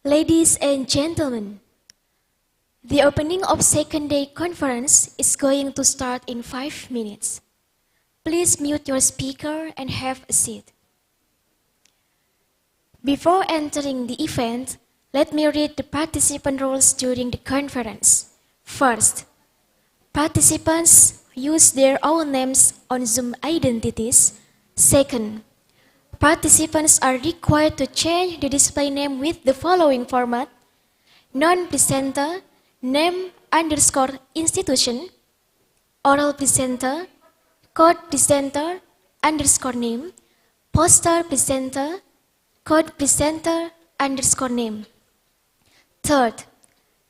Ladies and gentlemen, the opening of second day conference is going to start in 5 minutes. Please mute your speaker and have a seat. Before entering the event, let me read the participant rules during the conference. First, participants use their own names on Zoom identities. Second, participants are required to change the display name with the following format: non-presenter, name underscore institution, oral presenter, code presenter underscore name, poster presenter, code presenter underscore name. Third,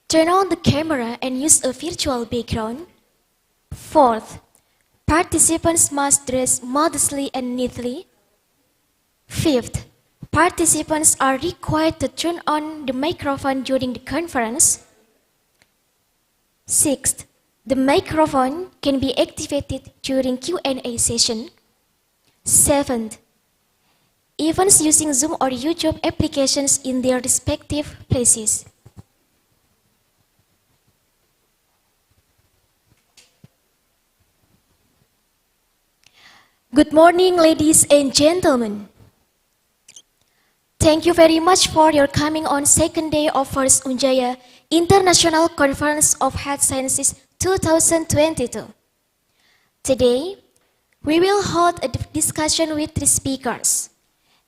turn on the camera and use a virtual background. Fourth, participants must dress modestly and neatly. Fifth, participants are required to turn on the microphone during the conference. Sixth, the microphone can be activated during Q&A session. Seventh, events using Zoom or YouTube applications in their respective places. Good morning, ladies and gentlemen. Thank you very much for your coming on second day of First UNJAYA International Conference of Health Sciences 2022. Today, we will hold a discussion with the speakers.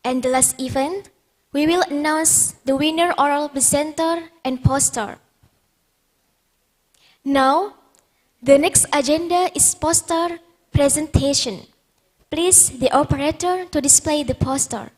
And the last event, we will announce the winner oral presenter and poster. Now, the next agenda is poster presentation. Please, the operator to display the poster.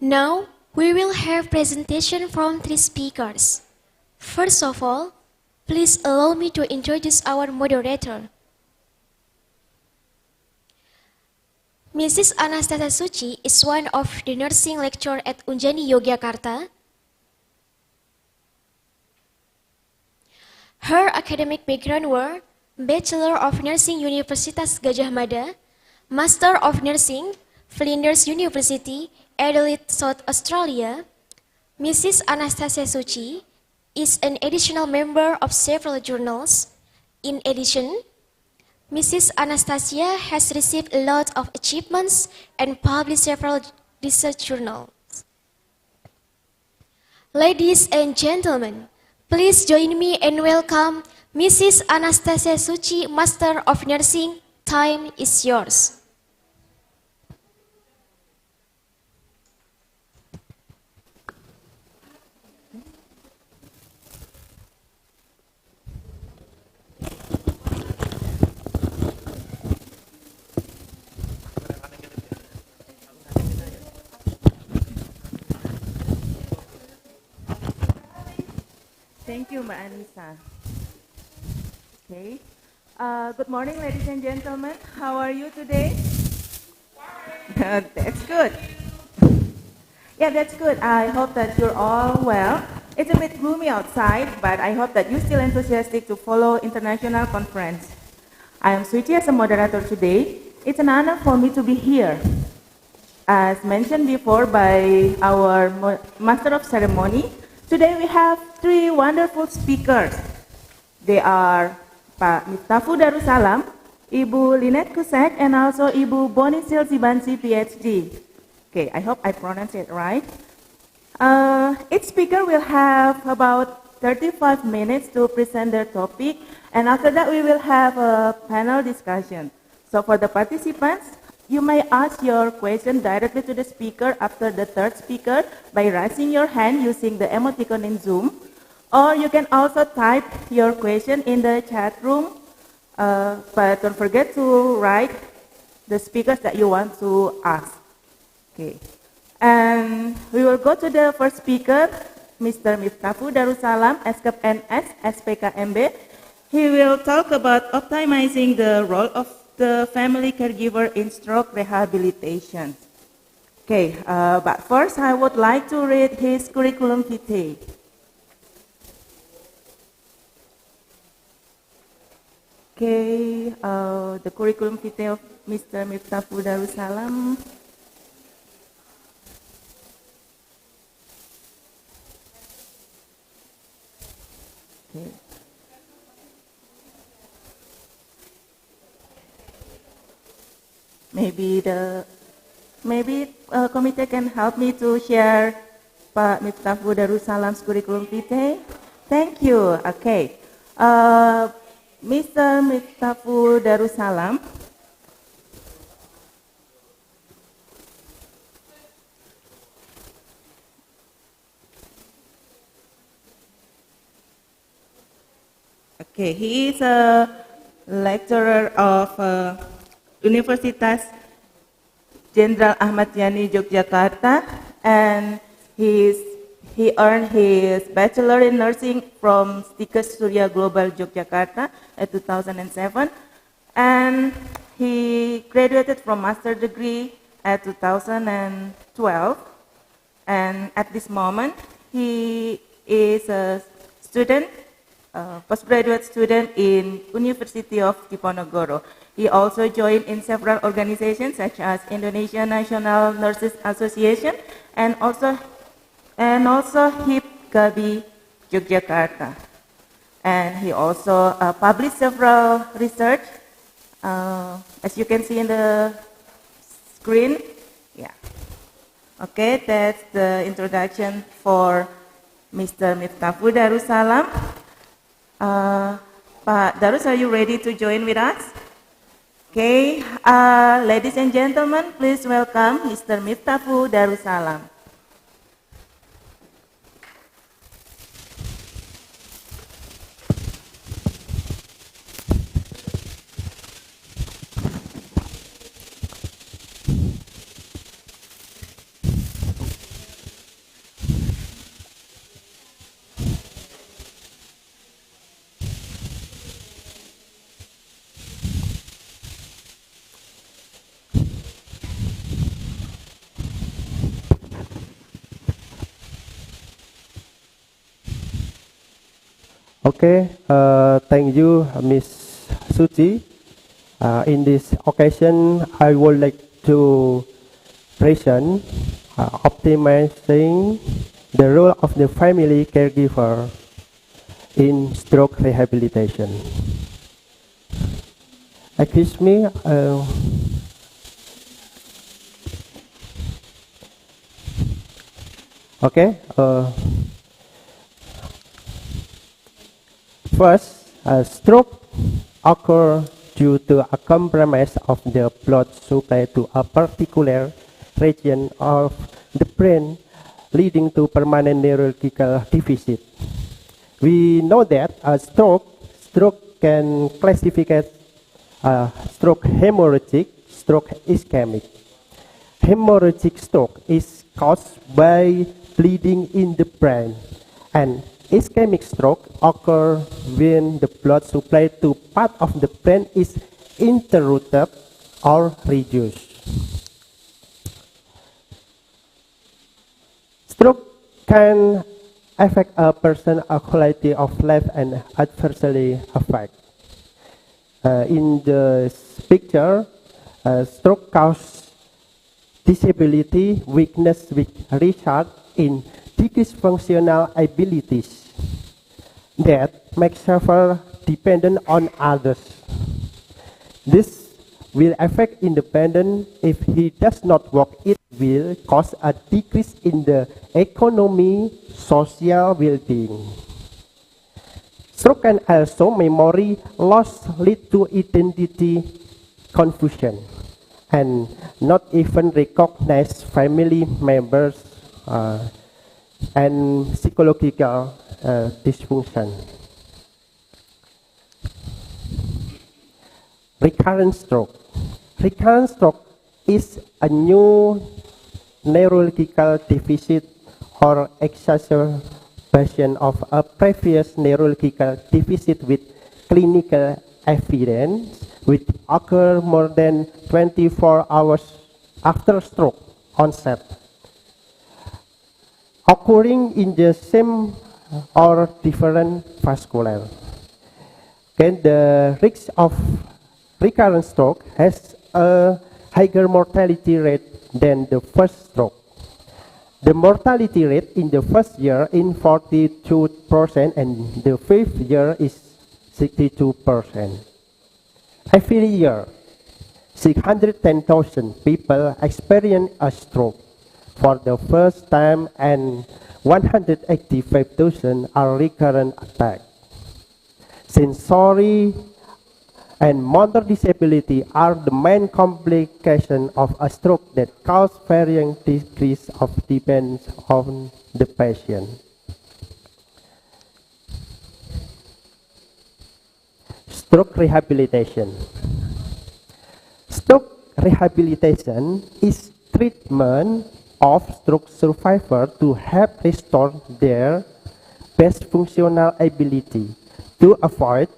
Now, we will have presentation from three speakers. First of all, please allow me to introduce our moderator. Mrs. Anastasia Suci is one of the nursing lecturer at UNJAYA Yogyakarta. Her academic background were Bachelor of Nursing Universitas Gadjah Mada, Master of Nursing, Flinders University, Adelaide, South Australia. Mrs. Anastasia Suci is an additional member of several journals. In addition, Mrs. Anastasia has received a lot of achievements and published several research journals. Ladies and gentlemen, please join me and welcome Mrs. Anastasia Suci, Master of Nursing. Time is yours. Thank you, Mbak Anissa. Okay. Good morning, ladies and gentlemen. How are you today? That's good. Yeah, that's good. I hope that you're all well. It's a bit gloomy outside, but I hope that you're still enthusiastic to follow international conference. I am Suci as a moderator today. It's an honor for me to be here. As mentioned before by our Master of Ceremony, today we have three wonderful speakers. They are Pak Miftafu Darussalam, Ibu Lynette Kusek, and also Ibu Bonisil Zibansi, PhD. Okay, I hope I pronounced it right. Each speaker will have about 35 minutes to present their topic, and after that we will have a panel discussion. So for the participants, you may ask your question directly to the speaker after the third speaker by raising your hand using the emoticon in Zoom. Or you can also type your question in the chat room, but don't forget to write the speakers that you want to ask. Okay, and we will go to the first speaker, Mr. Miftafu Darussalam, SKPNS, SPKMB. He will talk about optimizing the role of the family caregiver in stroke rehabilitation. Okay, but first I would like to read his curriculum vitae. Okay, the curriculum vitae of Mr. Miftafu Darussalam. Okay. Maybe committee can help me to share Pak Miftafu Darussalam's curriculum vitae. Thank you. Okay. Mr. Miftafu Darussalam. Okay, he is a lecturer of Universitas JENDERAL Ahmad Yani Yogyakarta, and he earned his Bachelor in Nursing from Stikes Surya Global Yogyakarta in 2007, and he graduated from master degree at 2012, and at this moment he is a student, postgraduate student in University of Diponegoro. He also joined in several organizations such as Indonesia National Nurses Association and also HIP-Gabi Yogyakarta. And he also published several research, as you can see in the screen. Yeah. Okay, that's the introduction for Mr. Miftafu Darussalam. Pak Darus, are you ready to join with us? Okay, ladies and gentlemen, please welcome Mr. Miftafu Darussalam. Okay, thank you, Miss Suchi. In this occasion, I would like to present optimizing the role of the family caregiver in stroke rehabilitation. Excuse me. Okay. First, a stroke occurs due to a compromise of the blood supply to a particular region of the brain, leading to permanent neurological deficit. We know that a stroke can classify stroke hemorrhagic, stroke ischemic. Hemorrhagic stroke is caused by bleeding in the brain, and ischemic stroke occurs when the blood supply to part of the brain is interrupted or reduced. Stroke can affect a person's quality of life and adversely affect. In the picture, stroke causes disability, weakness, which result in decreased functional abilities that make sufferer dependent on others. This will affect independence if he does not work. It will cause a decrease in the economy, social well-being. Stroke can also memory loss lead to identity confusion and not even recognize family members and psychological dysfunction. Recurrent stroke. Recurrent stroke is a new neurological deficit or exacerbation of a previous neurological deficit with clinical evidence which occur more than 24 hours after stroke onset, occurring in the same or different vascular. Okay, the risk of recurrent stroke has a higher mortality rate than the first stroke. The mortality rate in the first year is 42% and the fifth year is 62%. Every year, 610,000 people experience a stroke for the first time and 185,000 are recurrent attacks. Sensory and motor disability are the main complications of a stroke that cause varying degrees of dependence on the patient. Stroke rehabilitation. Stroke rehabilitation is treatment of stroke survivors to help restore their best functional ability to avoid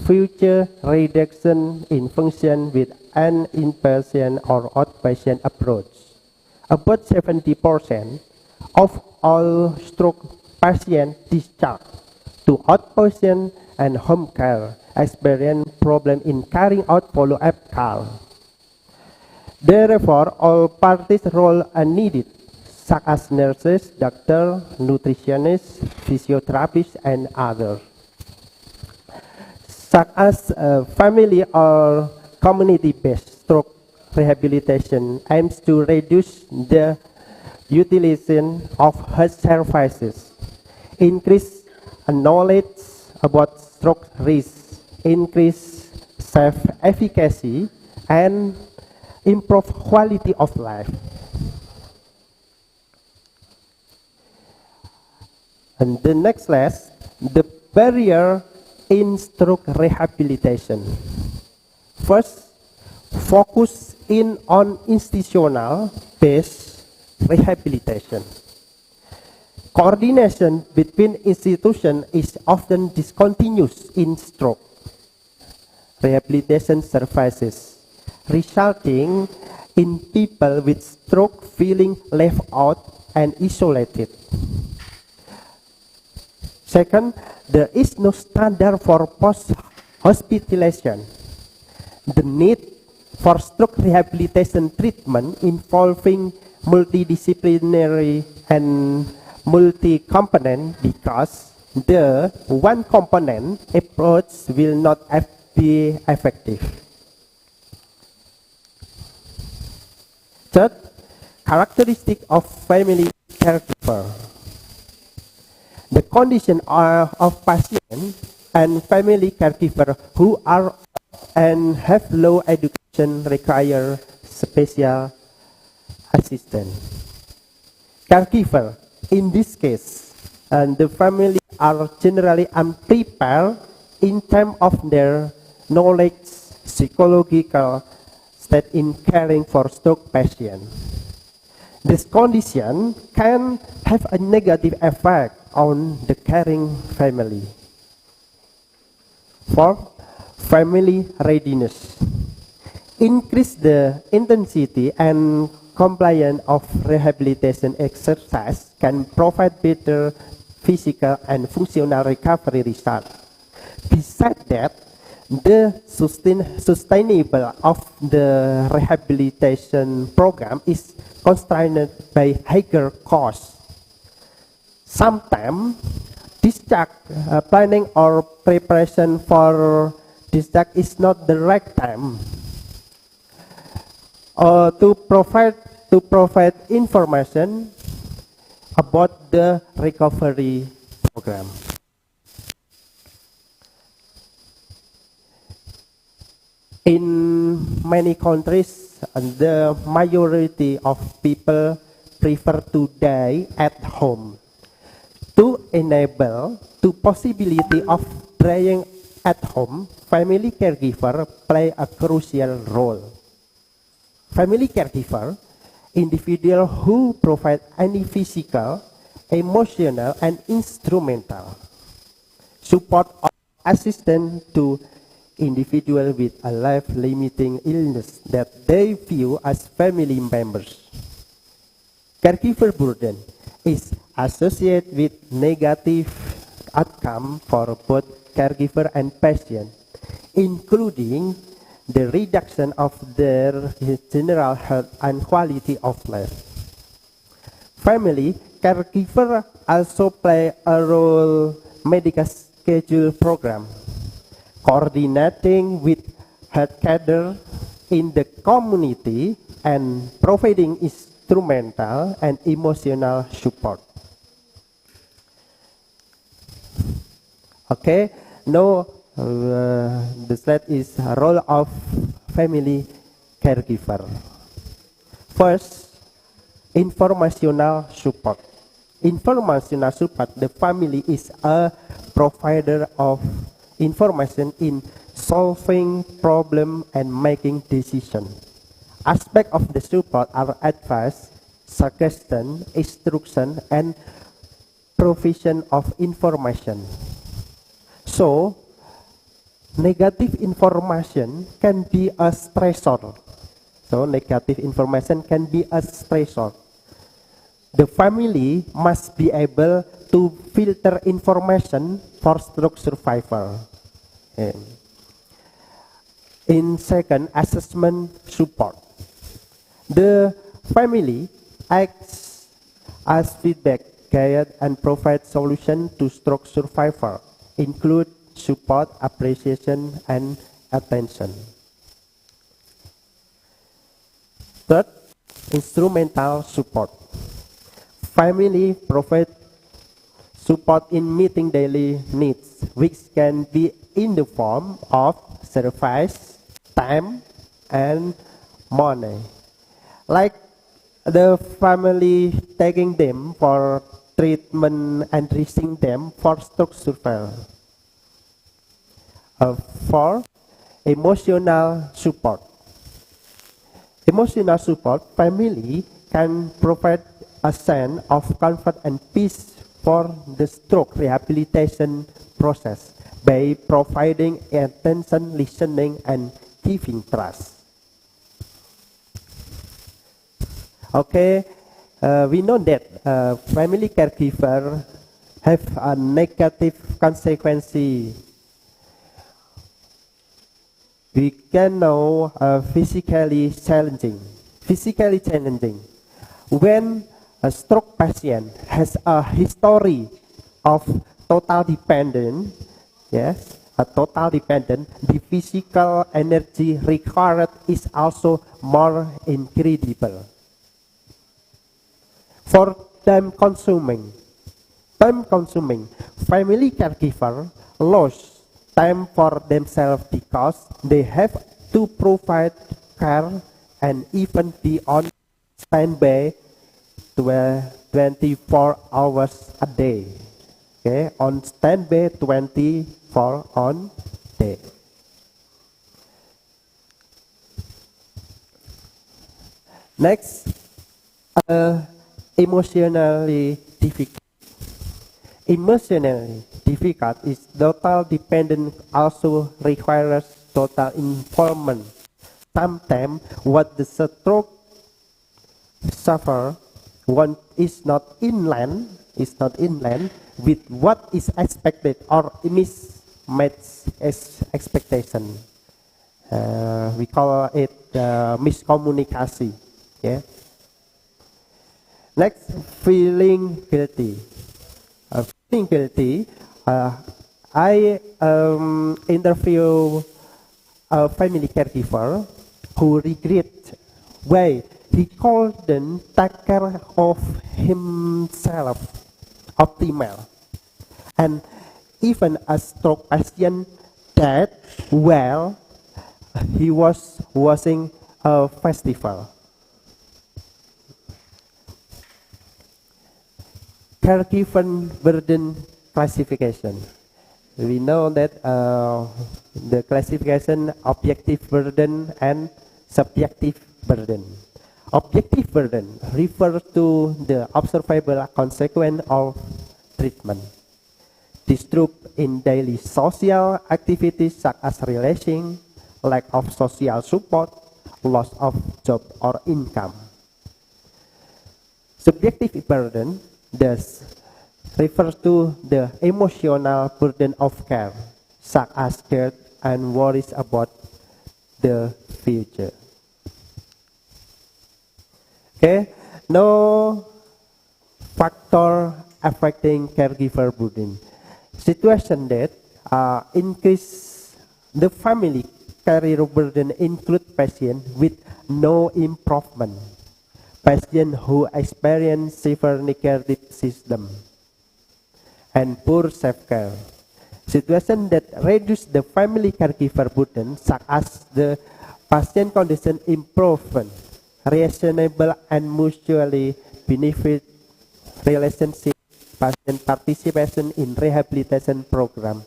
future reduction in function with an inpatient or outpatient approach. About 70% of all stroke patients discharged to outpatient and home care experience problems in carrying out follow-up care. Therefore, all parties' roles are needed, such as nurses, doctors, nutritionists, physiotherapists, and others. Such as family or community-based stroke rehabilitation aims to reduce the utilization of health services, increase knowledge about stroke risk, increase self-efficacy, and improve quality of life. And the next slide, the barrier in stroke rehabilitation. First, focus in on institutional-based rehabilitation. Coordination between institutions is often discontinuous in stroke rehabilitation services, resulting in people with stroke feeling left out and isolated. Second, there is no standard for post-hospitalization. The need for stroke rehabilitation treatment involving multidisciplinary and multi-component because the one component approach will not be effective. Third, characteristic of family caregiver. The condition of patient and family caregiver who are and have low education require special assistance. Caregiver, in this case, and the family are generally unprepared in terms of their knowledge, psychological state in caring for stroke patient. This condition can have a negative effect on the caring family. Fourth, family readiness. Increase the intensity and compliance of rehabilitation exercise can provide better physical and functional recovery results. Besides that, the sustainable of the rehabilitation program is constrained by higher costs. Sometimes, discharge planning or preparation for discharge is not the right time. To provide information about the recovery program. In many countries, the majority of people prefer to die at home. To enable the possibility of dying at home, family caregiver play a crucial role. Family caregiver, individual who provide any physical, emotional, and instrumental support or assistance to individuals with a life-limiting illness that they view as family members. Caregiver burden is associated with negative outcome for both caregiver and patient, including the reduction of their general health and quality of life. Family caregiver also play a role medical schedule program, coordinating with healthcare in the community and providing instrumental and emotional support. Okay, now the slide is a role of family caregiver. First, informational support. Informational support, the family is a provider of information in solving problem and making decision. Aspects of the support are advice, suggestion, instruction, and provision of information. So, negative information can be a stressor. So, negative information can be a stressor. The family must be able to filter information for stroke survivor. In second, assessment support. The family acts as feedback guide and provide solution to stroke survivor, include support, appreciation, and attention. Third, instrumental support. Family provide support in meeting daily needs, which can be in the form of service, time, and money. Like the family taking them for treatment and raising them for stroke survival. For emotional support. Emotional support, family can provide a sense of comfort and peace for the stroke rehabilitation process by providing attention, listening, and giving trust. Okay, we know that family caregiver have a negative consequence. We can know physically challenging. When a stroke patient has a history of total dependence, yes, a total dependent, the physical energy required is also more incredible. For time-consuming, family caregiver lose time for themselves because they have to provide care and even be on standby 24 hours a day. Okay, on standby 24 on day. Next, emotionally difficult. Emotionally difficult is total dependent also requires total involvement. Sometimes what the stroke suffer one is not in line with what is expected or mismatched expectation. We call it miscommunication. Yeah. Next, feeling guilty. Feeling guilty. I interview a family caregiver who regret why he couldn't take care of himself optimal. And even a stroke patient that well, he was watching a festival. Caregiver burden classification. We know that the classification objective burden and subjective burden. Objective burden refers to the observable consequence of treatment. Disrupt in daily social activities such as relaxing, lack of social support, loss of job or income. Subjective burden thus refers to the emotional burden of care, such as guilt and worries about the future. Okay, no factor affecting caregiver burden. Situation that increase the family caregiver burden include patients with no improvement, patients who experience severe negative system, and poor self-care. Situation that reduce the family caregiver burden, such as the patient condition improvement, reasonable and mutually benefit relationship, patient participation in rehabilitation program,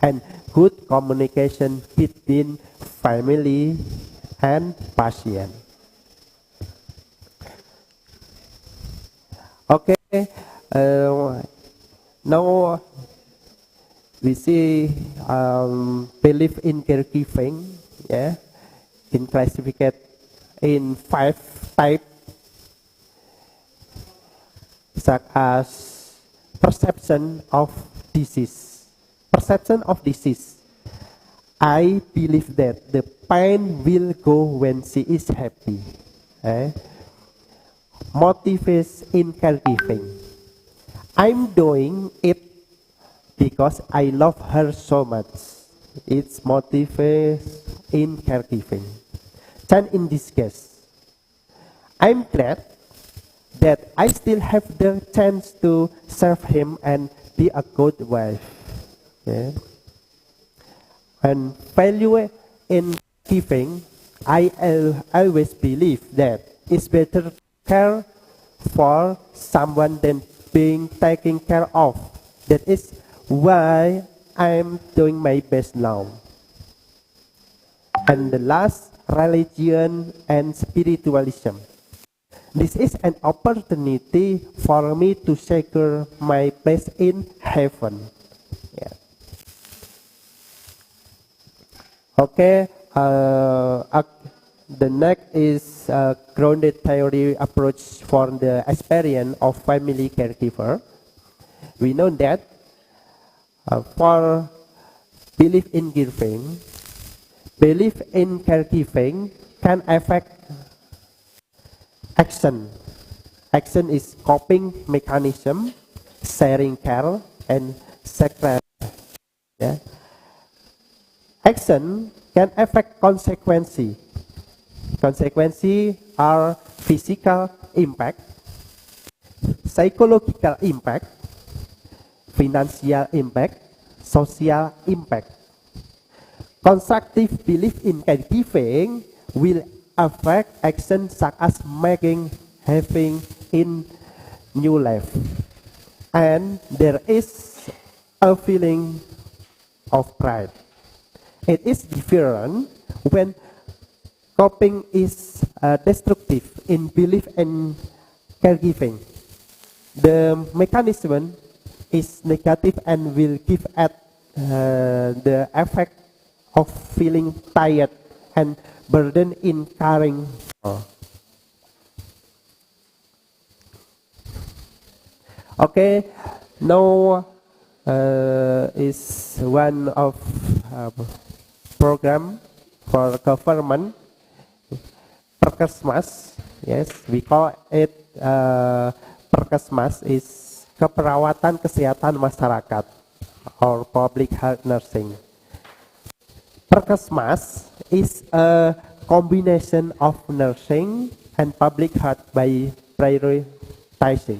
and good communication between family and patient. Okay, now we see belief in caregiving, yeah, in classified in 5 types, such as perception of disease. Perception of disease. I believe that the pain will go when she is happy. Motivates in caregiving. I'm doing it because I love her so much. It's motivates in caregiving. Then in this case, I'm glad that I still have the chance to serve him and be a good wife. Yeah. And value in giving, I always believe that it's better to care for someone than being taken care of. That is why I'm doing my best now. And the last, religion and spiritualism. This is an opportunity for me to secure my place in heaven. Yeah. Okay, the next is grounded theory approach for the experience of family caregiver. We know that for belief in giving, belief in caregiving can affect action. Action is coping mechanism, sharing care, and sacrifice. Yeah. Action can affect consequences. Consequences are physical impact, psychological impact, financial impact, social impact. Constructive belief in caregiving will affect actions such as making, having in new life. And there is a feeling of pride. It is different when coping is destructive in belief and caregiving. The mechanism is negative and will give at the effect of feeling tired and burden in caring for. Okay, now is one of program for government, Perkesmas. Yes, we call it Perkesmas is keperawatan kesehatan masyarakat or public health nursing. Perkesmas is a combination of nursing and public health by prioritizing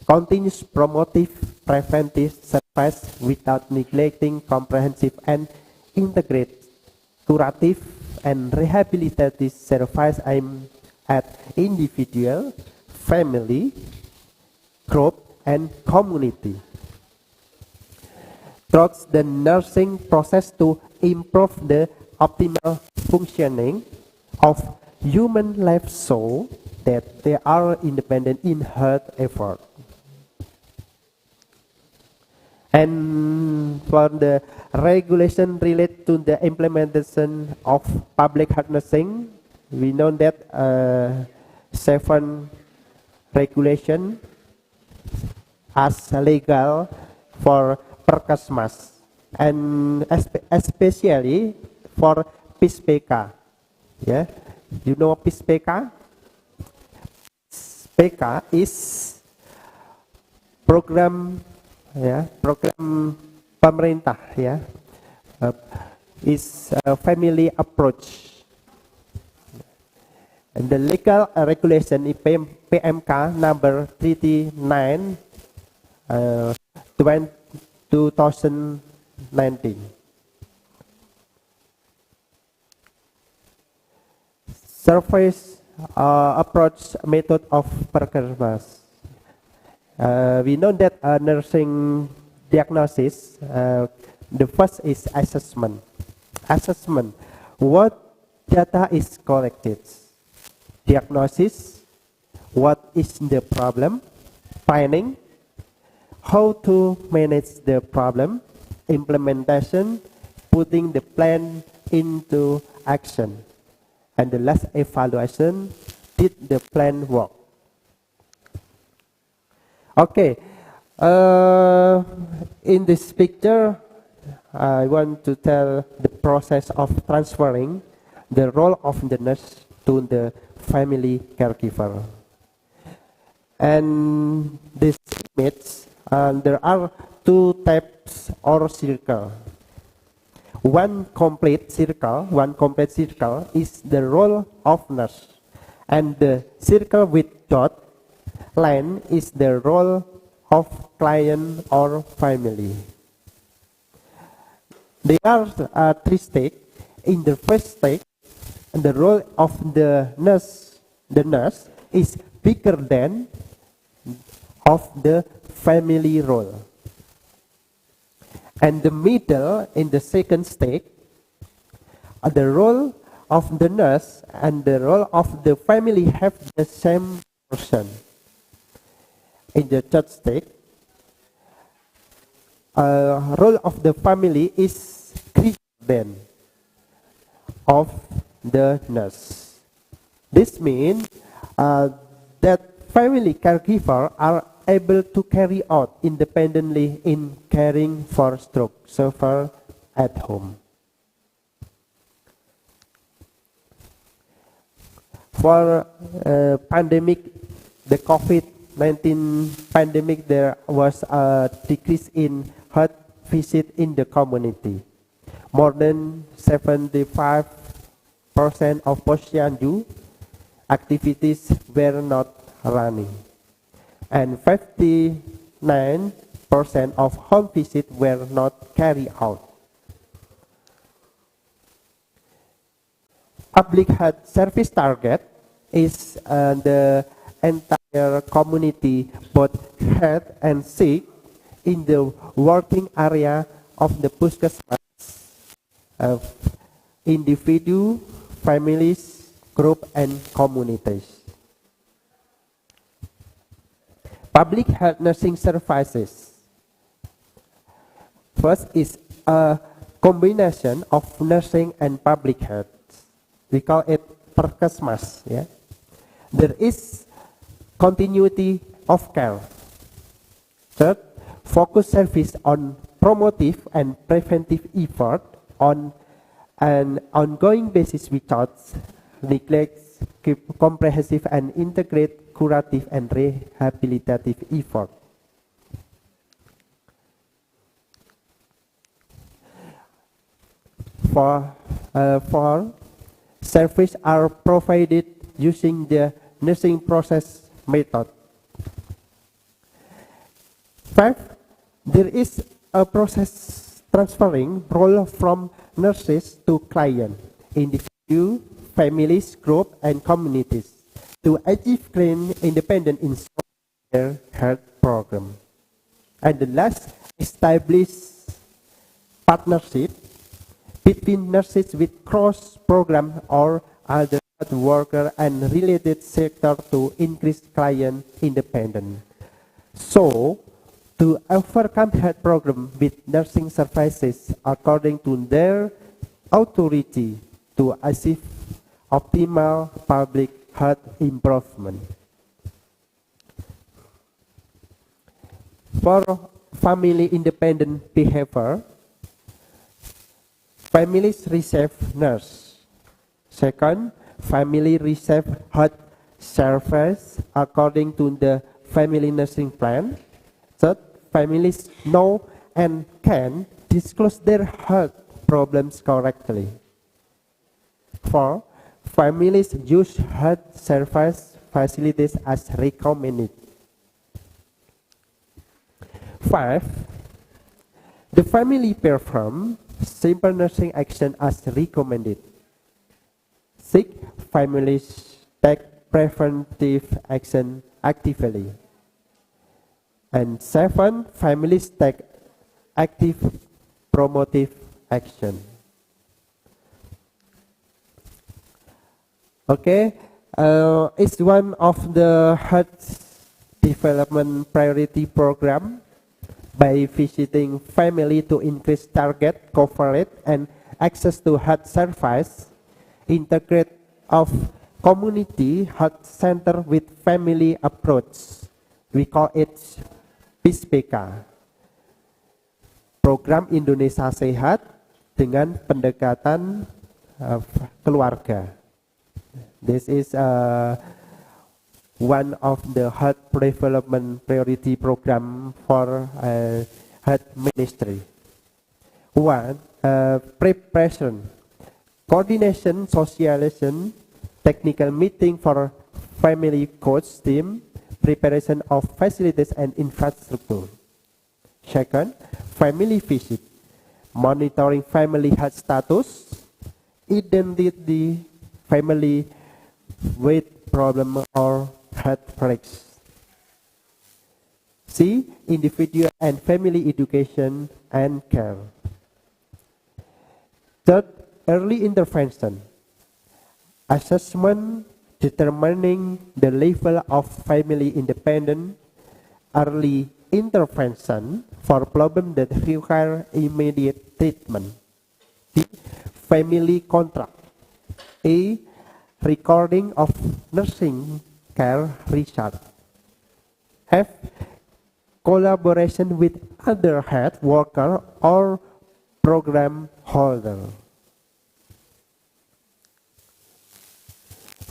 continuous promotive preventive service without neglecting comprehensive and integrated curative and rehabilitative service aimed at individual, family, group, and community. Through the nursing process to improve the optimal functioning of human life so that they are independent in health effort. And for the regulation related to the implementation of public health nursing, we know that 7 regulation as legal for Perkesmas and especially for PISPK. Yeah, you know PISPK? PISPK is program, program pemerintah, is a family approach. And the legal regulation is PMK number 39 2019. Surface approach method of Perkesmas. We know that nursing diagnosis, the first is assessment. Assessment, what data is collected? Diagnosis, what is the problem? Planning, how to manage the problem? Implementation, putting the plan into action. And the last evaluation, did the plan work? Okay, in this picture, I want to tell the process of transferring the role of the nurse to the family caregiver. And this image, there are 2 types or circle. One complete circle is the role of nurse, and the circle with dot line is the role of client or family. There are 3 stages. In the first stage, the role of the nurse is bigger than of the family role. And the middle, in the second stage, the role of the nurse and the role of the family have the same portion. In the third stage, role of the family is greater than of the nurse. This means that family caregivers are able to carry out independently in caring for stroke sufferer at home. For pandemic, the COVID-19 pandemic, there was a decrease in health visit in the community. More than 75% of posyandu activities were not running, and 59% of home visits were not carried out. Public health service target is the entire community, both health and sick, in the working area of the puskesmas, individu, families, group, and communities. Public health nursing services. First is a combination of nursing and public health. We call it perkesmas. Yeah? There is continuity of care. Third, focus service on promotive and preventive effort on an ongoing basis without neglect, comprehensive and integrate curative and rehabilitative effort. For services are provided using the nursing process method. 5. There is a process transferring role from nurses to client, individual, families, group, and communities to achieve clean independent in their health program. And the last, establish partnership between nurses with cross program or other worker and related sector to increase client independence. So, to overcome health problem with nursing services according to their authority to achieve optimal public health improvement. For family independent behavior, families receive nurse. Second, family receive health service according to the family nursing plan. Third, families know and can disclose their health problems correctly. Four, families use health service facilities as recommended. 5. The family perform simple nursing action as recommended. 6. Families take preventive action actively. And 7. Families take active promotive action. Okay, it's one of the health development priority program by visiting family to increase target coverage and access to health service, integrate of community health center with family approach. We call it PISPK. Program Indonesia Sehat dengan pendekatan keluarga. This is one of the health development priority program for health ministry. One, preparation, coordination, socialization, technical meeting for family coach team, preparation of facilities and infrastructure. Second, family visit, monitoring family health status, identity family with problem or health risks. C. Individual and family education and care. Third, early intervention. Assessment determining the level of family independence. Early intervention for problems that require immediate treatment. D. Family contract. A. Recording of nursing care research. F. collaboration with other health worker or program holder.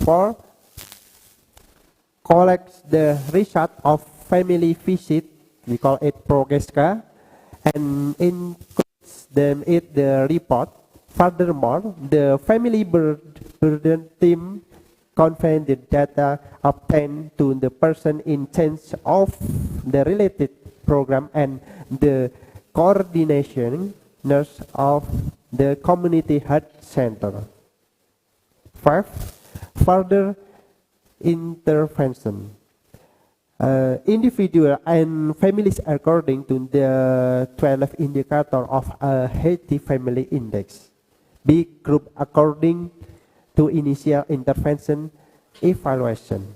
4. Collects the result of family visit, we call it PROGESCA, and includes them in the report. Furthermore, the family burden team conveys the data obtained to the person in charge of the related program and the coordination nurse of the community health center. 5. Further intervention. Individual and families according to the 12 indicator of a healthy family index. Big group according to initial intervention evaluation.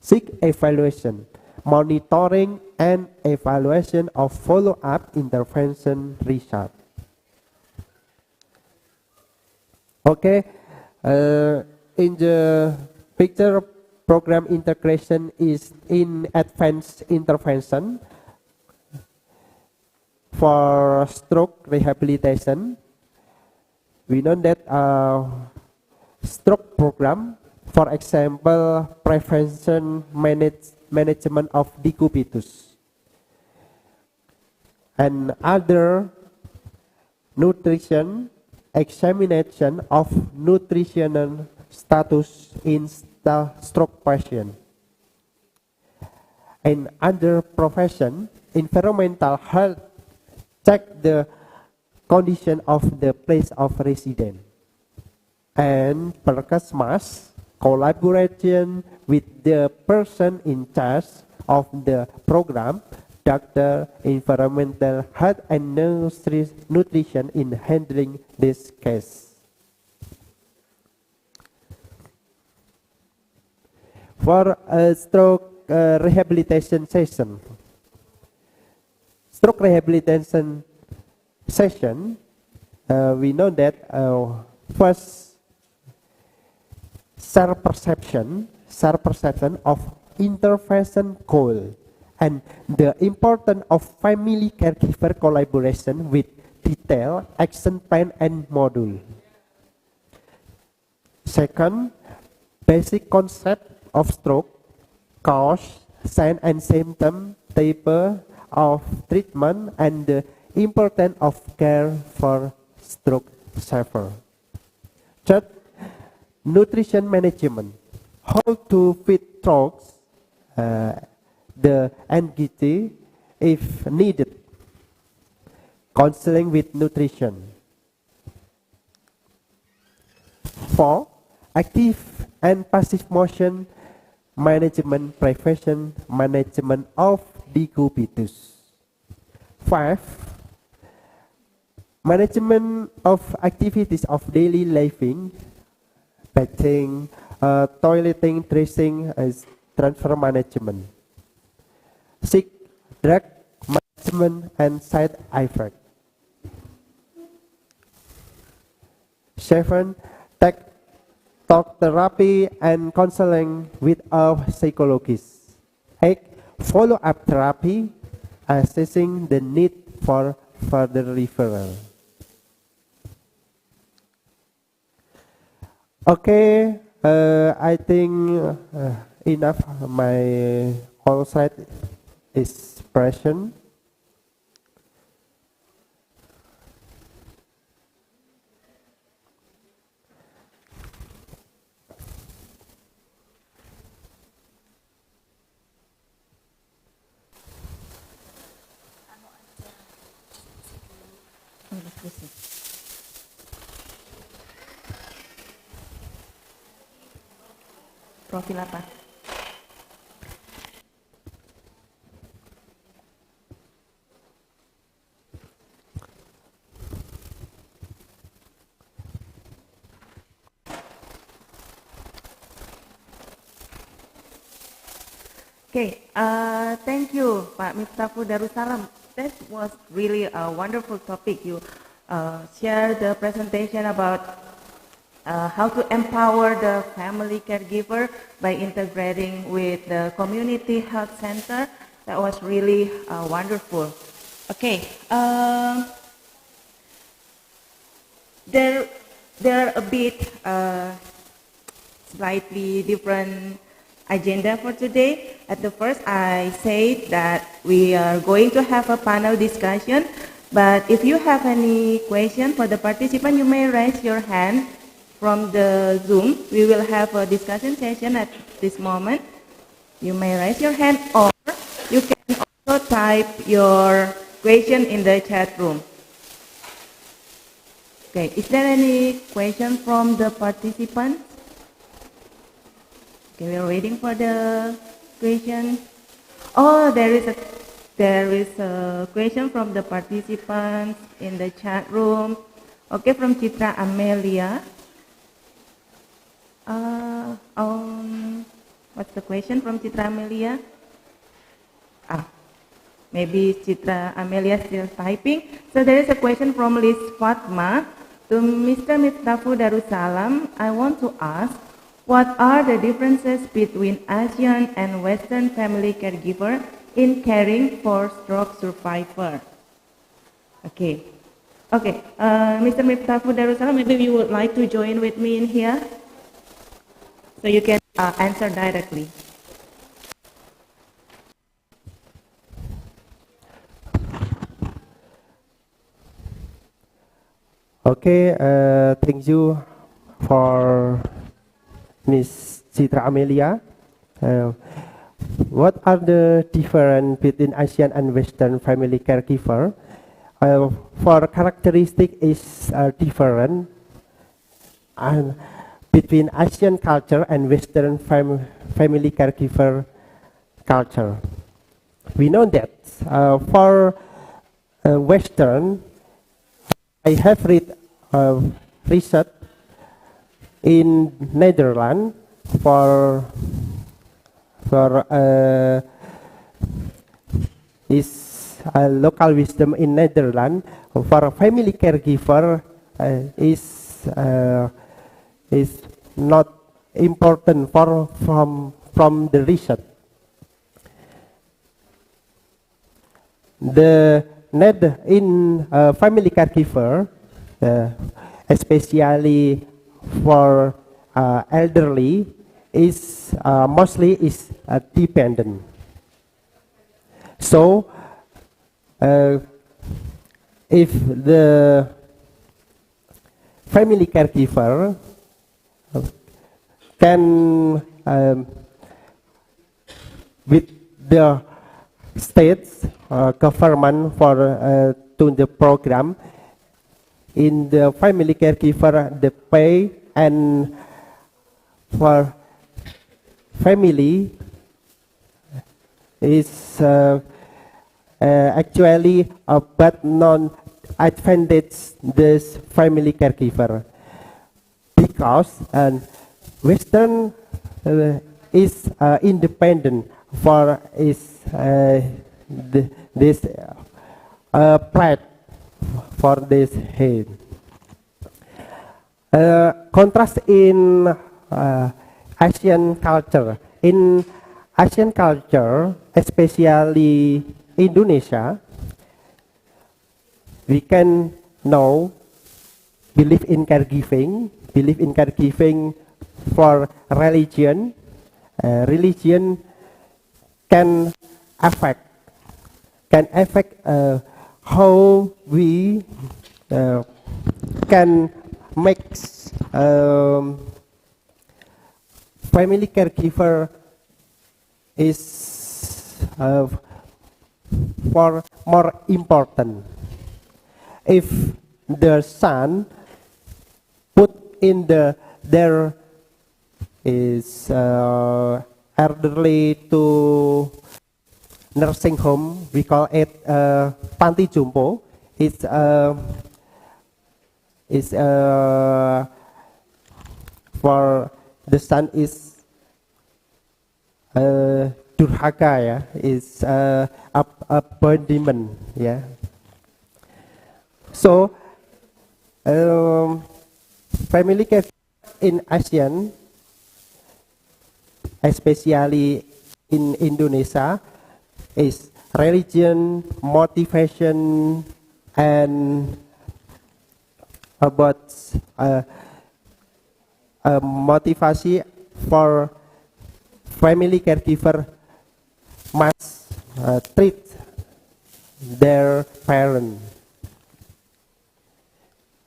6. Evaluation. Monitoring and evaluation of follow-up intervention result. Okay, in the picture, program integration is in advanced intervention for stroke rehabilitation. We know that stroke program, for example, prevention management of decubitus and other nutrition examination of nutritional status in stroke patient. And other profession, environmental health, check the condition of the place of residence. And Perkesmas, collaboration with the person in charge of the program, doctor, environmental health and nutrition in handling this case. For a stroke rehabilitation session. Stroke rehabilitation session, we know that first share perception of intervention goal and the importance of family caregiver collaboration with detailed action plan and module. Second, basic concept of stroke, cause, sign and symptom, type of treatment, and the importance of care for stroke sufferer. Third, nutrition management, how to feed strokes, the NGT if needed, counseling with nutrition. 4. Active and passive motion management, prevention, management of decubitus. 5. Management of activities of daily living, bathing, toileting, dressing, transfer management. 6. Drug management and side effect. 7. Talk therapy and counseling with a psychologist. 8. Follow-up therapy, assessing the need for further referral. Okay, I think enough. My whole slide is present. Profil apa? Okay, thank you, Pak Miftahul Darussalam. That was really a wonderful topic. You shared the presentation about how to empower the family caregiver by integrating with the community health center, That was really wonderful. Okay. There are a bit slightly different agenda for today. At the first, I said that we are going to have a panel discussion, but if you have any question for the participant, you may raise your hand from the Zoom. We will have a discussion session at this moment. You may raise your hand, or you can also type your question in the chat room. Okay, is there any question from the participants? Okay, we are waiting for the question. Oh, there is a question from the participants in the chat room. Okay, from Citra Amelia. What's the question from Citra Amelia? Maybe Citra Amelia still typing. So there is a question from Liz Fatma. To Mr. Miftahu Darussalam, I want to ask, what are the differences between Asian and Western family caregiver in caring for stroke survivor? Okay. Mr. Miftahu Darussalam, maybe you would like to join with me in here, so you can answer directly. Okay, thank you for Miss Citra Amelia. What are the difference between Asian and Western family caregiver? For characteristic is different between Asian culture and Western family caregiver culture. We know that for Western, I have read research in Netherlands for is local wisdom in Netherlands for a family caregiver is not important from the research. The need in family caregiver, especially for elderly, is mostly is dependent. So, if the family caregiver can with the states government for to the program in the family caregiver the pay and for family is actually but non advantage this family caregiver because Western is independent for is this plate for this head. Contrast in Asian culture. In Asian culture, especially Indonesia, we can know believe in caregiving for religion. Religion can affect how we can make family caregiver is for more important. If the son put in there is elderly to nursing home, we call it panti jompo. It's for the son is durhaka, ya, is abandonment, yeah. So family care in ASEAN, especially in Indonesia, is religion, motivation, and about motivasi for family caregiver must treat their parent.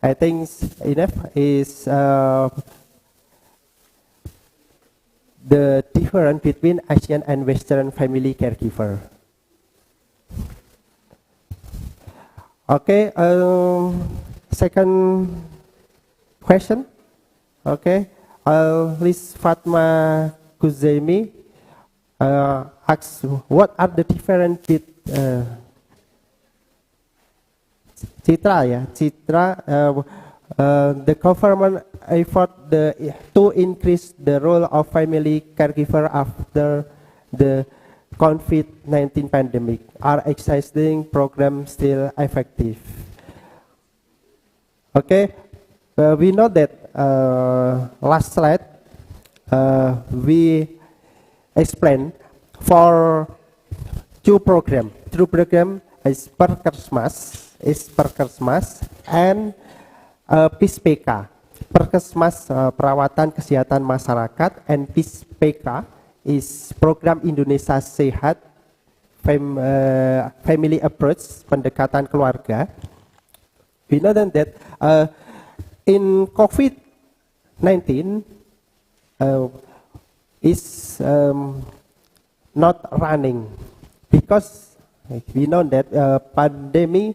I think enough is the difference between Asian and Western family caregiver. Okay, second question. Okay, Liz Fatma Kuzaimi asks, what are the different with Citra, yeah, Citra, the government effort to increase the role of family caregiver after the COVID-19 pandemic. Are existing programs still effective? Okay, we know that last slide we explained for two programs. Two program is Perkesmas and PISPK. Perkesmas perawatan kesehatan masyarakat and PISPK is program Indonesia Sehat family approach, pendekatan keluarga. We know that in COVID-19 is not running because we know that pandemic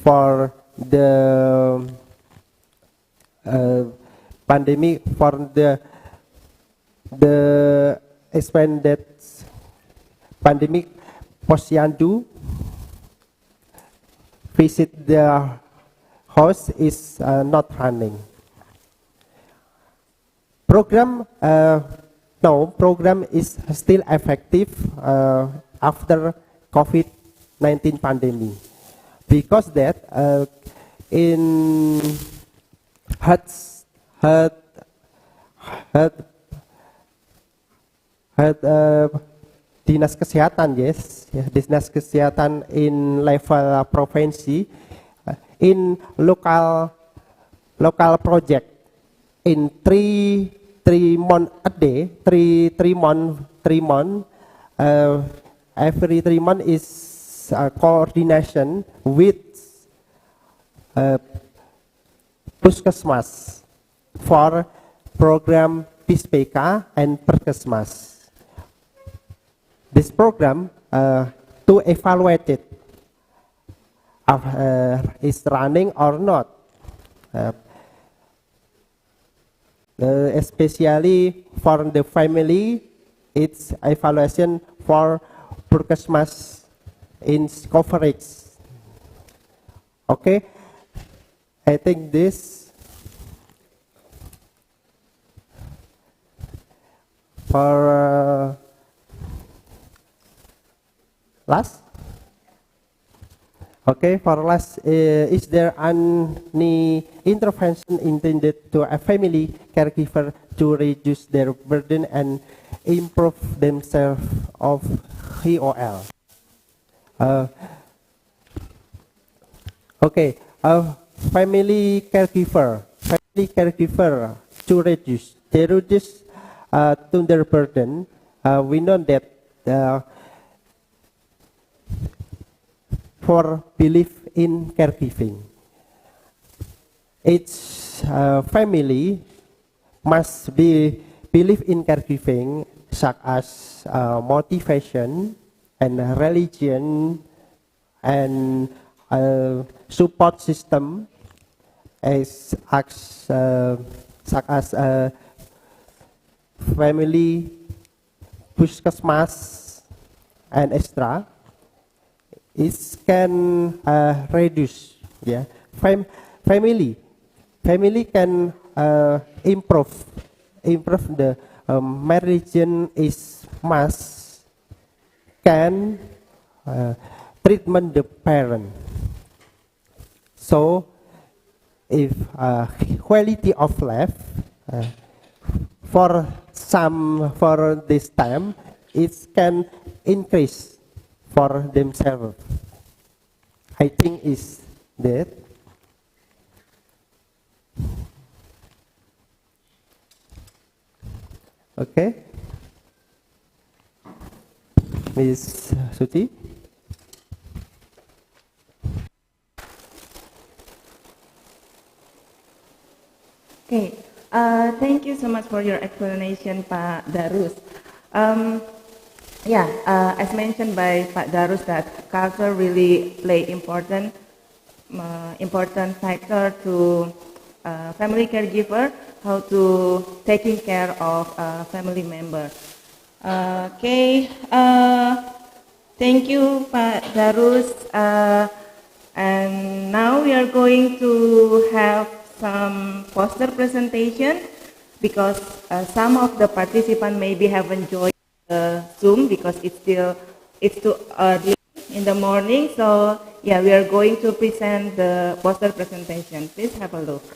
for the pandemic for the expanded pandemic Posyandu visit the house is not running. Program program is still effective after COVID-19 pandemic because that in dinas kesehatan, yes, dinas kesehatan in level provinsi, in local project in three months a day, three months, every 3 months is coordination with Puskesmas for program PISPK and Perkesmas. This program to evaluate it is running or not. Especially for the family, it's evaluation for Puskesmas in coverage. Okay, I think this for last. Okay, for last, is there any intervention intended to a family caregiver to reduce their burden and improve themselves of HOL? Okay, family caregiver to reduce to their burden. We know that for belief in caregiving, each family must be believe in caregiving, such as motivation and religion and support system, such as family Puskesmas and extra. It can reduce, yeah. Family can improve the religion is must can treatment the parent. So if quality of life for this time, it can increase for themselves. I think is that. Okay, Ms. Suti. Okay, thank you so much for your explanation, Pak Darus. As mentioned by Pak Darus, that culture really play important factor to family caregiver, how to taking care of family member. Thank you, Pak Darus. And now we are going to have some poster presentation because some of the participants maybe haven't joined the Zoom because it's too early in the morning. So yeah, we are going to present the poster presentation. Please have a look.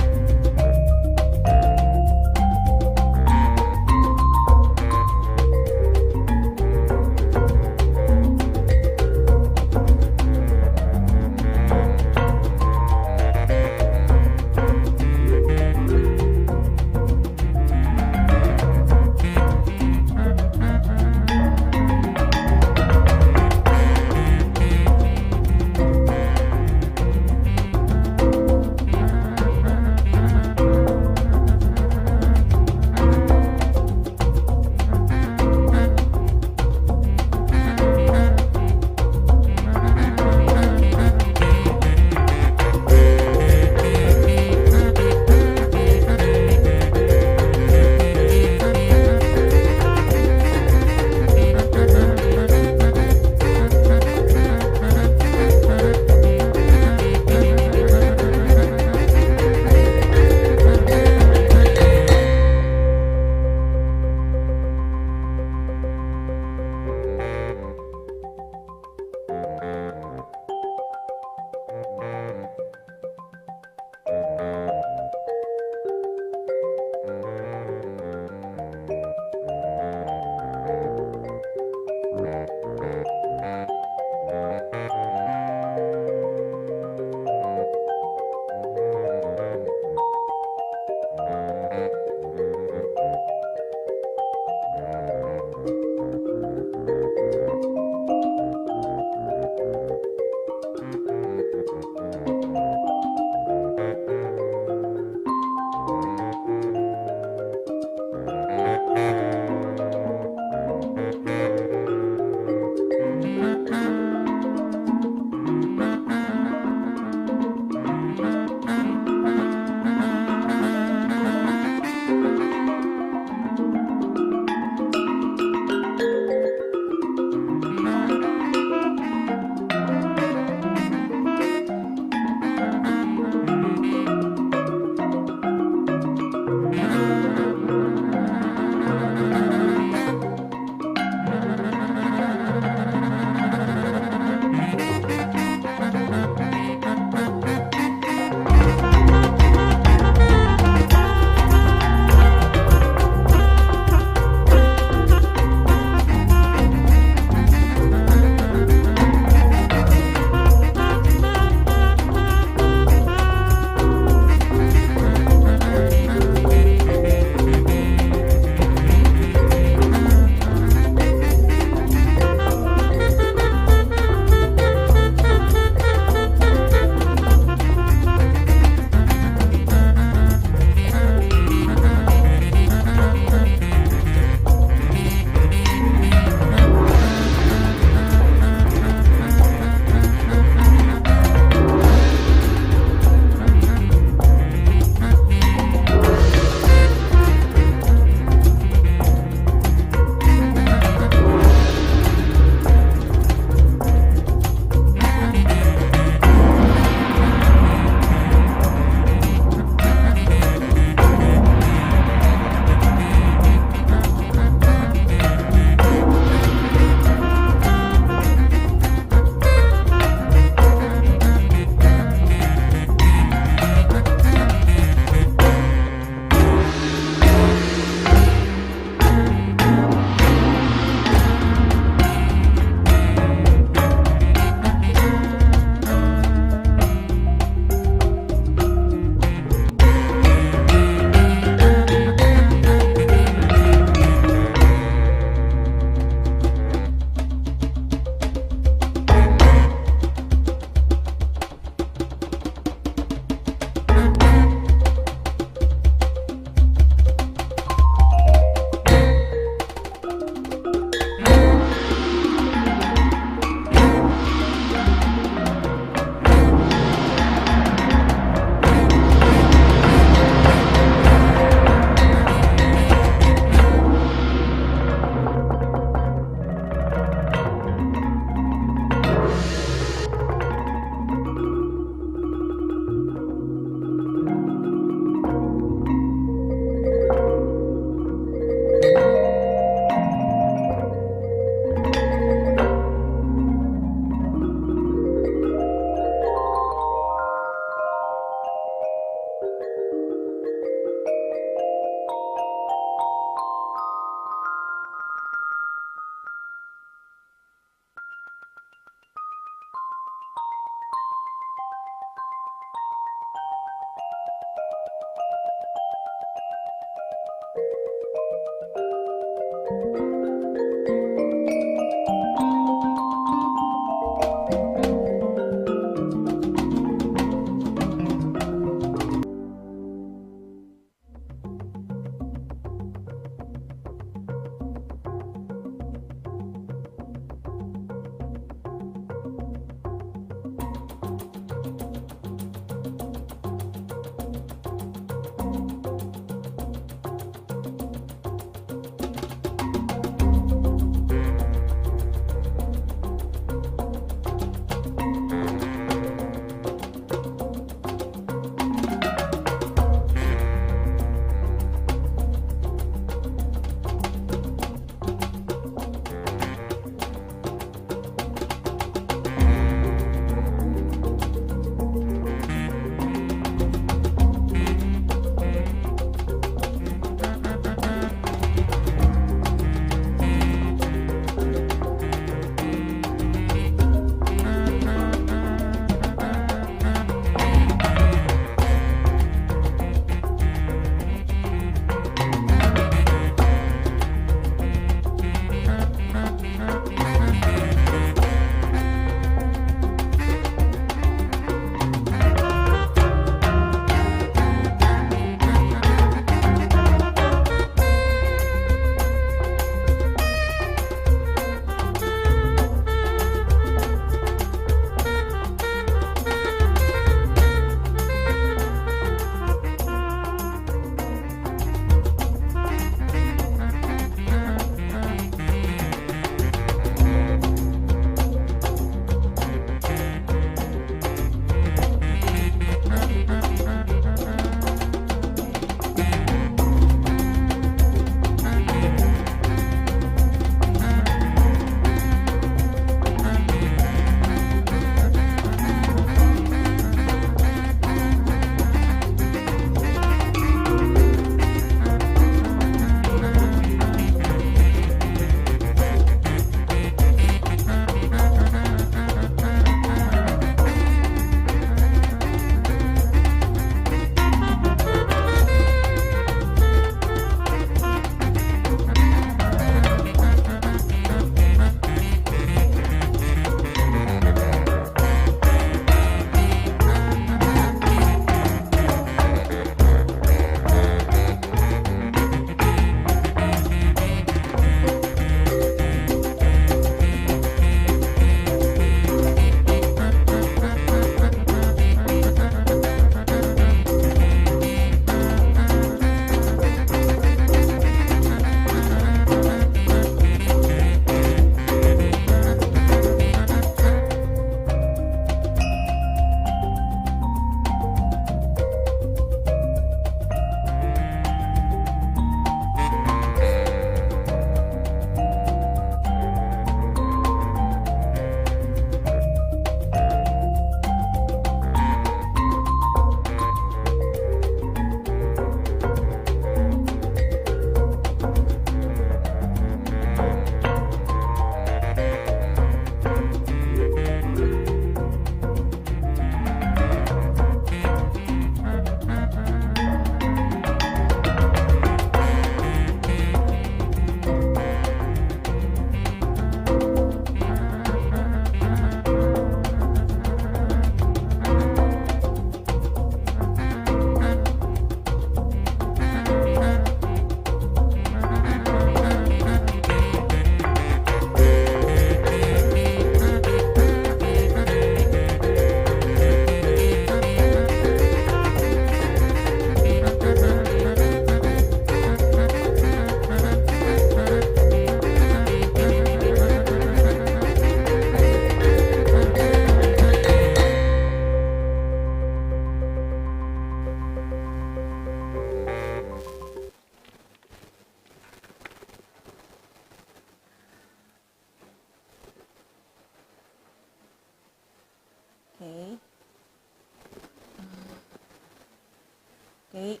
Okay,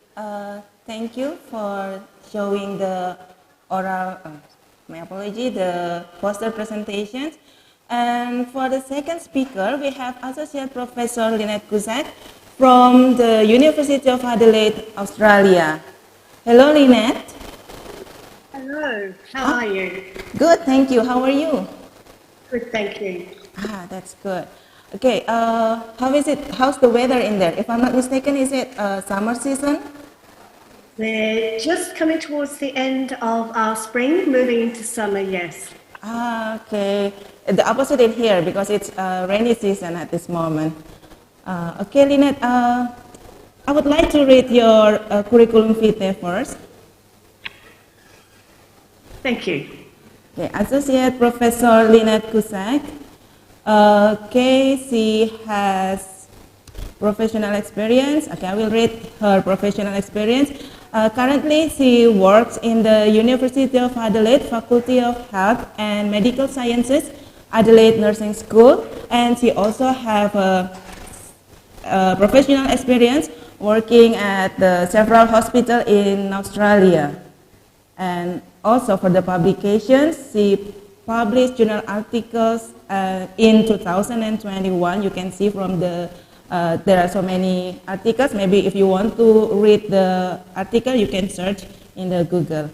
thank you for showing the oral, my apology, the poster presentations. And for the second speaker, we have Associate Professor Lynette Cusack from the University of Adelaide, Australia. Hello, Lynette. Hello, how are you? Good, thank you. How are you? Good, thank you. That's good. Okay, how is it? How's the weather in there? If I'm not mistaken, is it summer season? We're just coming towards the end of our spring, moving into summer, yes. Okay. The opposite in here because it's rainy season at this moment. Okay, Lynette, I would like to read your curriculum vitae first. Thank you. Okay, Associate Professor Lynette Cusack. Okay, she has professional experience. Okay, I will read her professional experience. Currently, she works in the University of Adelaide Faculty of Health and Medical Sciences, Adelaide Nursing School, and she also have a professional experience working at several hospitals in Australia. And also for the publications, she published journal articles in 2021. You can see from the there are so many articles. Maybe if you want to read the article, you can search in the Google.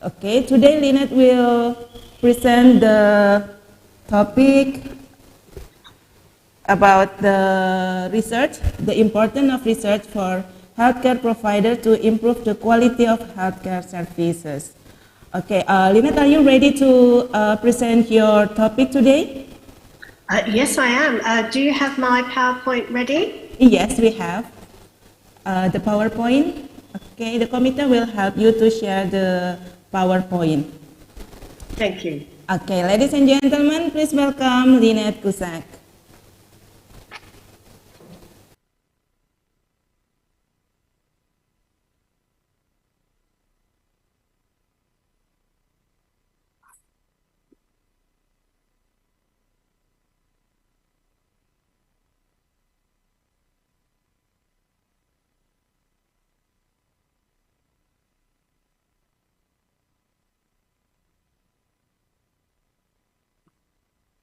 Okay, today Lynette will present the topic about the research, the importance of research for healthcare providers to improve the quality of healthcare services. Okay, Lynette, are you ready to present your topic today? Yes, I am. Do you have my PowerPoint ready? Yes, we have the PowerPoint. Okay, the committee will help you to share the PowerPoint. Thank you. Okay, ladies and gentlemen, please welcome Lynette Cusack.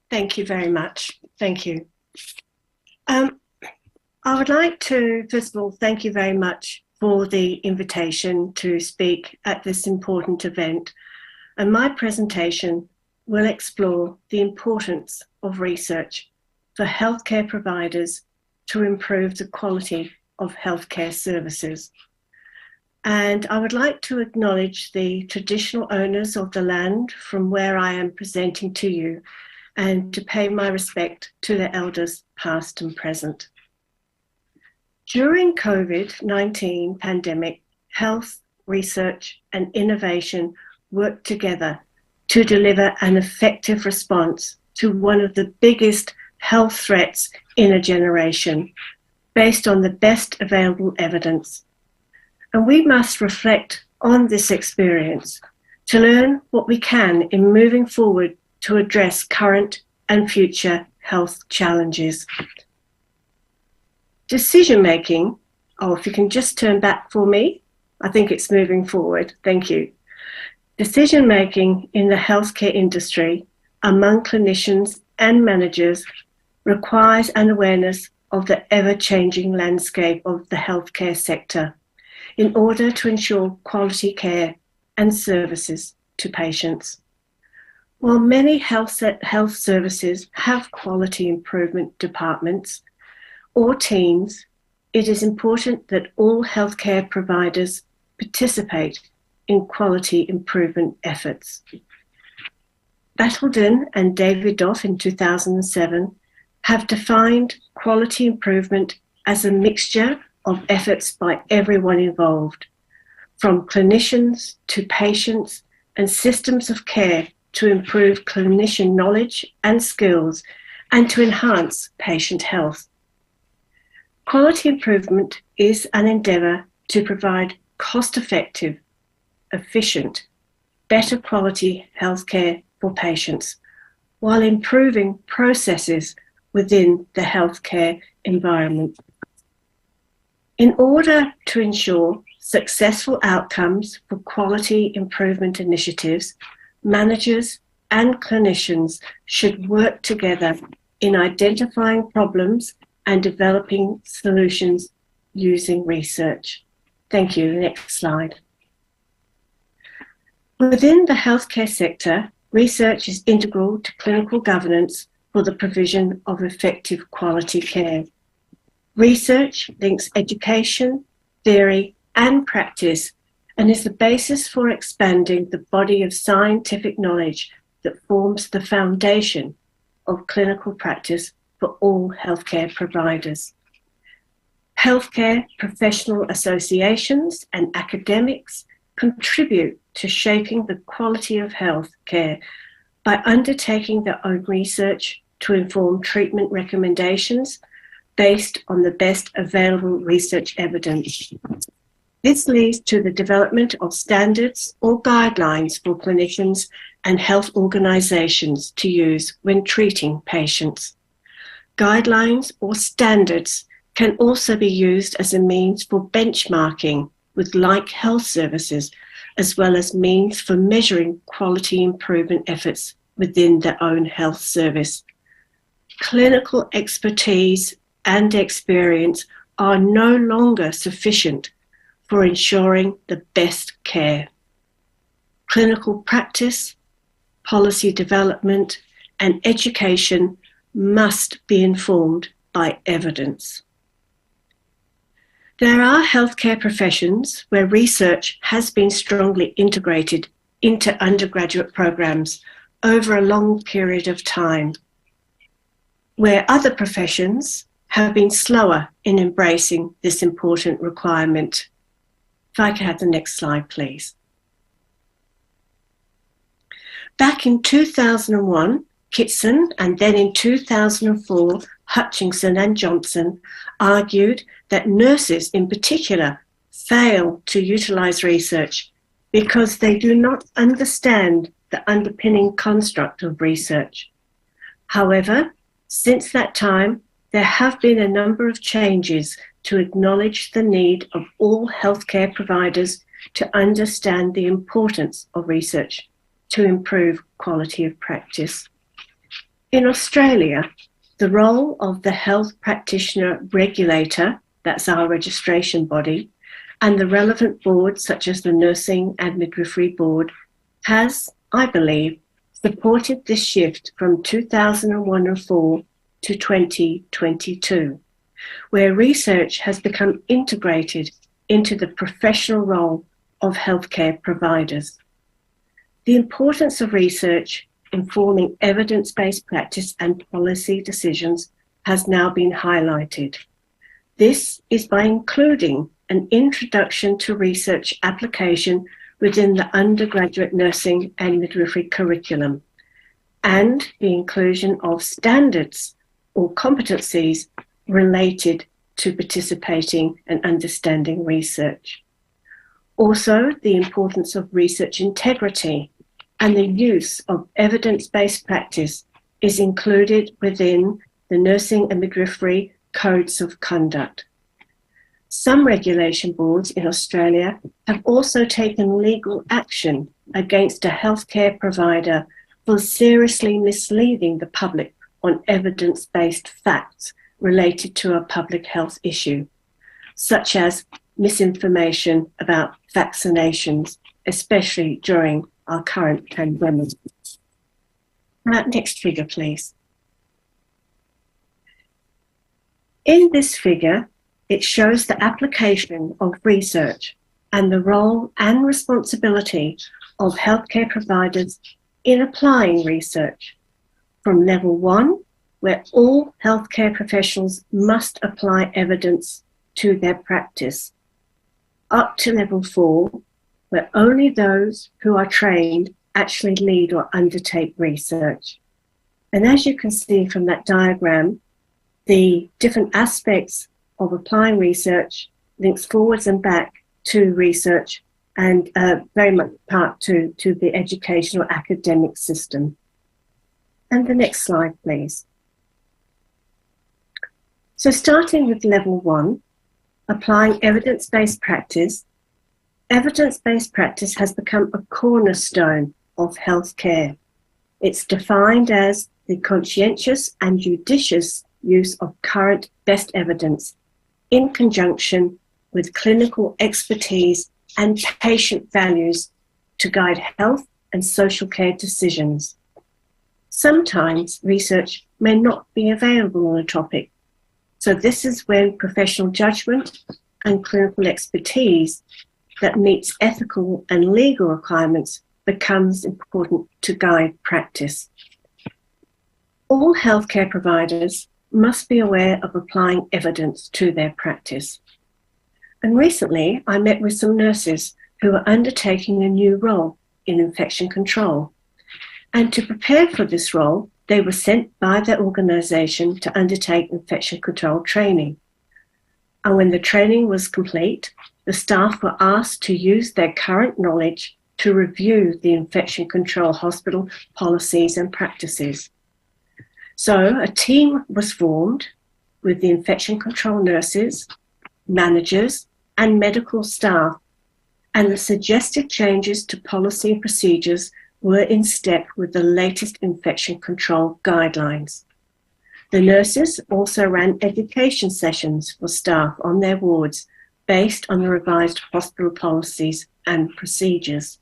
Thank you very much. Thank you. I would like to, first of all, thank you very much for the invitation to speak at this important event. And my presentation will explore the importance of research for healthcare providers to improve the quality of healthcare services. And I would like to acknowledge the traditional owners of the land from where I am presenting to you, and to pay my respect to the elders past and present. During COVID-19 pandemic, health, research and innovation worked together to deliver an effective response to one of the biggest health threats in a generation, based on the best available evidence. And we must reflect on this experience to learn what we can in moving forward to address current and future health challenges. Decision-making, if you can just turn back for me, I think it's moving forward, thank you. Decision-making in the healthcare industry among clinicians and managers requires an awareness of the ever-changing landscape of the healthcare sector in order to ensure quality care and services to patients. While many health services have quality improvement departments or teams, it is important that all healthcare providers participate in quality improvement efforts. Battledon and David Doff in 2007 have defined quality improvement as a mixture of efforts by everyone involved, from clinicians to patients and systems of care, to improve clinician knowledge and skills and to enhance patient health. Quality improvement is an endeavour to provide cost-effective, efficient, better quality healthcare for patients while improving processes within the healthcare environment. In order to ensure successful outcomes for quality improvement initiatives, managers and clinicians should work together in identifying problems and developing solutions using research. Thank you. Next slide. Within the healthcare sector, research is integral to clinical governance for the provision of effective quality care. Research links education, theory, and practice and is the basis for expanding the body of scientific knowledge that forms the foundation of clinical practice for all healthcare providers. Healthcare professional associations and academics contribute to shaping the quality of healthcare by undertaking their own research to inform treatment recommendations based on the best available research evidence. This leads to the development of standards or guidelines for clinicians and health organisations to use when treating patients. Guidelines or standards can also be used as a means for benchmarking with like health services, as well as means for measuring quality improvement efforts within their own health service. Clinical expertise and experience are no longer sufficient for ensuring the best care. Clinical practice, policy development, and education must be informed by evidence. There are healthcare professions where research has been strongly integrated into undergraduate programs over a long period of time, where other professions have been slower in embracing this important requirement. If I could have the next slide, please. Back in 2001, Kitson, and then in 2004, Hutchinson and Johnson argued that nurses in particular fail to utilise research because they do not understand the underpinning construct of research. However, since that time, there have been a number of changes to acknowledge the need of all healthcare providers to understand the importance of research to improve quality of practice. In Australia, the role of the health practitioner regulator, that's our registration body, and the relevant boards such as the Nursing and Midwifery Board has, I believe, supported this shift from 2001 and 4 to 2022, where research has become integrated into the professional role of healthcare providers. The importance of research informing evidence-based practice and policy decisions has now been highlighted. This is by including an introduction to research application within the undergraduate nursing and midwifery curriculum, and the inclusion of standards or competencies related to participating and understanding research. Also, the importance of research integrity and the use of evidence-based practice is included within the Nursing and Midwifery Codes of Conduct. Some regulation boards in Australia have also taken legal action against a healthcare provider for seriously misleading the public on evidence-based facts related to a public health issue, such as misinformation about vaccinations, especially during our current pandemic. Next figure, please. In this figure, it shows the application of research and the role and responsibility of healthcare providers in applying research from level 1, where all healthcare professionals must apply evidence to their practice, up to level 4, where only those who are trained actually lead or undertake research. And as you can see from that diagram, the different aspects of applying research links forwards and back to research and very much part to the educational academic system. And the next slide, please. So starting with level 1, applying evidence-based practice, evidence-based practice has become a cornerstone of healthcare. It's defined as the conscientious and judicious use of current best evidence in conjunction with clinical expertise and patient values to guide health and social care decisions. Sometimes research may not be available on a topic, so this is when professional judgment and clinical expertise that meets ethical and legal requirements becomes important to guide practice. All healthcare providers must be aware of applying evidence to their practice. And recently, I met with some nurses who are undertaking a new role in infection control. And to prepare for this role, they were sent by their organisation to undertake infection control training. And when the training was complete, the staff were asked to use their current knowledge to review the infection control hospital policies and practices. So a team was formed with the infection control nurses, managers, and medical staff, and the suggested changes to policy and procedures were in step with the latest infection control guidelines. The nurses also ran education sessions for staff on their wards based on the revised hospital policies and procedures.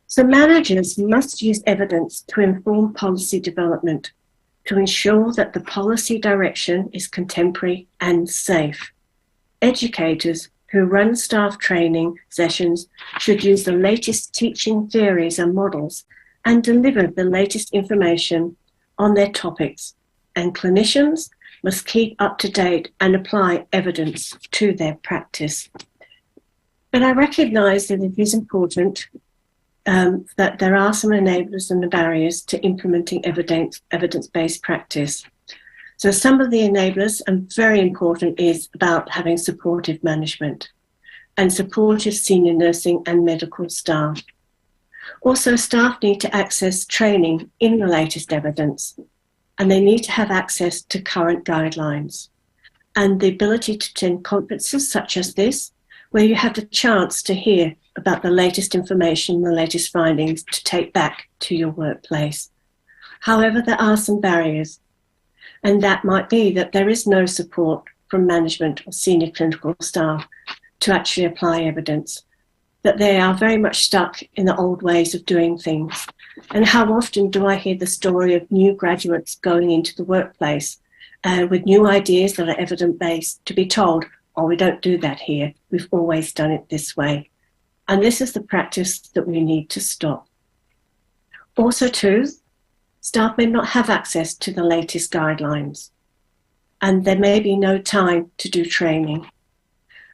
So managers must use evidence to inform policy development to ensure that the policy direction is contemporary and safe. Educators who run staff training sessions should use the latest teaching theories and models and deliver the latest information on their topics, and clinicians must keep up to date and apply evidence to their practice. But I recognise that it is important that there are some enablers and the barriers to implementing evidence-based practice. So some of the enablers, and very important, is about having supportive management and supportive senior nursing and medical staff. Also, staff need to access training in the latest evidence, and they need to have access to current guidelines and the ability to attend conferences such as this, where you have the chance to hear about the latest information, the latest findings to take back to your workplace. However, there are some barriers, and that might be that there is no support from management or senior clinical staff to actually apply evidence, that they are very much stuck in the old ways of doing things. And how often do I hear the story of new graduates going into the workplace with new ideas that are evidence-based to be told, oh, we don't do that here, we've always done it this way. And this is the practice that we need to stop. Also too, staff may not have access to the latest guidelines, and there may be no time to do training.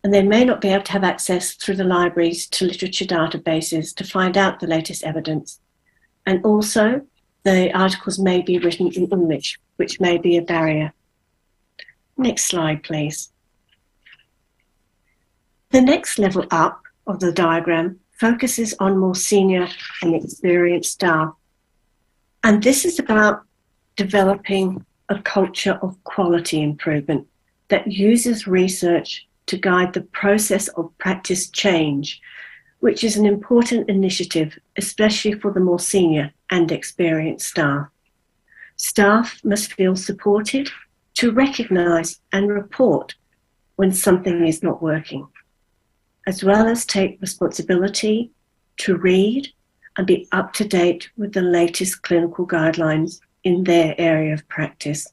And they may not be able to have access through the libraries to literature databases to find out the latest evidence. And also, the articles may be written in English, which may be a barrier. Next slide, please. The next level up of the diagram focuses on more senior and experienced staff. And this is about developing a culture of quality improvement that uses research to guide the process of practice change, which is an important initiative, especially for the more senior and experienced staff. Staff must feel supported to recognise and report when something is not working, as well as take responsibility to read and be up to date with the latest clinical guidelines in their area of practice,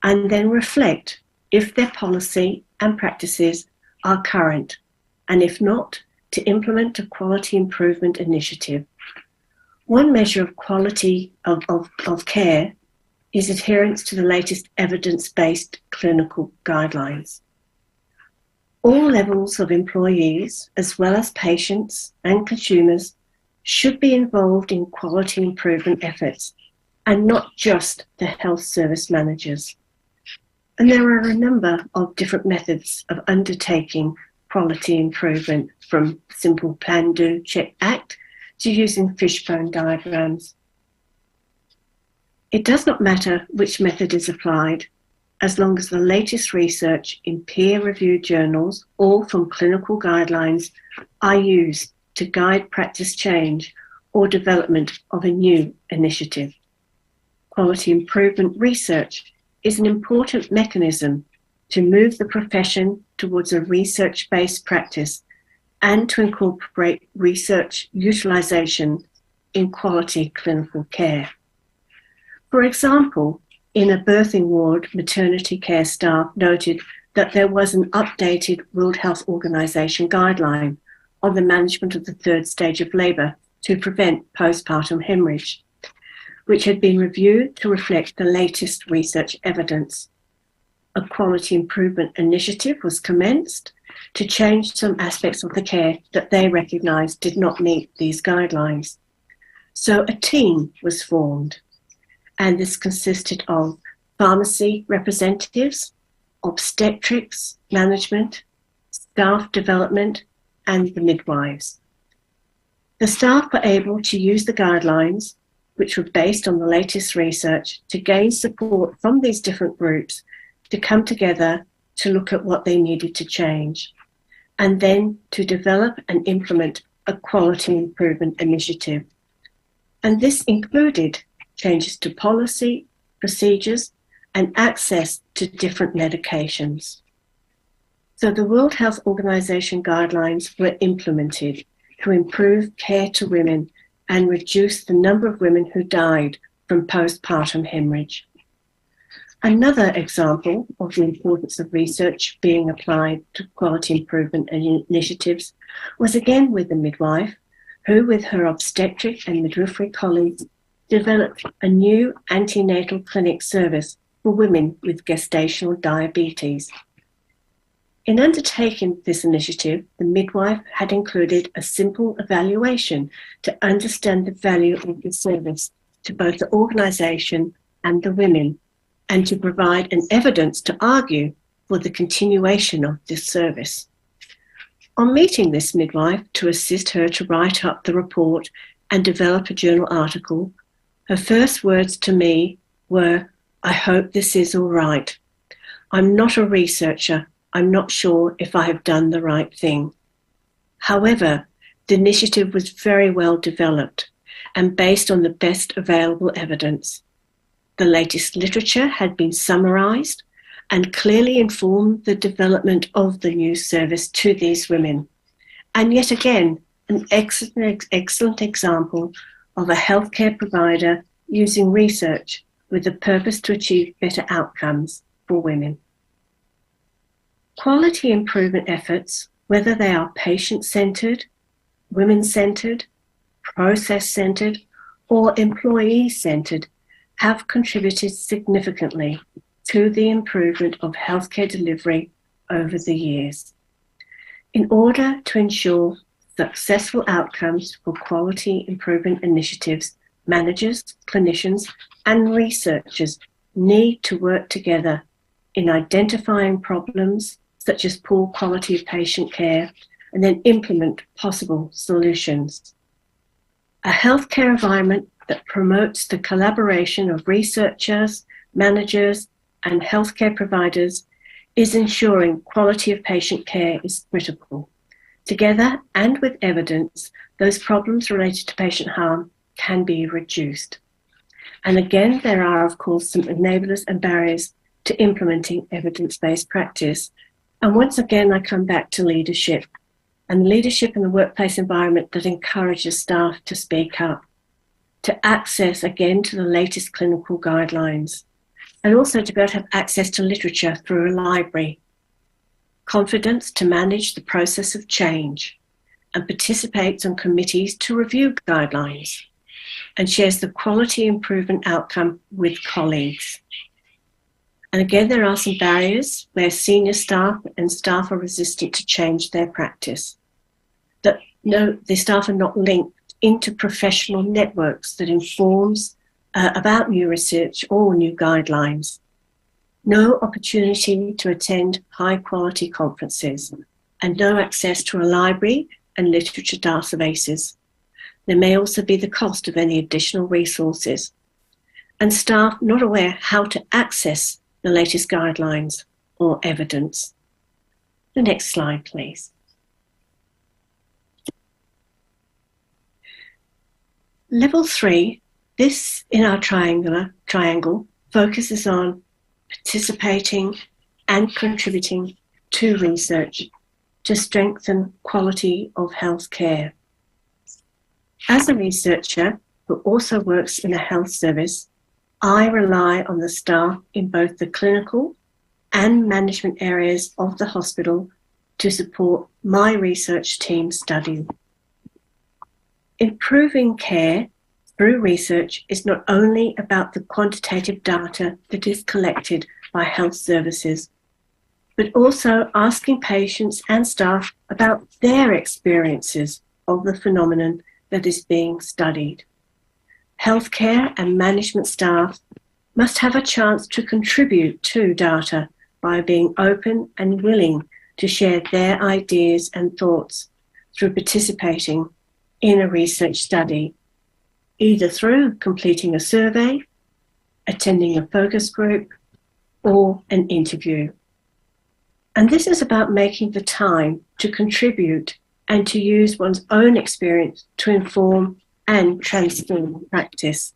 and then reflect if their policy and practices are current, and if not, to implement a quality improvement initiative. One measure of quality of care is adherence to the latest evidence-based clinical guidelines. All levels of employees, as well as patients and consumers, should be involved in quality improvement efforts, and not just the health service managers. And there are a number of different methods of undertaking quality improvement, from simple plan, do, check, act, to using fishbone diagrams. It does not matter which method is applied. as long as the latest research in peer-reviewed journals or from clinical guidelines are used to guide practice change or development of a new initiative. Quality improvement research is an important mechanism to move the profession towards a research-based practice and to incorporate research utilisation in quality clinical care. For example, in a birthing ward, maternity care staff noted that there was an updated World Health Organization guideline on the management of the third stage of labour to prevent postpartum hemorrhage, which had been reviewed to reflect the latest research evidence. A quality improvement initiative was commenced to change some aspects of the care that they recognised did not meet these guidelines. So a team was formed, and this consisted of pharmacy representatives, obstetrics management, staff development, and the midwives. The staff were able to use the guidelines, which were based on the latest research, to gain support from these different groups to come together to look at what they needed to change, and then to develop and implement a quality improvement initiative. And this included changes to policy, procedures, and access to different medications. So the World Health Organization guidelines were implemented to improve care to women and reduce the number of women who died from postpartum hemorrhage. Another example of the importance of research being applied to quality improvement initiatives was again with the midwife, who with her obstetric and midwifery colleagues developed a new antenatal clinic service for women with gestational diabetes. In undertaking this initiative, the midwife had included a simple evaluation to understand the value of the service to both the organisation and the women, and to provide an evidence to argue for the continuation of this service. On meeting this midwife to assist her to write up the report and develop a journal article, her first words to me were, "I hope this is all right. I'm not a researcher. I'm not sure if I have done the right thing." However, the initiative was very well developed and based on the best available evidence. The latest literature had been summarised and clearly informed the development of the new service to these women. And yet again, an excellent example of a healthcare provider using research with the purpose to achieve better outcomes for women. Quality improvement efforts, whether they are patient-centred, women-centred, process-centred, or employee-centred, have contributed significantly to the improvement of healthcare delivery over the years. In order to ensure successful outcomes for quality improvement initiatives, managers, clinicians, and researchers need to work together in identifying problems such as poor quality of patient care, and then implement possible solutions. A healthcare environment that promotes the collaboration of researchers, managers, and healthcare providers is ensuring quality of patient care is critical. Together and with evidence, those problems related to patient harm can be reduced. And again, there are, of course, some enablers and barriers to implementing evidence-based practice. And once again, I come back to leadership, and leadership in the workplace environment that encourages staff to speak up, to access again to the latest clinical guidelines, and also to be able to have access to literature through a library, confidence to manage the process of change, and participates on committees to review guidelines, and shares the quality improvement outcome with colleagues. And again, there are some barriers where senior staff and staff are resistant to change their practice. That the staff are not linked into professional networks that informs about new research or new guidelines. No opportunity to attend high-quality conferences, and no access to a library and literature databases. There may also be the cost of any additional resources, and staff not aware how to access the latest guidelines or evidence. The next slide, please. Level 3, this in our triangle focuses on participating and contributing to research to strengthen quality of healthcare. As a researcher who also works in a health service, I rely on the staff in both the clinical and management areas of the hospital to support my research team study. Improving care through research is not only about the quantitative data that is collected by health services, but also asking patients and staff about their experiences of the phenomenon that is being studied. Healthcare and management staff must have a chance to contribute to data by being open and willing to share their ideas and thoughts through participating in a research study, either through completing a survey, attending a focus group, or an interview. And this is about making the time to contribute and to use one's own experience to inform and transform practice.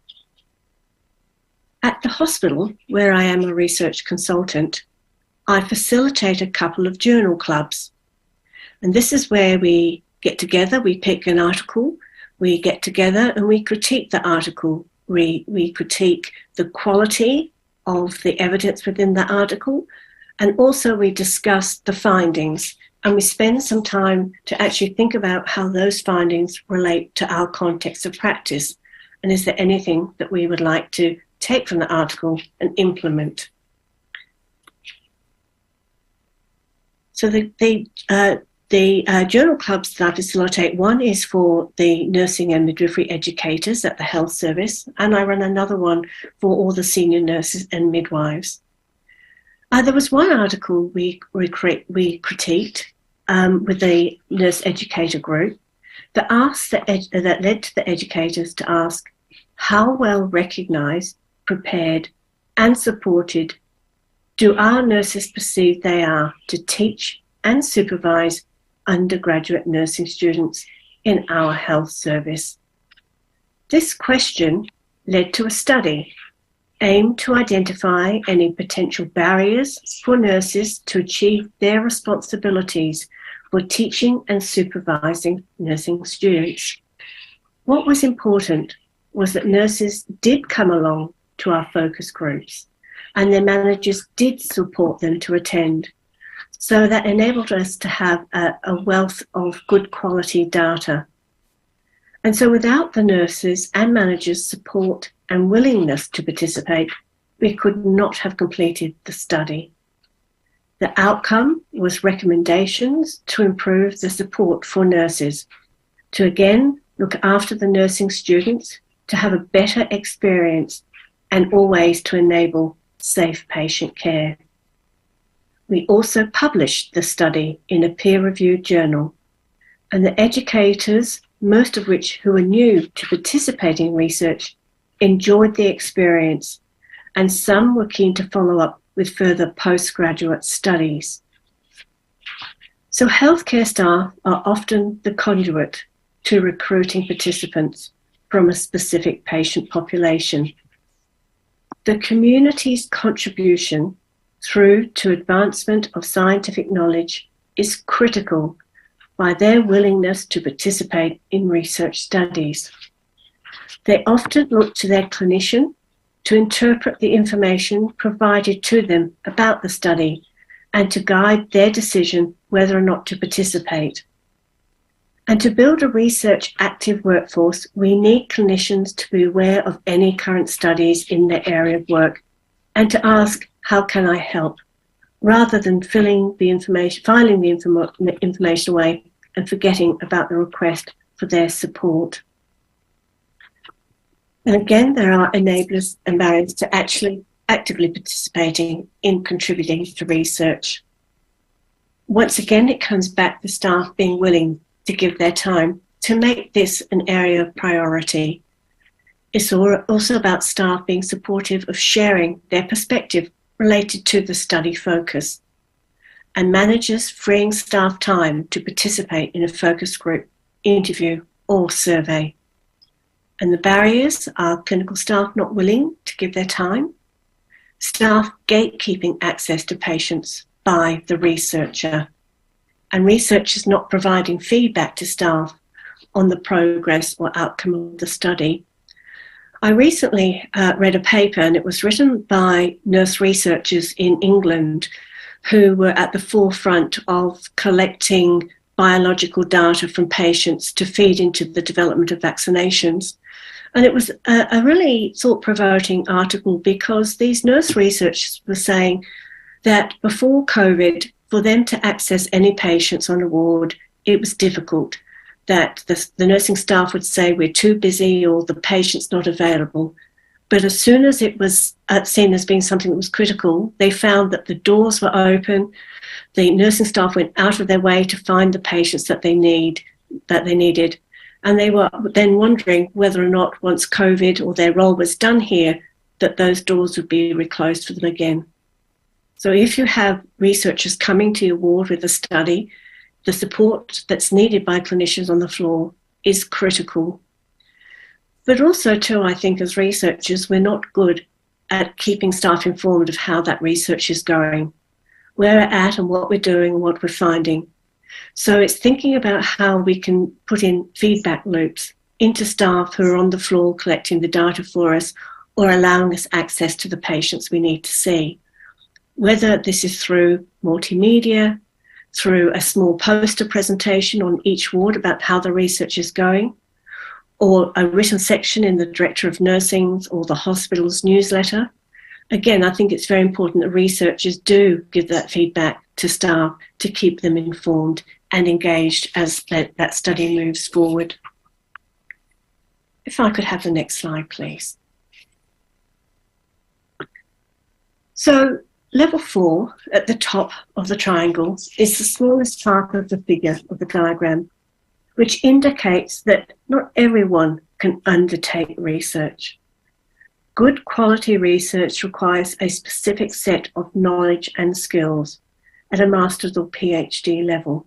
At the hospital, where I am a research consultant, I facilitate a couple of journal clubs. And this is where we get together, we pick an article, we get together and we critique the article. We critique the quality of the evidence within the article, and also we discuss the findings, and we spend some time to actually think about how those findings relate to our context of practice, and is there anything that we would like to take from the article and implement. So the journal clubs that I facilitate, one is for the nursing and midwifery educators at the health service, and I run another one for all the senior nurses and midwives. There was one article we critiqued with the nurse educator group that led to the educators to ask how well recognised, prepared and supported do our nurses perceive they are to teach and supervise undergraduate nursing students in our health service. This question led to a study aimed to identify any potential barriers for nurses to achieve their responsibilities for teaching and supervising nursing students. What was important was that nurses did come along to our focus groups and their managers did support them to attend. So that enabled us to have a wealth of good quality data. And so without the nurses and managers' support and willingness to participate, we could not have completed the study. The outcome was recommendations to improve the support for nurses, to again look after the nursing students, to have a better experience, and always to enable safe patient care. We also published the study in a peer-reviewed journal, and the educators, most of which who were new to participating in research, enjoyed the experience, and some were keen to follow up with further postgraduate studies. So healthcare staff are often the conduit to recruiting participants from a specific patient population. The community's contribution through to advancement of scientific knowledge is critical by their willingness to participate in research studies. They often look to their clinician to interpret the information provided to them about the study and to guide their decision whether or not to participate. And to build a research active workforce, we need clinicians to be aware of any current studies in their area of work and to ask, how can I help? Rather than filing the information away and forgetting about the request for their support. And again, there are enablers and barriers to actually actively participating in contributing to research. Once again, it comes back to staff being willing to give their time to make this an area of priority. It's also about staff being supportive of sharing their perspective related to the study focus, and managers freeing staff time to participate in a focus group, interview, or survey. And the barriers are clinical staff not willing to give their time, staff gatekeeping access to patients by the researcher, and researchers not providing feedback to staff on the progress or outcome of the study. I recently read a paper, and it was written by nurse researchers in England who were at the forefront of collecting biological data from patients to feed into the development of vaccinations. And it was a really thought-provoking article, because these nurse researchers were saying that before COVID, for them to access any patients on a ward, it was difficult, that the nursing staff would say we're too busy or the patient's not available. But as soon as it was seen as being something that was critical, they found that the doors were open, the nursing staff went out of their way to find the patients that they needed. And they were then wondering whether or not, once COVID or their role was done here, that those doors would be reclosed for them again. So if you have researchers coming to your ward with a study, the support that's needed by clinicians on the floor is critical. But also too, I think as researchers, we're not good at keeping staff informed of how that research is going, where we're at and what we're doing and what we're finding. So it's thinking about how we can put in feedback loops into staff who are on the floor collecting the data for us or allowing us access to the patients we need to see. Whether this is through multimedia, through a small poster presentation on each ward about how the research is going, or a written section in the Director of Nursing's or the hospital's newsletter. Again, I think it's very important that researchers do give that feedback to staff to keep them informed and engaged as that study moves forward. If I could have the next slide, please. So level 4 at the top of the triangle is the smallest part of the figure of the diagram, which indicates that not everyone can undertake research. Good quality research requires a specific set of knowledge and skills at a master's or PhD level.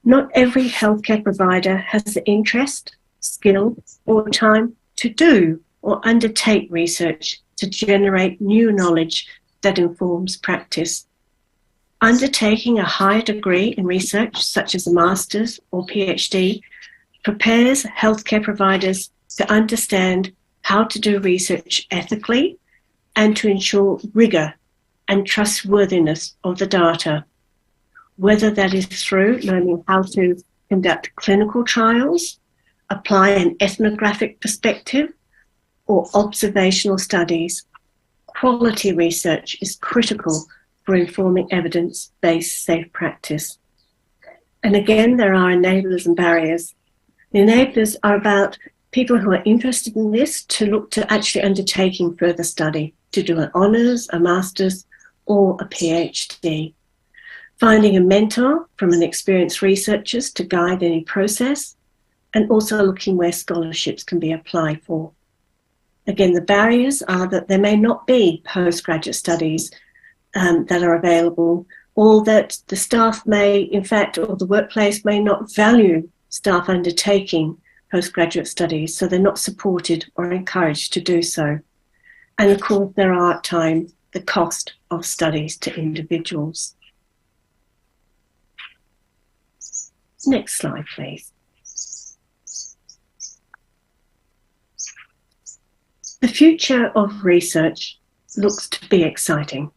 Not every healthcare provider has the interest, skill, or time to do or undertake research to generate new knowledge that informs practice. Undertaking a higher degree in research, such as a master's or PhD, prepares healthcare providers to understand how to do research ethically and to ensure rigor and trustworthiness of the data, whether that is through learning how to conduct clinical trials, apply an ethnographic perspective, or observational studies. Quality research is critical for informing evidence-based safe practice. And again, there are enablers and barriers. The enablers are about people who are interested in this to look to actually undertaking further study, to do an honours, a master's, or a PhD. Finding a mentor from an experienced researcher to guide any process, and also looking where scholarships can be applied for. Again, the barriers are that there may not be postgraduate studies that are available, or that the staff may, in fact, or the workplace may not value staff undertaking postgraduate studies, so they're not supported or encouraged to do so. And of course, there are at times the cost of studies to individuals. Next slide, please. The future of research looks to be exciting.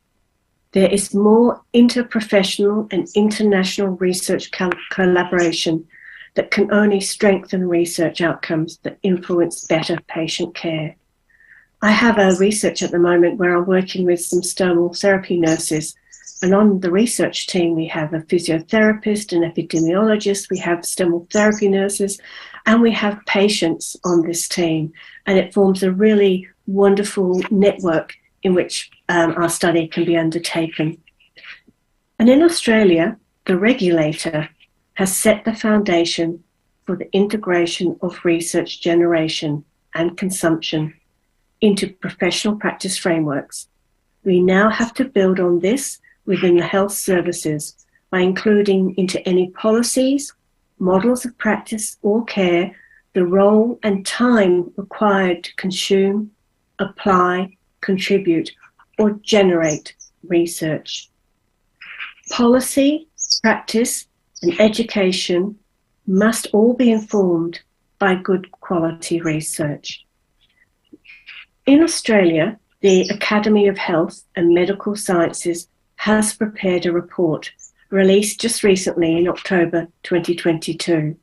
There is more interprofessional and international research collaboration that can only strengthen research outcomes that influence better patient care. I have a research at the moment where I'm working with some stomal therapy nurses, and on the research team we have a physiotherapist, an epidemiologist, we have stomal therapy nurses, and we have patients on this team, and it forms a really wonderful network in which our study can be undertaken. And in Australia, the regulator has set the foundation for the integration of research generation and consumption into professional practice frameworks, We now have to build on this within the health services by including into any policies, models of practice or care, the role and time required to consume, apply, contribute, or generate research. Policy, practice, and education must all be informed by good quality research. In Australia, the Academy of Health and Medical Sciences has prepared a report released just recently in October 2022,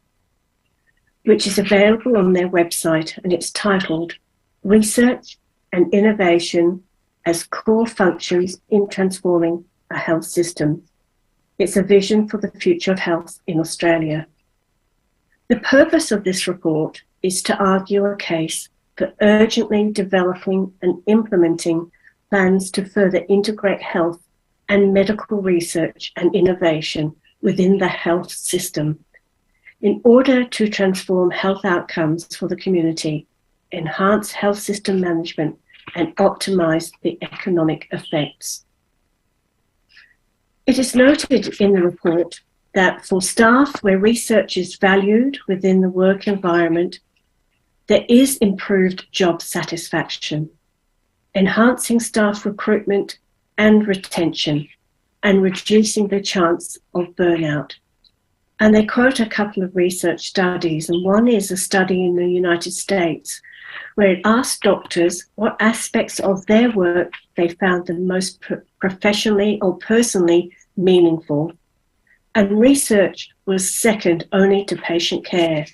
which is available on their website, and it's titled Research and Innovation as Core Functions in Transforming a Health System. It's a vision for the future of health in Australia. The purpose of this report is to argue a case for urgently developing and implementing plans to further integrate health and medical research and innovation within the health system in order to transform health outcomes for the community, enhance health system management, and optimize the economic effects. It is noted in the report that for staff where research is valued within the work environment, there is improved job satisfaction, enhancing staff recruitment and retention, and reducing the chance of burnout. And they quote a couple of research studies, and one is a study in the United States where it asked doctors what aspects of their work they found the most professionally or personally meaningful. And research was second only to patient care.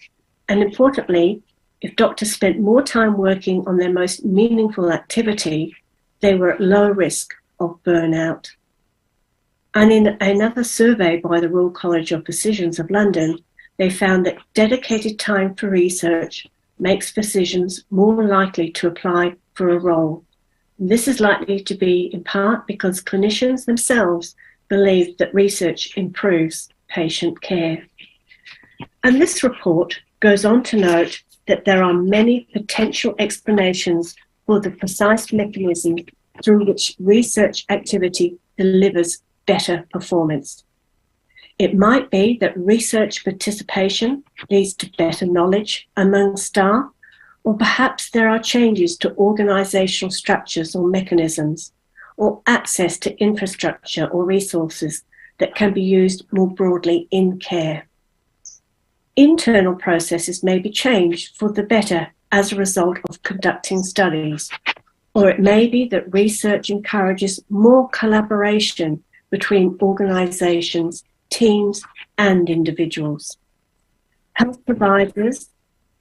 And importantly, if doctors spent more time working on their most meaningful activity, they were at low risk of burnout. And in another survey by the Royal College of Physicians of London, they found that dedicated time for research makes physicians more likely to apply for a role. And this is likely to be in part because clinicians themselves believe that research improves patient care. And this report goes on to note that there are many potential explanations for the precise mechanism through which research activity delivers better performance. It might be that research participation leads to better knowledge among staff, or perhaps there are changes to organizational structures or mechanisms, or access to infrastructure or resources that can be used more broadly in care. Internal processes may be changed for the better as a result of conducting studies, or it may be that research encourages more collaboration between organizations, teams, and individuals. Health providers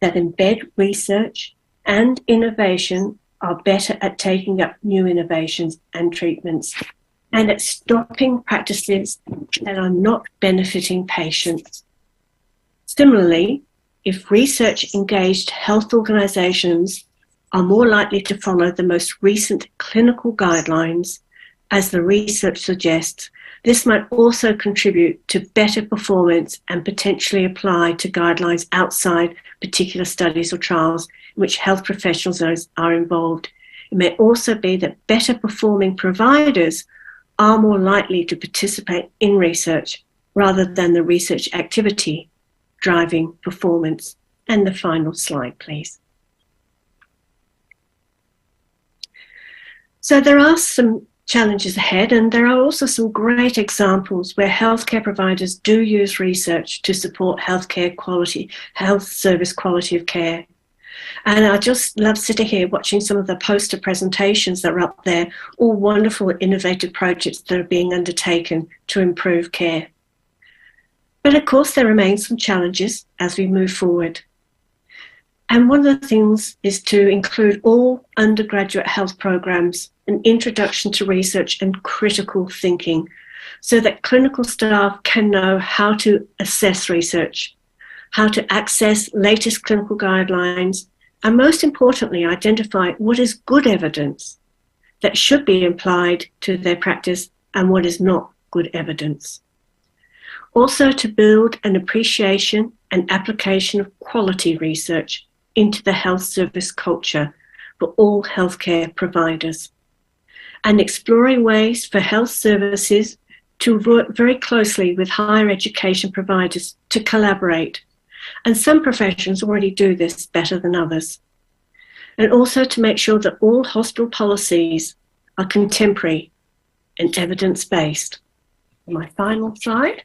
that embed research and innovation are better at taking up new innovations and treatments and at stopping practices that are not benefiting patients. Similarly, if research-engaged health organizations are more likely to follow the most recent clinical guidelines, as the research suggests, this might also contribute to better performance and potentially apply to guidelines outside particular studies or trials in which health professionals are involved. It may also be that better performing providers are more likely to participate in research rather than the research activity driving performance. And the final slide, please. So there are some challenges ahead, and there are also some great examples where healthcare providers do use research to support healthcare quality, health service quality of care. And I just love sitting here watching some of the poster presentations that are up there, all wonderful, innovative projects that are being undertaken to improve care. But of course, there remain some challenges as we move forward. And one of the things is to include all undergraduate health programs an introduction to research and critical thinking so that clinical staff can know how to assess research, how to access latest clinical guidelines, and most importantly, identify what is good evidence that should be applied to their practice and what is not good evidence. Also to build an appreciation and application of quality research into the health service culture for all healthcare providers. and exploring ways for health services to work very closely with higher education providers to collaborate. And some professions already do this better than others. And also to make sure that all hospital policies are contemporary and evidence-based. My final slide.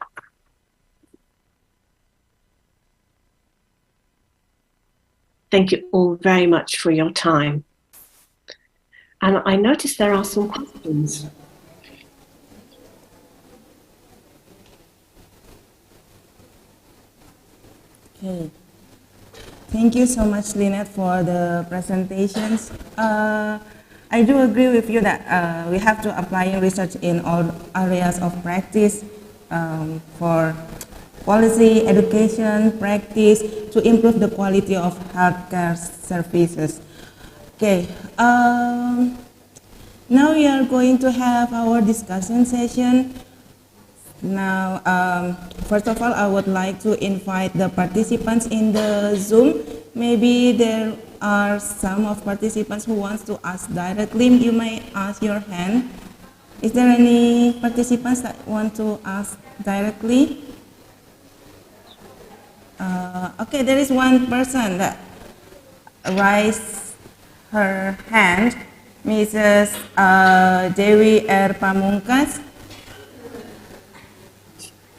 Thank you all very much for your time. And I noticed there are some questions. Okay. Thank you so much, Lynette, for the presentations. I do agree with you that we have to apply research in all areas of practice for policy, education, practice to improve the quality of healthcare services. Okay, now we are going to have our discussion session. Now, first of all, I would like to invite the participants in the Zoom. Maybe there are some of participants who wants to ask directly. You may ask your hand. Is there any participants that want to ask directly? Okay, there is one person that raised her hand, Mrs. Dewi R. Pamungkas.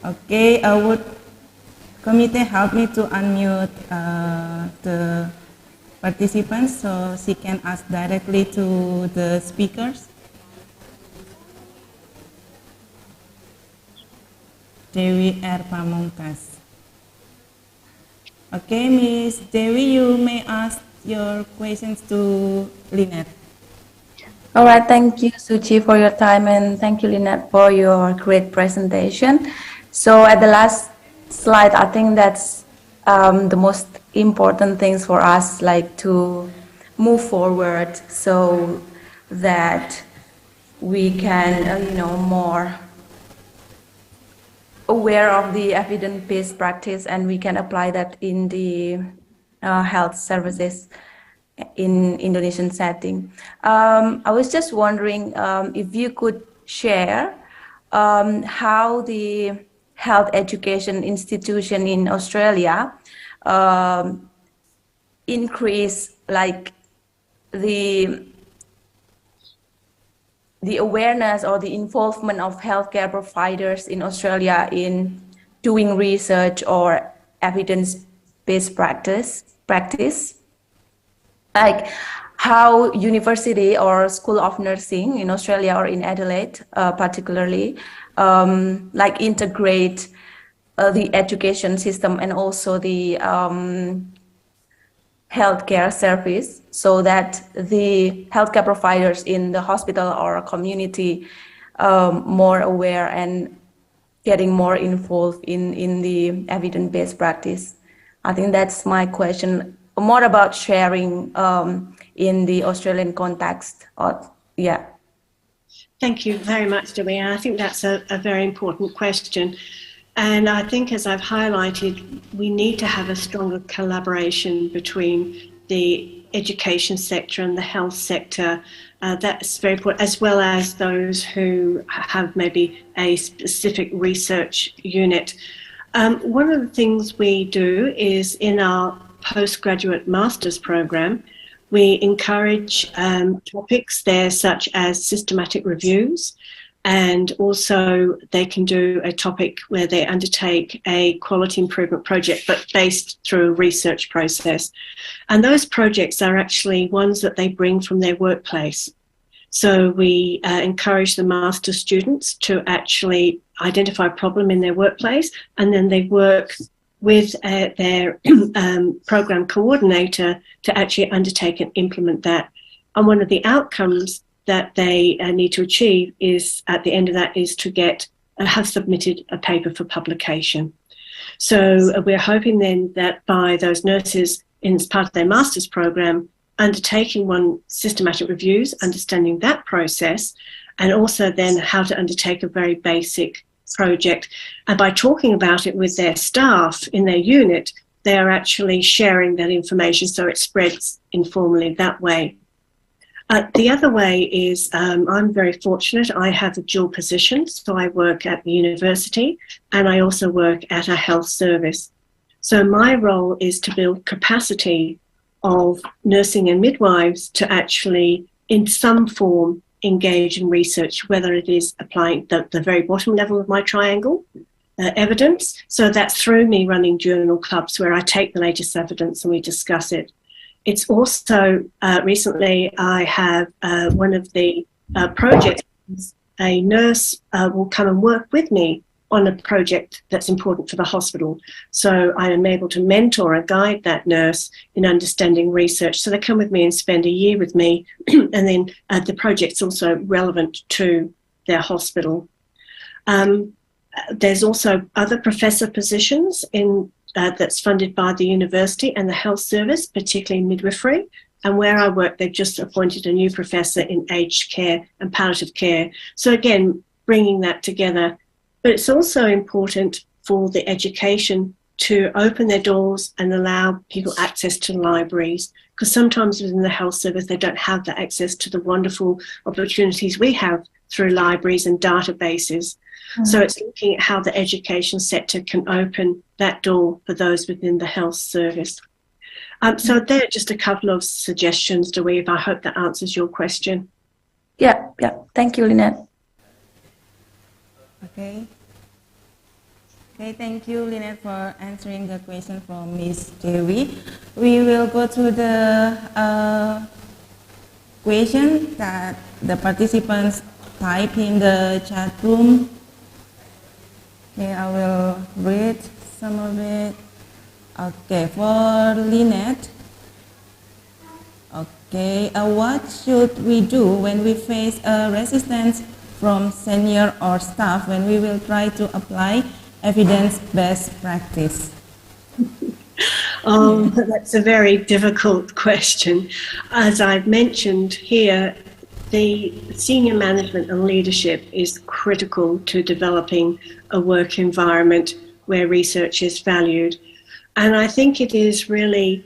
Okay, would committee help me to unmute the participants so she can ask directly to the speakers? Dewi R. Pamungkas. Okay, Miss Dewi, you may ask your questions to Lynette. All right, thank you, Suchi, for your time, and thank you, Lynette, for your great presentation. So at the last slide, I think that's the most important things for us, like to move forward so that we can, more aware of the evidence-based practice, and we can apply that in the health services in Indonesian setting. I was just wondering if you could share how the health education institution in Australia increase like the awareness or the involvement of healthcare providers in Australia in doing research or evidence-based practice, like how university or school of nursing in Australia or in Adelaide particularly like integrate the education system and also the healthcare service, so that the healthcare providers in the hospital or community more aware and getting more involved in the evidence-based practice. I think that's my question, more about sharing in the Australian context. Yeah. Thank you very much, Debbie. I think that's a very important question. And I think, as I've highlighted, we need to have a stronger collaboration between the education sector and the health sector. That's very important, as well as those who have maybe a specific research unit. One of the things we do is in our postgraduate master's program, we encourage topics there such as systematic reviews, and also they can do a topic where they undertake a quality improvement project, but based through a research process. And those projects are actually ones that they bring from their workplace. So we encourage the master students to actually identify a problem in their workplace, and then they work with their program coordinator to actually undertake and implement that. And one of the outcomes that they need to achieve is, at the end of that, is to have submitted a paper for publication. So we're hoping then that by those nurses, as part of their master's program, undertaking one systematic reviews, understanding that process, and also then how to undertake a very basic project. And by talking about it with their staff in their unit, they are actually sharing that information, so it spreads informally that way. The other way is I'm very fortunate. I have a dual position, so I work at the university and I also work at a health service. So my role is to build capacity of nursing and midwives to actually, in some form, engage in research, whether it is applying the very bottom level of my triangle, evidence. So that's through me running journal clubs where I take the latest evidence and we discuss it. It's also, recently I have one of the projects, a nurse will come and work with me on a project that's important for the hospital. So I am able to mentor and guide that nurse in understanding research. So they come with me and spend a year with me, and then the project's also relevant to their hospital. There's also other professor positions in that's funded by the university and the health service, particularly midwifery. And where I work, they've just appointed a new professor in aged care and palliative care. So again, bringing that together. But it's also important for the education to open their doors and allow people access to libraries, because sometimes within the health service, they don't have the access to the wonderful opportunities we have through libraries and databases. So it's looking at how the education sector can open that door for those within the health service. So there are just a couple of suggestions, Dweeb. I hope that answers your question. Yeah. Thank you, Lynette. Okay. Okay, thank you, Lynette, for answering the question from Ms. Dewi. We will go to the question that the participants type in the chat room. Okay, I will read some of it. Okay, for Lynette. Okay, what should we do when we face a resistance from senior or staff when we will try to apply evidence-based practice? That's a very difficult question. As I've mentioned here, the senior management and leadership is critical to developing a work environment where research is valued. And I think it is really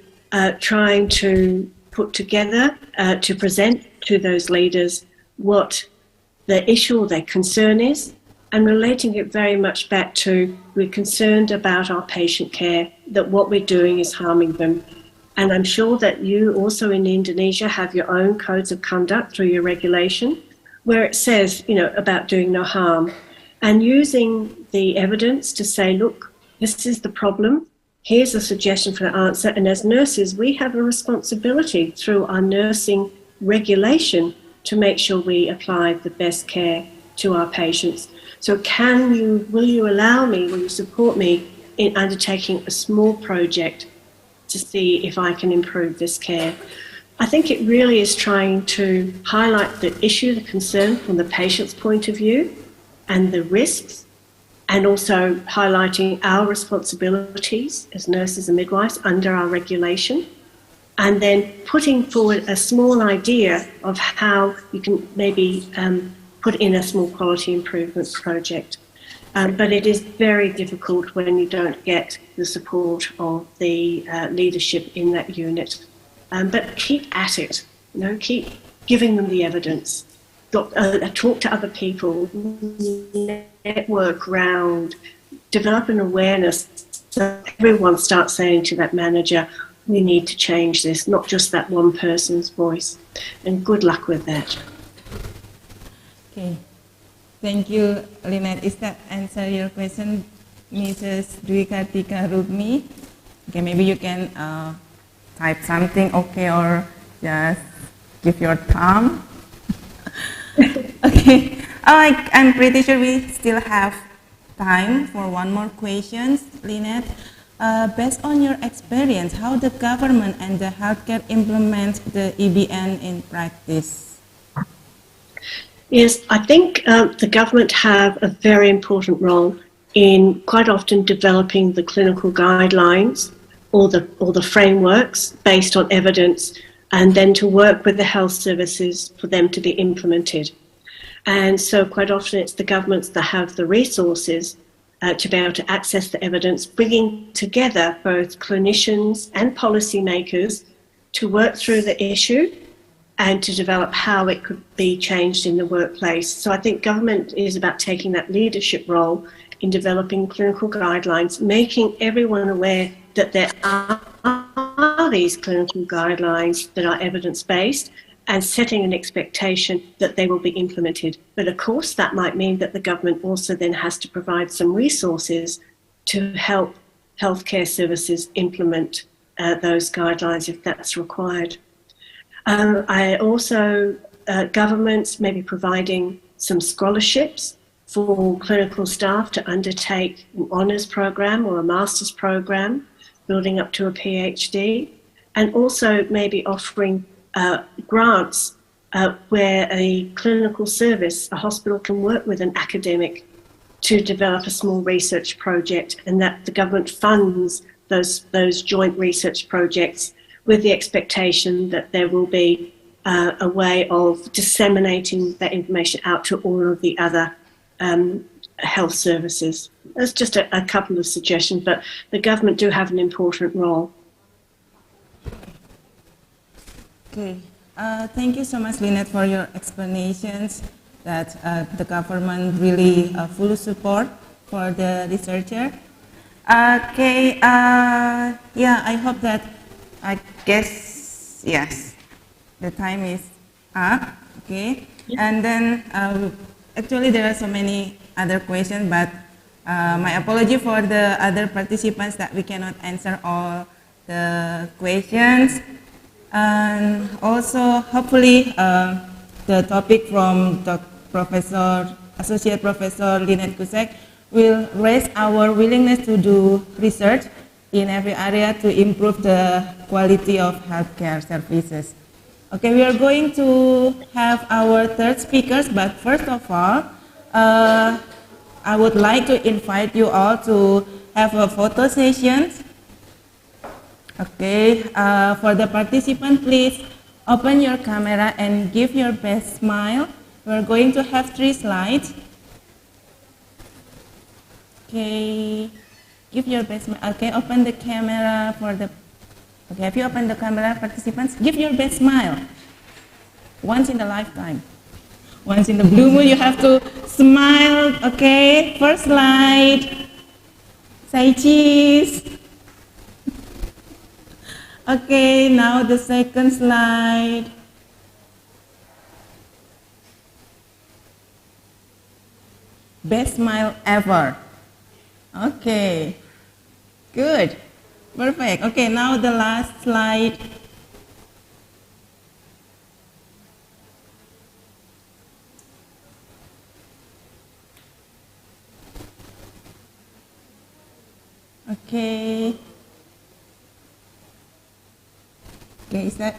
trying to put together, to present to those leaders what the issue or their concern is, and relating it very much back to, we're concerned about our patient care, that what we're doing is harming them. And I'm sure that you also in Indonesia have your own codes of conduct through your regulation, where it says, about doing no harm, and using the evidence to say, look, this is the problem, here's a suggestion for the answer. And as nurses, we have a responsibility through our nursing regulation to make sure we apply the best care to our patients. So will you allow me, will you support me in undertaking a small project to see if I can improve this care? I think it really is trying to highlight the issue, the concern from the patient's point of view and the risks, and also highlighting our responsibilities as nurses and midwives under our regulation, and then putting forward a small idea of how you can maybe put in a small quality improvement project. But it is very difficult when you don't get the support of the leadership in that unit. But keep at it, keep giving them the evidence. Talk to other people, network around, develop an awareness so everyone starts saying to that manager, we need to change this, not just that one person's voice. And good luck with that. Okay. Thank you, Lynette. Is that answer your question, Mrs. YOGYAKARTA Rukmi? Okay, maybe you can type something, okay, or just give your thumb. Okay. I'm pretty sure we still have time for one more question, Lynette. Based on your experience, how the government and the healthcare implement the EBN in practice? Yes, I think the government have a very important role in quite often developing the clinical guidelines or the frameworks based on evidence, and then to work with the health services for them to be implemented. And so quite often it's the governments that have the resources to be able to access the evidence, bringing together both clinicians and policymakers to work through the issue and to develop how it could be changed in the workplace. So I think government is about taking that leadership role in developing clinical guidelines, making everyone aware that there are these clinical guidelines that are evidence-based, and setting an expectation that they will be implemented. But of course, that might mean that the government also then has to provide some resources to help healthcare services implement those guidelines if that's required. I also, governments may be providing some scholarships for clinical staff to undertake an honours program or a master's program, building up to a PhD, and also maybe offering grants where a clinical service, a hospital can work with an academic to develop a small research project, and that the government funds those joint research projects with the expectation that there will be a way of disseminating that information out to all of the other health services. That's just a couple of suggestions, but the government do have an important role. Okay, thank you so much, Lynette, for your explanations that the government really full support for the researcher. Okay, yeah, I hope that, I guess, yes, the time is up, okay? And then, actually there are so many other questions, but my apology for the other participants that we cannot answer all the questions. And also, hopefully, the topic from the Associate Professor Lynette Kusek will raise our willingness to do research in every area to improve the quality of healthcare services. Okay, we are going to have our third speakers, but first of all, I would like to invite you all to have a photo session. Okay, for the participant, please open your camera and give your best smile. We're going to have 3 slides. Okay, give your best smile. Okay, open the camera for the, okay, have you opened the camera, participants? Give your best smile. Once in a lifetime. Once in the blue moon, you have to smile. Okay, first slide. Say cheese. Okay, now the second slide. Best smile ever. Okay, good, perfect. Okay, now the last slide. Okay. Okay, is that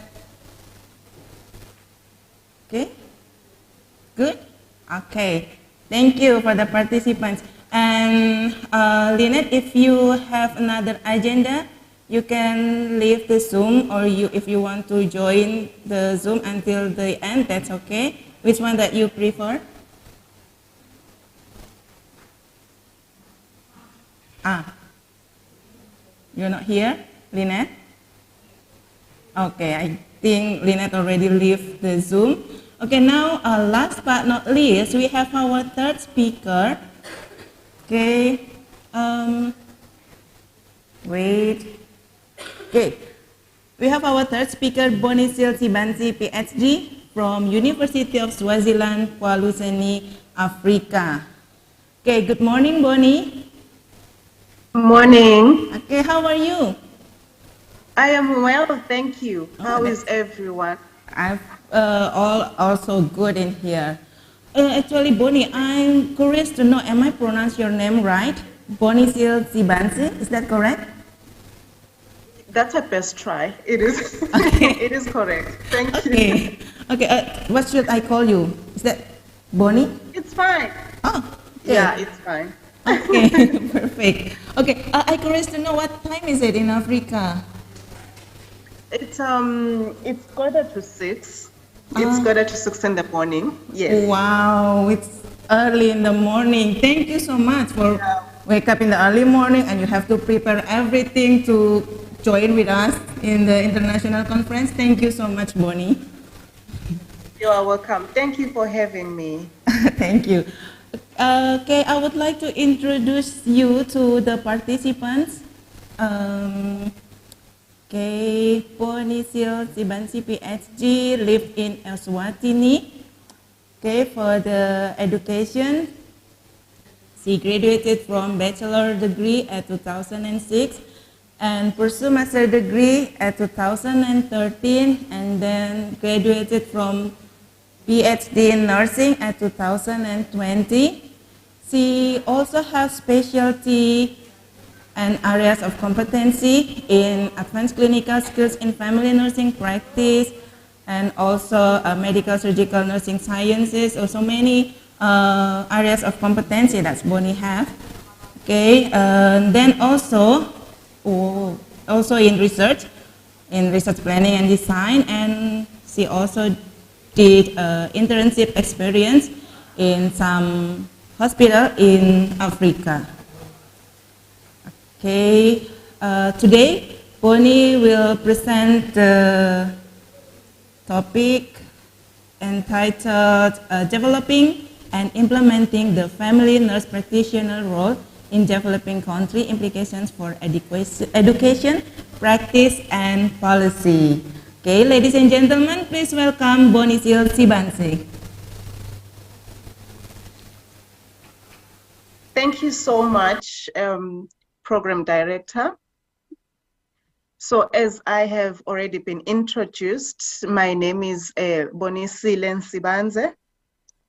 okay? Good? Okay. Thank you for the participants. And Lynette, if you have another agenda, you can leave the Zoom, or if you want to join the Zoom until the end, that's okay. Which one that you prefer? You're not here, Lynette? Okay, I think Lynette already left the Zoom. Okay, now last but not least, we have our third speaker. Okay, wait. Okay, we have our third speaker, Bonisil Sibansi, PhD from University of Swaziland, Kwaluseni, Africa. Okay, good morning, Bonnie. Good morning. Okay, how are you? I am well, thank you. How is everyone? I'm all also good in here. Actually, Bonnie, I'm curious to know, am I pronounce your name right? Bonisil Sibansi, is that correct? That's a best try. It is. Okay. It is correct. Thank you. Okay. Okay. What should I call you? Is that Bonnie? It's fine. Oh. Okay. Yeah, it's fine. Okay. Perfect. Okay. I'm curious to know, what time is it in Africa? It's 6:45. It's 6:45 in the morning. Yes. Wow, it's early in the morning. Thank you so much for wake up in the early morning, and you have to prepare everything to join with us in the international conference. Thank you so much, Bonnie. You are welcome. Thank you for having me. Thank you. Okay, I would like to introduce you to the participants. Okay, Ponisil Sibansi PhD lived in Eswatini. Okay, for the education, she graduated from bachelor degree at 2006 and pursued master degree at 2013 and then graduated from PhD in nursing at 2020. She also has specialty and areas of competency in advanced clinical skills in family nursing practice and also medical surgical nursing sciences, also many areas of competency that Bonnie have. Okay, then also in research planning and design, and she also did internship experience in some hospital in Africa. Okay, today Bonnie will present the topic entitled Developing and Implementing the Family Nurse Practitioner Role in Developing Country, Implications for Education, Practice and Policy. Okay, ladies and gentlemen, please welcome Bonisil Sibansi. Thank you so much, Program Director. So as I have already been introduced, my name is Bonisile Sibanze.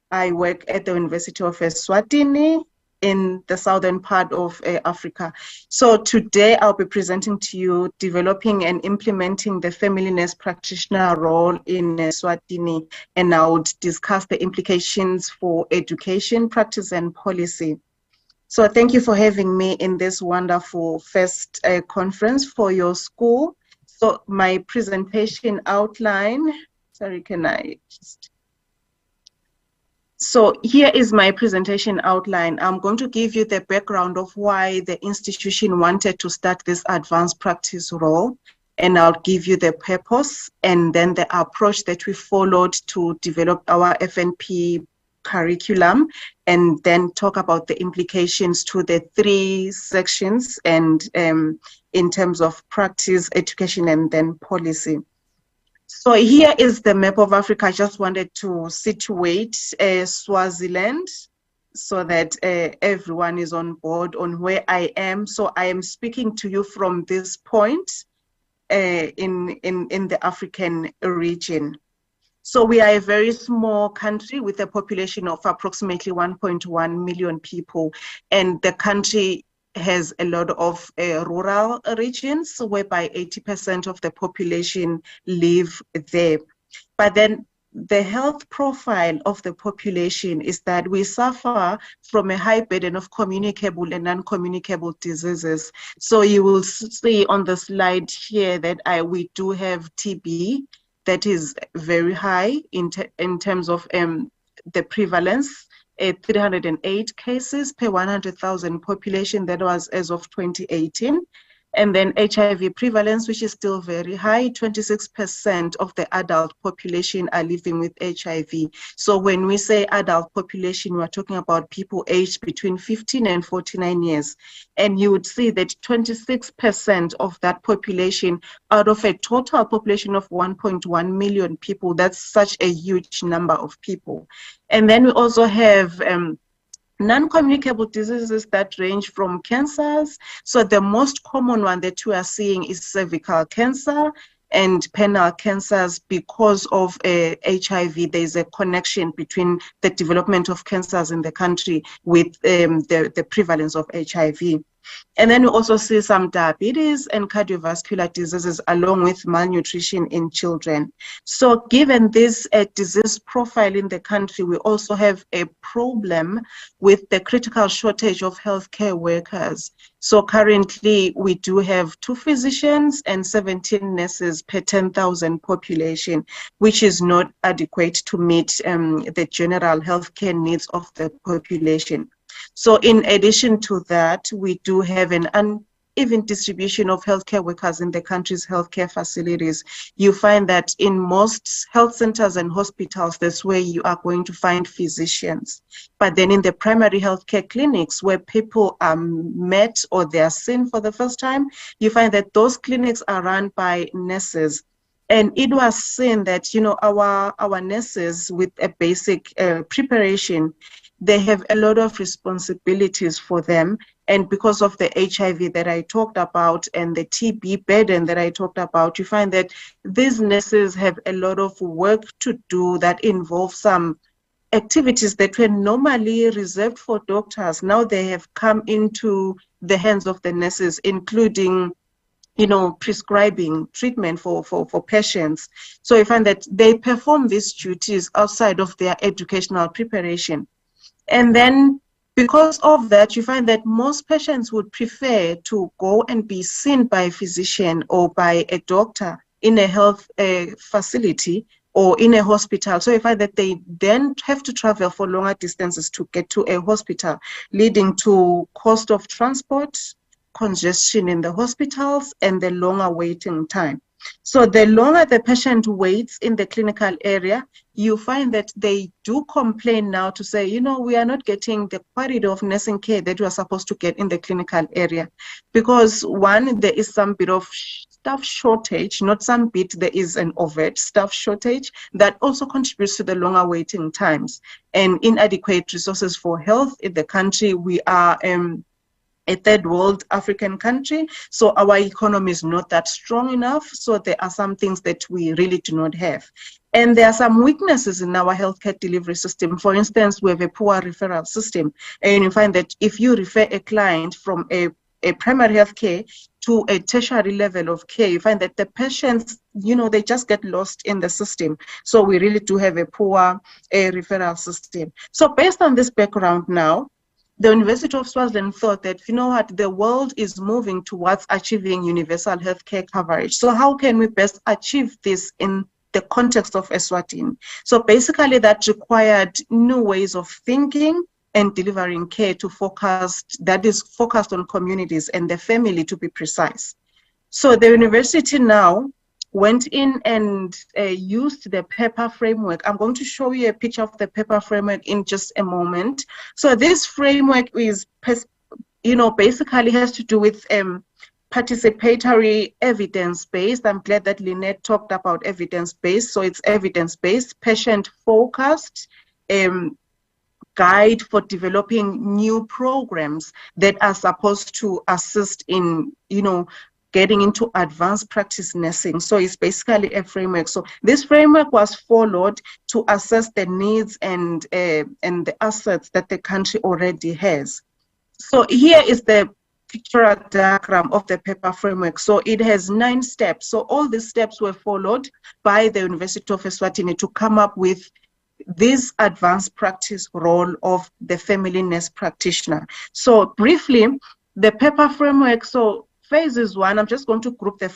I work at the University of Eswatini in the southern part of Africa. So today I'll be presenting to you developing and implementing the family nurse practitioner role in Eswatini, and I would discuss the implications for education, practice and policy. So thank you for having me in this wonderful first conference for your school. So my presentation outline, sorry, can I just... So here is my presentation outline. I'm going to give you the background of why the institution wanted to start this advanced practice role, and I'll give you the purpose and then the approach that we followed to develop our FNP curriculum, and then talk about the implications to the three sections and in terms of practice, education, and then policy. So here is the map of Africa. I just wanted to situate Swaziland so that everyone is on board on where I am. So I am speaking to you from this point in the African region. So we are a very small country with a population of approximately 1.1 million people, and the country has a lot of rural regions whereby 80% of the population live there. But then the health profile of the population is that we suffer from a high burden of communicable and non-communicable diseases. So you will see on the slide here that we do have TB, that is very high in terms of the prevalence, 308 cases per 100,000 population. That was as of 2018. And then HIV prevalence, which is still very high, 26% of the adult population are living with HIV. So when we say adult population, we're talking about people aged between 15 and 49 years. And you would see that 26% of that population out of a total population of 1.1 million people, that's such a huge number of people. And then we also have non-communicable diseases that range from cancers. So the most common one that we are seeing is cervical cancer and penile cancers. Because of HIV, there's a connection between the development of cancers in the country with the prevalence of HIV. And then we also see some diabetes and cardiovascular diseases along with malnutrition in children. So given this disease profile in the country, we also have a problem with the critical shortage of healthcare workers. So currently we do have 2 physicians and 17 nurses per 10,000 population, which is not adequate to meet the general healthcare needs of the population. So in addition to that, we do have an even distribution of healthcare workers in the country's healthcare facilities. You find that in most health centers and hospitals, that's where you are going to find physicians. But then in the primary healthcare clinics where people are met or they are seen for the first time, you find that those clinics are run by nurses. And it was seen that, you know, our nurses with a basic preparation, they have a lot of responsibilities for them. And because of the HIV that I talked about and the TB burden that I talked about, you find that these nurses have a lot of work to do that involves some activities that were normally reserved for doctors. Now they have come into the hands of the nurses, including, you know, prescribing treatment for patients. So you find that they perform these duties outside of their educational preparation. And then because of that, you find that most patients would prefer to go and be seen by a physician or by a doctor in a health facility or in a hospital. So you find that they then have to travel for longer distances to get to a hospital, leading to cost of transport, congestion in the hospitals, and the longer waiting time. So the longer the patient waits in the clinical area, you find that they do complain now to say, you know, we are not getting the quality of nursing care that we are supposed to get in the clinical area. Because one, there is some bit of staff shortage, not some bit, there is an overt staff shortage that also contributes to the longer waiting times and inadequate resources for health in the country. We are a third world African country, so our economy is not that strong enough. So there are some things that we really do not have. And there are some weaknesses in our healthcare delivery system. For instance, we have a poor referral system. And you find that if you refer a client from a primary health care to a tertiary level of care, you find that the patients, you know, they just get lost in the system. So we really do have a poor referral system. So based on this background now, the University of Swaziland thought that, you know what, the world is moving towards achieving universal healthcare coverage. So how can we best achieve this in the context of Eswatini? So basically that required new ways of thinking and delivering care to that is focused on communities and the family, to be precise. So the university now went in and used the PEPA framework. I'm going to show you a picture of the PEPA framework in just a moment. So this framework is, you know, basically has to do with participatory evidence-based. I'm glad that Lynette talked about evidence-based. So it's evidence-based, patient-focused, guide for developing new programs that are supposed to assist in, you know, getting into advanced practice nursing. So it's basically a framework. So this framework was followed to assess the needs and the assets that the country already has. So here is the pictorial diagram of the PEPA framework. So it has 9 steps. So all these steps were followed by the University of Eswatini to come up with this advanced practice role of the family nurse practitioner. So briefly, the PEPA framework, so phases 1, I'm just going to group the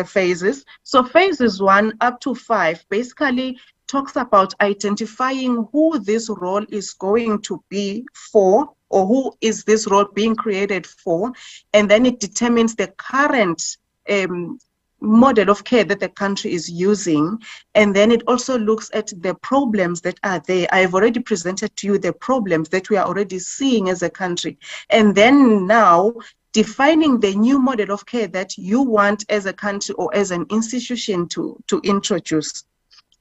phases. So phases 1 up to 5 basically talks about identifying who this role is going to be for, or who is this role being created for, and then it determines the current model of care that the country is using, and then it also looks at the problems that are there. I've already presented to you the problems that we are already seeing as a country, and then now defining the new model of care that you want as a country or as an institution to introduce.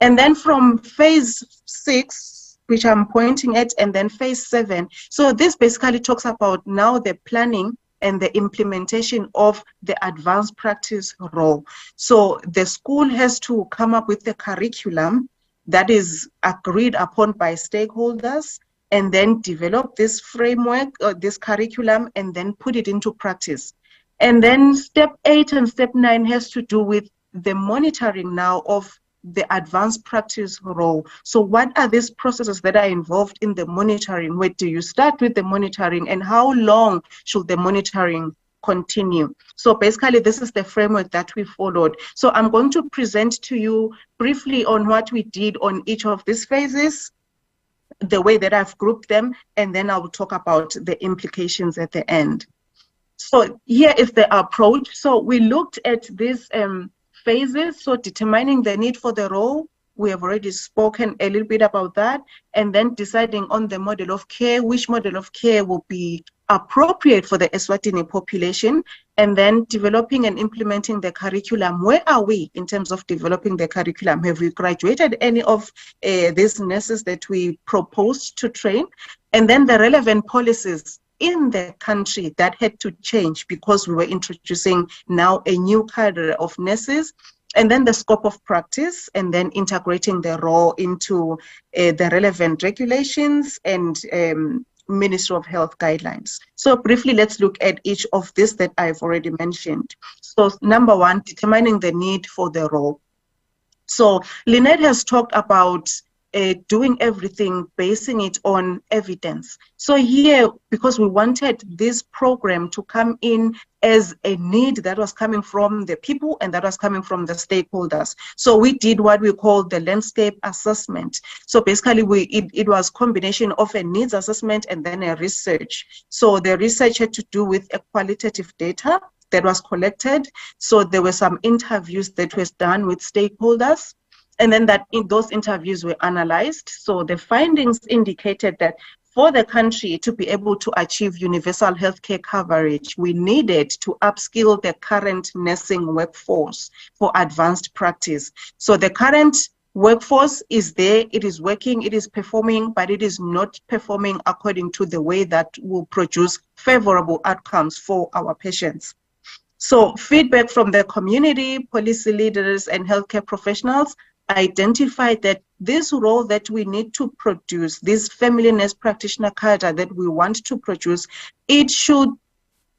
And then from phase 6, which I'm pointing at, and then phase 7, so this basically talks about now the planning and the implementation of the advanced practice role. So the school has to come up with the curriculum that is agreed upon by stakeholders, and then develop this framework, this curriculum, and then put it into practice. And then step 8 and step 9 has to do with the monitoring now of the advanced practice role. So what are these processes that are involved in the monitoring? Where do you start with the monitoring, and how long should the monitoring continue? So basically, this is the framework that we followed. So I'm going to present to you briefly on what we did on each of these phases, the way that I've grouped them, and then I will talk about the implications at the end. So here is the approach. So we looked at these phases, so determining the need for the role. We have already spoken a little bit about that, and then deciding on the model of care, which model of care will be appropriate for the Eswatini population, and then developing and implementing the curriculum. Where are we in terms of developing the curriculum? Have we graduated any of these nurses that we proposed to train? And then the relevant policies in the country that had to change because we were introducing now a new cadre of nurses, and then the scope of practice, and then integrating the role into the relevant regulations and Ministry of Health guidelines. So briefly, let's look at each of this that I've already mentioned. So number one, determining the need for the role. So Lynette has talked about doing everything, basing it on evidence. So here, because we wanted this program to come in as a need that was coming from the people and that was coming from the stakeholders. So we did what we call the landscape assessment. So basically it was combination of a needs assessment and then a research. So the research had to do with a qualitative data that was collected. So there were some interviews that was done with stakeholders. And then that in those interviews were analyzed. So the findings indicated that for the country to be able to achieve universal healthcare coverage, we needed to upskill the current nursing workforce for advanced practice. So the current workforce is there, it is working, it is performing, but it is not performing according to the way that will produce favorable outcomes for our patients. So feedback from the community, policy leaders, and healthcare professionals identified that this role that we need to produce, this family nurse practitioner cadre that we want to produce, it should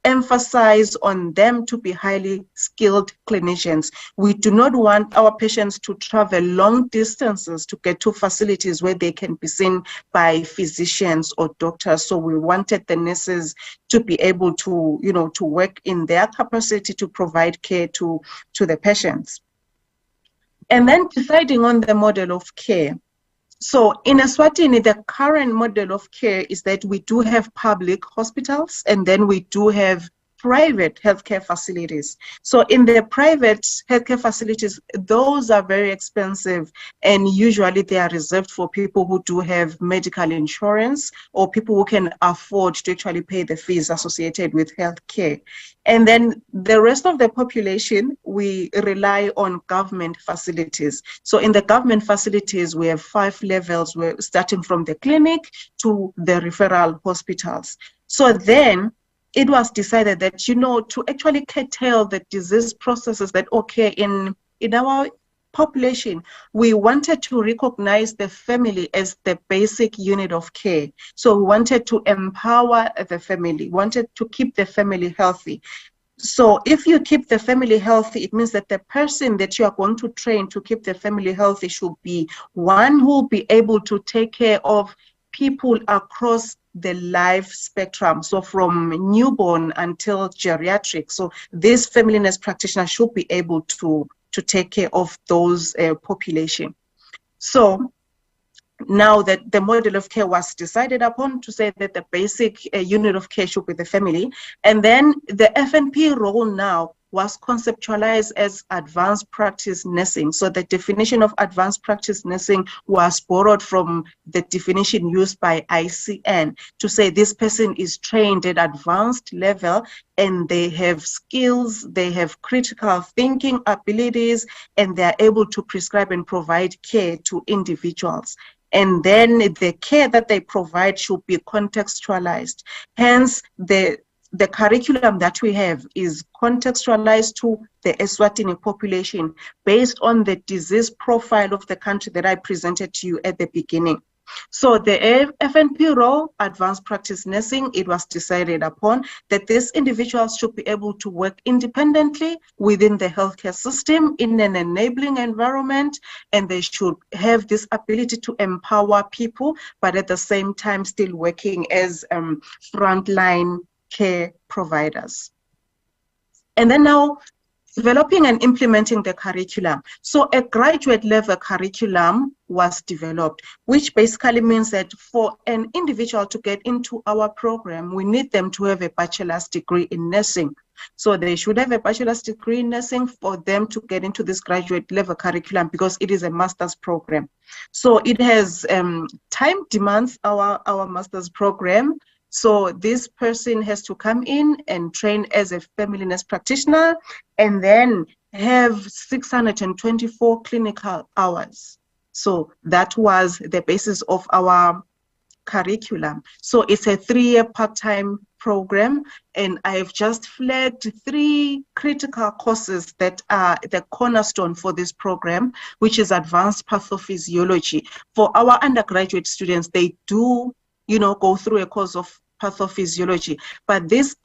emphasize on them to be highly skilled clinicians. We do not want our patients to travel long distances to get to facilities where they can be seen by physicians or doctors. So we wanted the nurses to be able to, to work in their capacity to provide care to the patients. And then deciding on the model of care. So in Eswatini, the current model of care is that we do have public hospitals and then we do have private healthcare facilities. So in the private healthcare facilities, those are very expensive and usually they are reserved for people who do have medical insurance or people who can afford to actually pay the fees associated with healthcare. And then the rest of the population, we rely on government facilities. So in the government facilities, we have 5 levels, we're starting from the clinic to the referral hospitals. So then it was decided that, to actually curtail the disease processes that occur in our population, we wanted to recognize the family as the basic unit of care. So we wanted to empower the family, wanted to keep the family healthy. So if you keep the family healthy, it means that the person that you are going to train to keep the family healthy should be one who will be able to take care of people across the life spectrum, so from newborn until geriatric. So this family nurse practitioner should be able to take care of those population. So now that the model of care was decided upon, to say that the basic unit of care should be the family, and then the FNP role now was conceptualized as advanced practice nursing. So the definition of advanced practice nursing was borrowed from the definition used by ICN to say this person is trained at advanced level and they have skills, they have critical thinking abilities, and they're able to prescribe and provide care to individuals. And then the care that they provide should be contextualized. Hence, the curriculum that we have is contextualized to the Eswatini population based on the disease profile of the country that I presented to you at the beginning. So the FNP role, advanced practice nursing, it was decided upon that these individuals should be able to work independently within the healthcare system in an enabling environment, and they should have this ability to empower people, but at the same time still working as frontline care providers. And then now, Developing and implementing the curriculum. So a graduate level curriculum was developed, which basically means that for an individual to get into our program, we need them to have a bachelor's degree in nursing. So they should have a bachelor's degree in nursing for them to get into this graduate level curriculum, because it is a master's program. So it has time demands, our master's program. So this person has to come in and train as a family nurse practitioner, and then have 624 clinical hours. So that was the basis of our curriculum. So it's a 3-year part-time program, and I've just flagged 3 critical courses that are the cornerstone for this program, which is advanced pathophysiology. For our undergraduate students, they do go through a course of pathophysiology, but this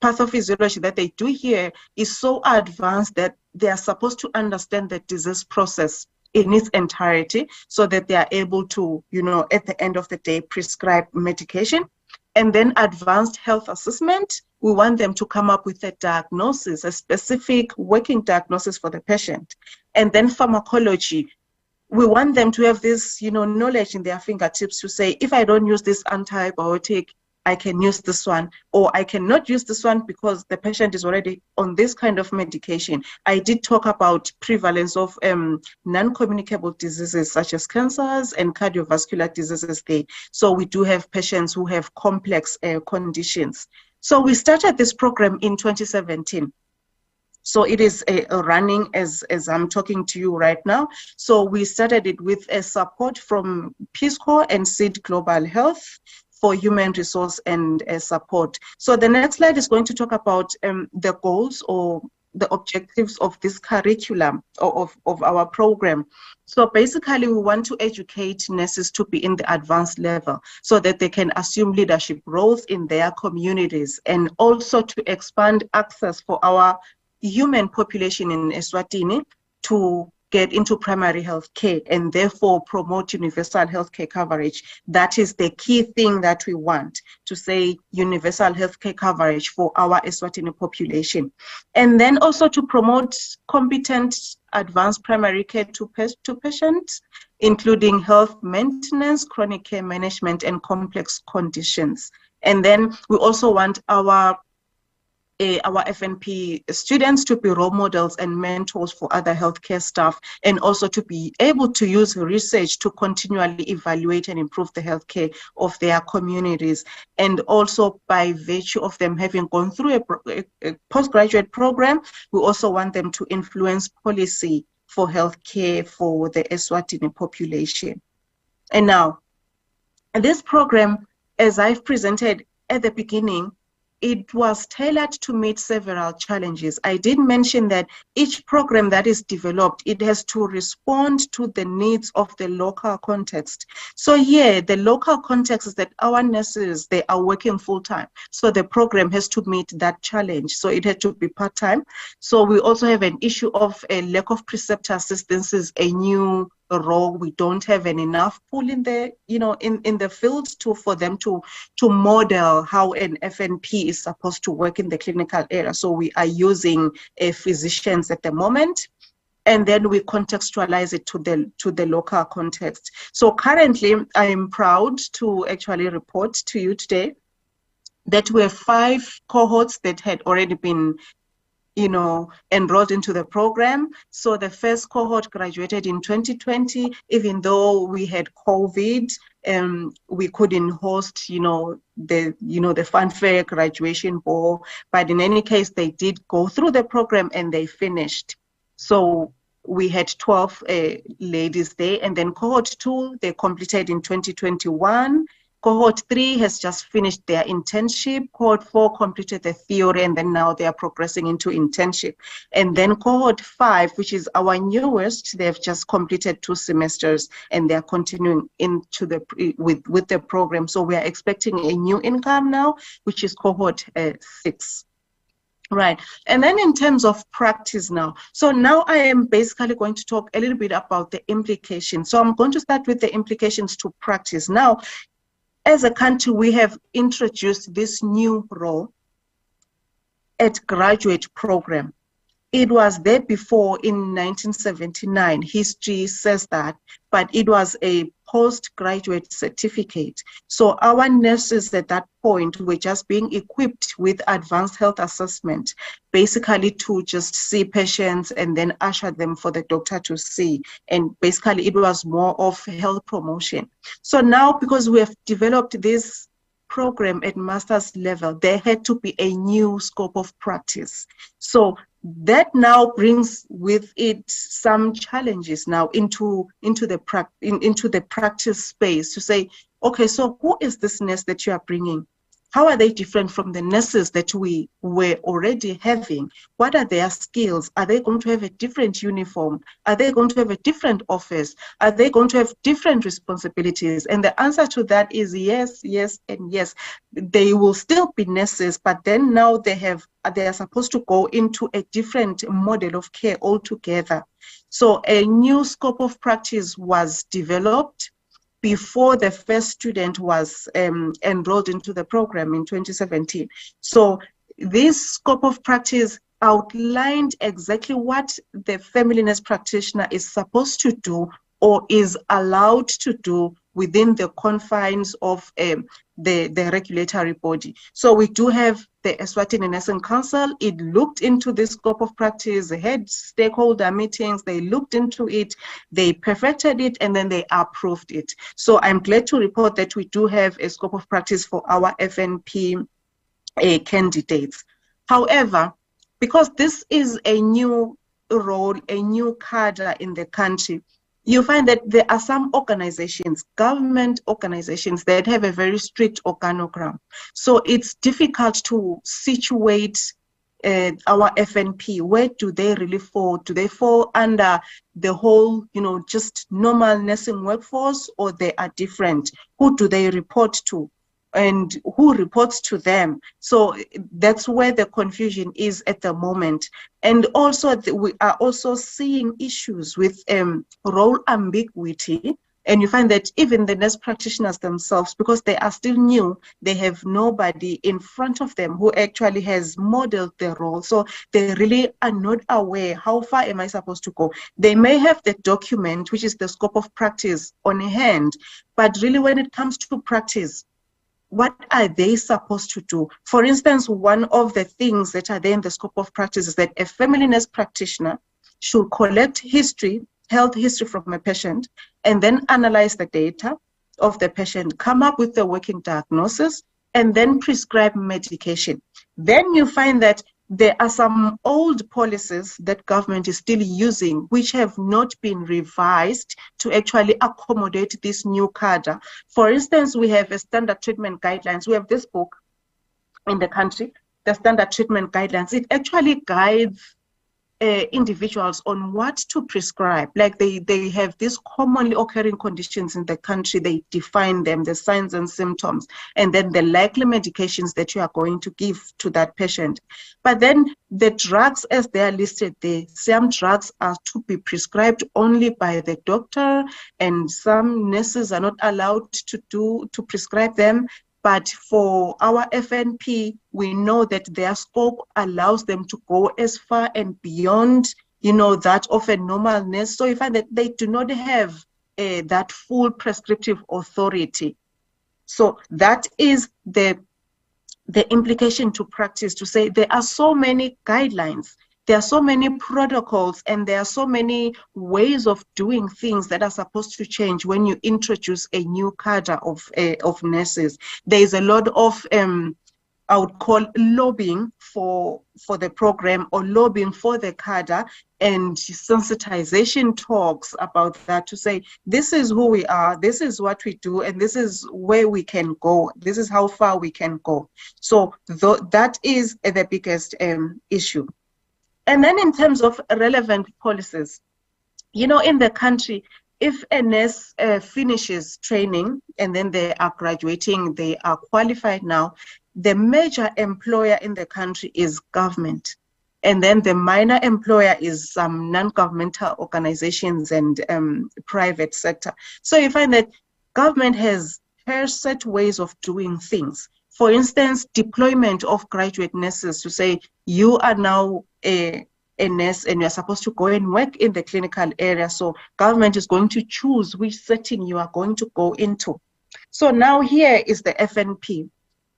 pathophysiology that they do here is so advanced that they are supposed to understand the disease process in its entirety, so that they are able to, at the end of the day, prescribe medication. And then advanced health assessment, we want them to come up with a diagnosis, a specific working diagnosis for the patient. And then pharmacology, we want them to have this, knowledge in their fingertips to say, if I don't use this antibiotic, I can use this one, or I cannot use this one because the patient is already on this kind of medication. I did talk about prevalence of non-communicable diseases such as cancers and cardiovascular diseases there. So we do have patients who have complex conditions. So we started this program in 2017. So it is running as I'm talking to you right now. So we started it with a support from Peace Corps and Seed Global Health for human resource and support. So the next slide is going to talk about the goals or the objectives of this curriculum of our program. So basically, we want to educate nurses to be in the advanced level so that they can assume leadership roles in their communities, and also to expand access for our human population in Eswatini to get into primary health care, and therefore promote universal health care coverage. That is the key thing that we want, to say universal health care coverage for our Eswatini population. And then also to promote competent advanced primary care to patients, including health maintenance, chronic care management, and complex conditions. And then we also want our FNP students to be role models and mentors for other healthcare staff, and also to be able to use research to continually evaluate and improve the healthcare of their communities. And also, by virtue of them having gone through a postgraduate program, we also want them to influence policy for healthcare for the Eswatini population. And now, this program, as I've presented at the beginning, it was tailored to meet several challenges. I did mention that each program that is developed, it has to respond to the needs of the local context. So here, the local context is that our nurses, they are working full-time. So the program has to meet that challenge. So it had to be part-time. So we also have an issue of a lack of preceptor assistance, is a new role. We don't have enough pool in the in the field for them to model how an FNP is supposed to work in the clinical area. So we are using physicians at the moment, and then we contextualize it to the local context. So currently, I am proud to actually report to you today that we have 5 cohorts that had already been enrolled into the program. So the first cohort graduated in 2020, even though we had COVID, we couldn't host, the fanfare graduation ball. But in any case, they did go through the program and they finished. So we had 12 ladies there, and then cohort 2, they completed in 2021. Cohort 3 has just finished their internship. Cohort 4 completed the theory, and then now they are progressing into internship. And then cohort 5, which is our newest, they've just completed 2 semesters, and they're continuing into with the program. So we are expecting a new income now, which is cohort 6. Right. And then in terms of practice now, so now I am basically going to talk a little bit about the implications. So I'm going to start with the implications to practice. Now, as a country, we have introduced this new role at graduate program. it was there before in 1979. History says that, but it was a postgraduate certificate. So our nurses at that point were just being equipped with advanced health assessment, basically to just see patients and then usher them for the doctor to see. And basically it was more of health promotion. So now, because we have developed this program at master's level, there had to be a new scope of practice. So that now brings with it some challenges now into the practice space to say, okay, so who is this nurse that you are bringing? How are they different from the nurses that we were already having? What are their skills? Are they going to have a different uniform? Are they going to have a different office? Are they going to have different responsibilities? And the answer to that is yes, yes, and yes. They will still be nurses, but then now they are supposed to go into a different model of care altogether. So a new scope of practice was developed before the first student was enrolled into the program in 2017. So this scope of practice outlined exactly what the family nurse practitioner is supposed to do or is allowed to do within the confines of the regulatory body. So we do have the Eswatini Nursing Council. It looked into this scope of practice, they had stakeholder meetings, they looked into it, they perfected it, and then they approved it. So I'm glad to report that we do have a scope of practice for our FNP candidates. However, because this is a new role, a new cadre in the country, you find that there are some organizations, government organizations, that have a very strict organogram. So it's difficult to situate our FNP. Where do they really fall? Do they fall under the whole, just normal nursing workforce, or they are different? Who do they report to? And who reports to them? So that's where the confusion is at the moment. And also we are also seeing issues with role ambiguity. And you find that even the nurse practitioners themselves, because they are still new, they have nobody in front of them who actually has modeled the role. So they really are not aware, how far am I supposed to go? They may have the document, which is the scope of practice, on hand, but really when it comes to practice, what are they supposed to do? For instance, one of the things that are there in the scope of practice is that a family nurse practitioner should collect history, health history from a patient, and then analyze the data of the patient, come up with the working diagnosis, and then prescribe medication. Then you find that there are some old policies that government is still using, which have not been revised to actually accommodate this new cadre. For instance, we have a standard treatment guidelines. We have this book in the country, the standard treatment guidelines. It actually guides individuals on what to prescribe. Like they have these commonly occurring conditions in the country, they define them, the signs and symptoms, and then the likely medications that you are going to give to that patient. But then the drugs as they are listed there, some drugs are to be prescribed only by the doctor, and some nurses are not allowed to prescribe them. But for our FNP, we know that their scope allows them to go as far and beyond, that of a normal nurse. So you find that they do not have that full prescriptive authority. So that is the implication to practice, to say there are so many guidelines, there are so many protocols, and there are so many ways of doing things that are supposed to change when you introduce a new cadre of nurses. There is a lot of, I would call, lobbying for the program, or lobbying for the cadre, and sensitization talks about that, to say, this is who we are, this is what we do, and this is where we can go, this is how far we can go. So that is the biggest issue. And then in terms of relevant policies, in the country, if a nurse finishes training and then they are graduating, they are qualified now, the major employer in the country is government. And then the minor employer is some non-governmental organizations and private sector. So you find that government has set ways of doing things. For instance, deployment of graduate nurses, to say, you are now a a nurse and you're supposed to go and work in the clinical area. So government is going to choose which setting you are going to go into. So now here is the FNP.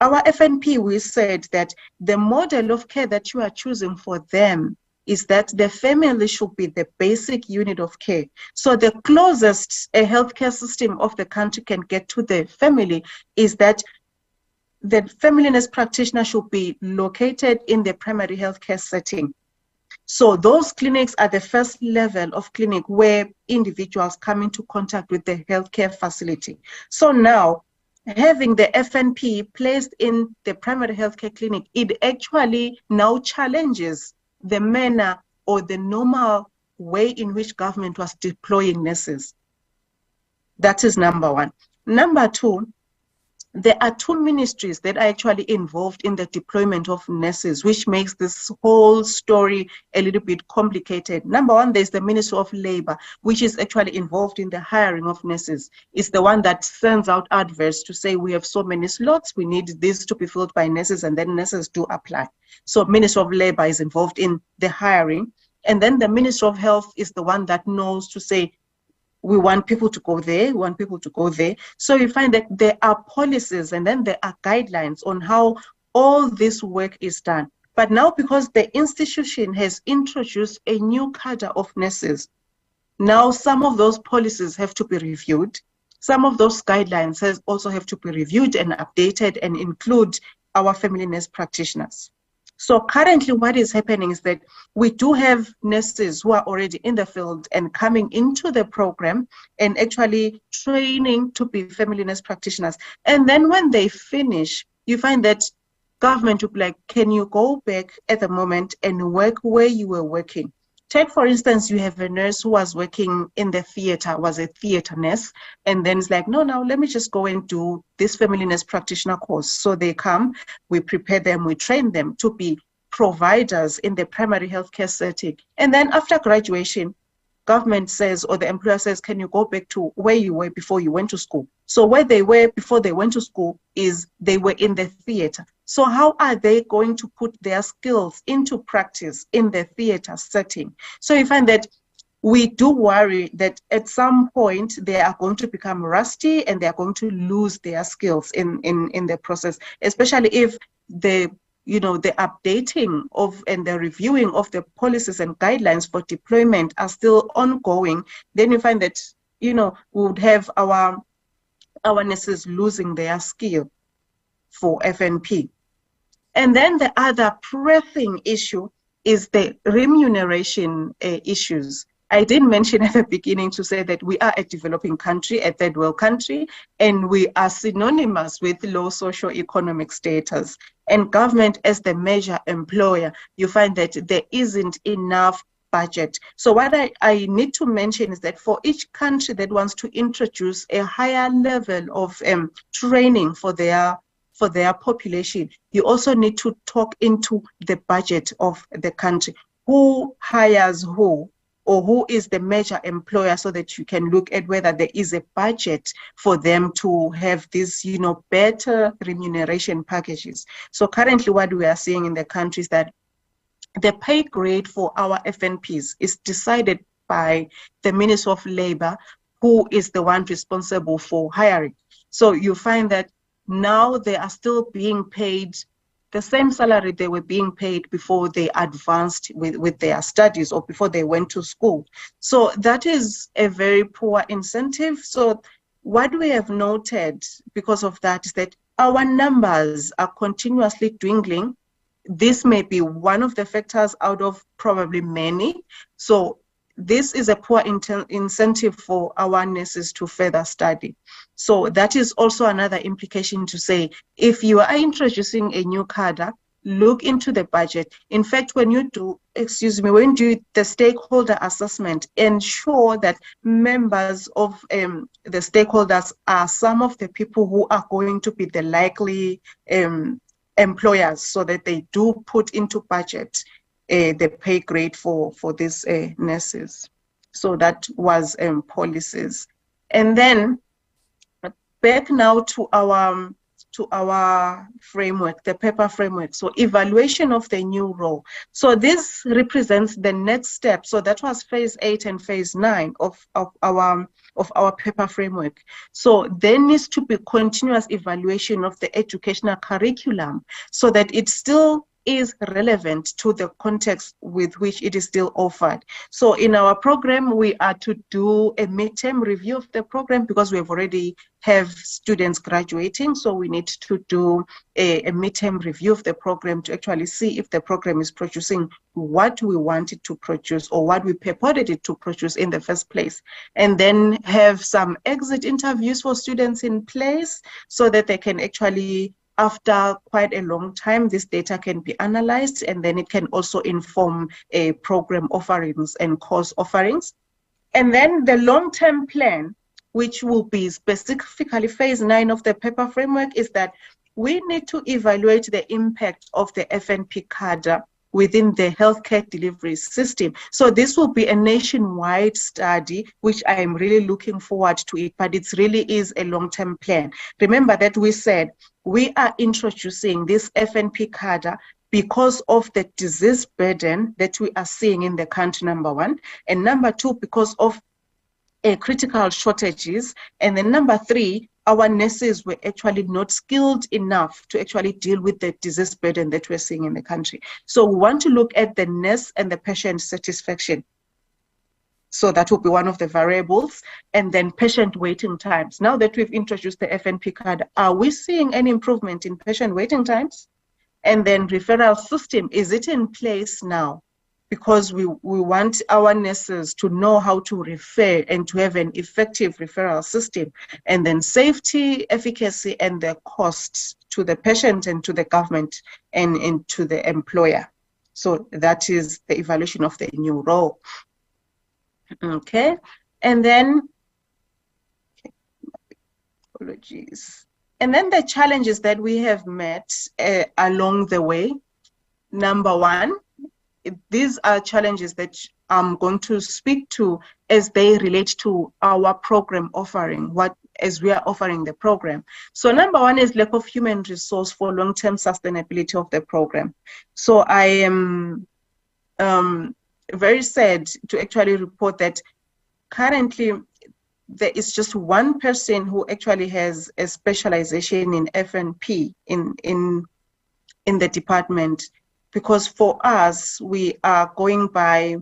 Our FNP, we said that the model of care that you are choosing for them is that the family should be the basic unit of care. So the closest a healthcare system of the country can get to the family is that the family nurse practitioner should be located in the primary healthcare setting. So those clinics are the first level of clinic where individuals come into contact with the healthcare facility. So now, having the FNP placed in the primary healthcare clinic, it actually now challenges the manner or the normal way in which government was deploying nurses. That is number one. Number two, there are two ministries that are actually involved in the deployment of nurses, which makes this whole story a little bit complicated. Number one, there's the Ministry of Labor, which is actually involved in the hiring of nurses. It's the one that sends out adverts to say we have so many slots, we need this to be filled by nurses, and then nurses do apply. So Ministry of Labor is involved in the hiring. And then the Ministry of Health is the one that knows to say, we want people to go there, we want people to go there. So you find that there are policies and then there are guidelines on how all this work is done. But now because the institution has introduced a new cadre of nurses, now some of those policies have to be reviewed. Some of those guidelines also have to be reviewed and updated and include our family nurse practitioners. So currently what is happening is that we do have nurses who are already in the field and coming into the program and actually training to be family nurse practitioners. And then when they finish, you find that government will be like, can you go back at the moment and work where you were working? Take, for instance, you have a nurse who was working in the theater, was a theater nurse, and then it's like, no, now let me just go and do this family nurse practitioner course. So they come, we prepare them, we train them to be providers in the primary healthcare setting. And then after graduation, government says, or the employer says, can you go back to where you were before you went to school? So where they were before they went to school is they were in the theater. So how are they going to put their skills into practice in the theater setting? So you find that we do worry that at some point they are going to become rusty and they are going to lose their skills in the process, especially if the updating of and the reviewing of the policies and guidelines for deployment are still ongoing. Then you find that, we would have our nurses losing their skill for FNP. And then the other pressing issue is the remuneration issues. I did mention at the beginning to say that we are a developing country, a third world country, and we are synonymous with low socio-economic status. And government as the major employer, you find that there isn't enough budget. So what I need to mention is that for each country that wants to introduce a higher level of training for their population, you also need to talk into the budget of the country. Who hires who? Or who is the major employer, so that you can look at whether there is a budget for them to have these, better remuneration packages. So currently what we are seeing in the country is that the pay grade for our FNPs is decided by the Ministry of Labor, who is the one responsible for hiring. So you find that now they are still being paid the same salary they were being paid before they advanced with their studies or before they went to school. So that is a very poor incentive. So what we have noted because of that is that our numbers are continuously dwindling. This may be one of the factors out of probably many. So this is a poor incentive for our nurses to further study. So that is also another implication to say, if you are introducing a new cadre, look into the budget. In fact, when you do the stakeholder assessment, ensure that members of the stakeholders are some of the people who are going to be the likely employers, so that they do put into budget the pay grade for these nurses. So that was policies. And then back now to our to our framework, the paper framework. So evaluation of the new role. So this represents the next step. So that was phase 8 and phase 9 of our paper framework. So there needs to be continuous evaluation of the educational curriculum so that it still is relevant to the context with which it is still offered. So in our program, we are to do a midterm review of the program because we have already have students graduating. So we need to do a midterm review of the program to actually see if the program is producing what we wanted to produce or what we purported it to produce in the first place. And then have some exit interviews for students in place so that they can actually, after quite a long time, this data can be analyzed, and then it can also inform a program offerings and course offerings. And then the long-term plan, which will be specifically phase 9 of the paper framework, is that we need to evaluate the impact of the FNP cadre within the healthcare delivery system. So this will be a nationwide study, which I am really looking forward to it, but it really is a long-term plan. Remember that we said we are introducing this FNP cadre because of the disease burden that we are seeing in the country, number one, and number two, because of critical shortages, and then number three, our nurses were actually not skilled enough to actually deal with the disease burden that we're seeing in the country. So we want to look at the nurse and the patient satisfaction. So that will be one of the variables. And then patient waiting times. Now that we've introduced the FNP card, are we seeing any improvement in patient waiting times? And then referral system, is it in place now? Because we want our nurses to know how to refer and to have an effective referral system. And then safety, efficacy, and the costs to the patient and to the government and to the employer. So that is the evaluation of the new role. Okay, and then, apologies. And then the challenges that we have met along the way. Number one, these are challenges that I'm going to speak to as they relate to our program offering, as we are offering the program. So number one is lack of human resource for long-term sustainability of the program. So I am very sad to actually report that currently there is just one person who actually has a specialization in FNP in the department. Because for us, we are going by,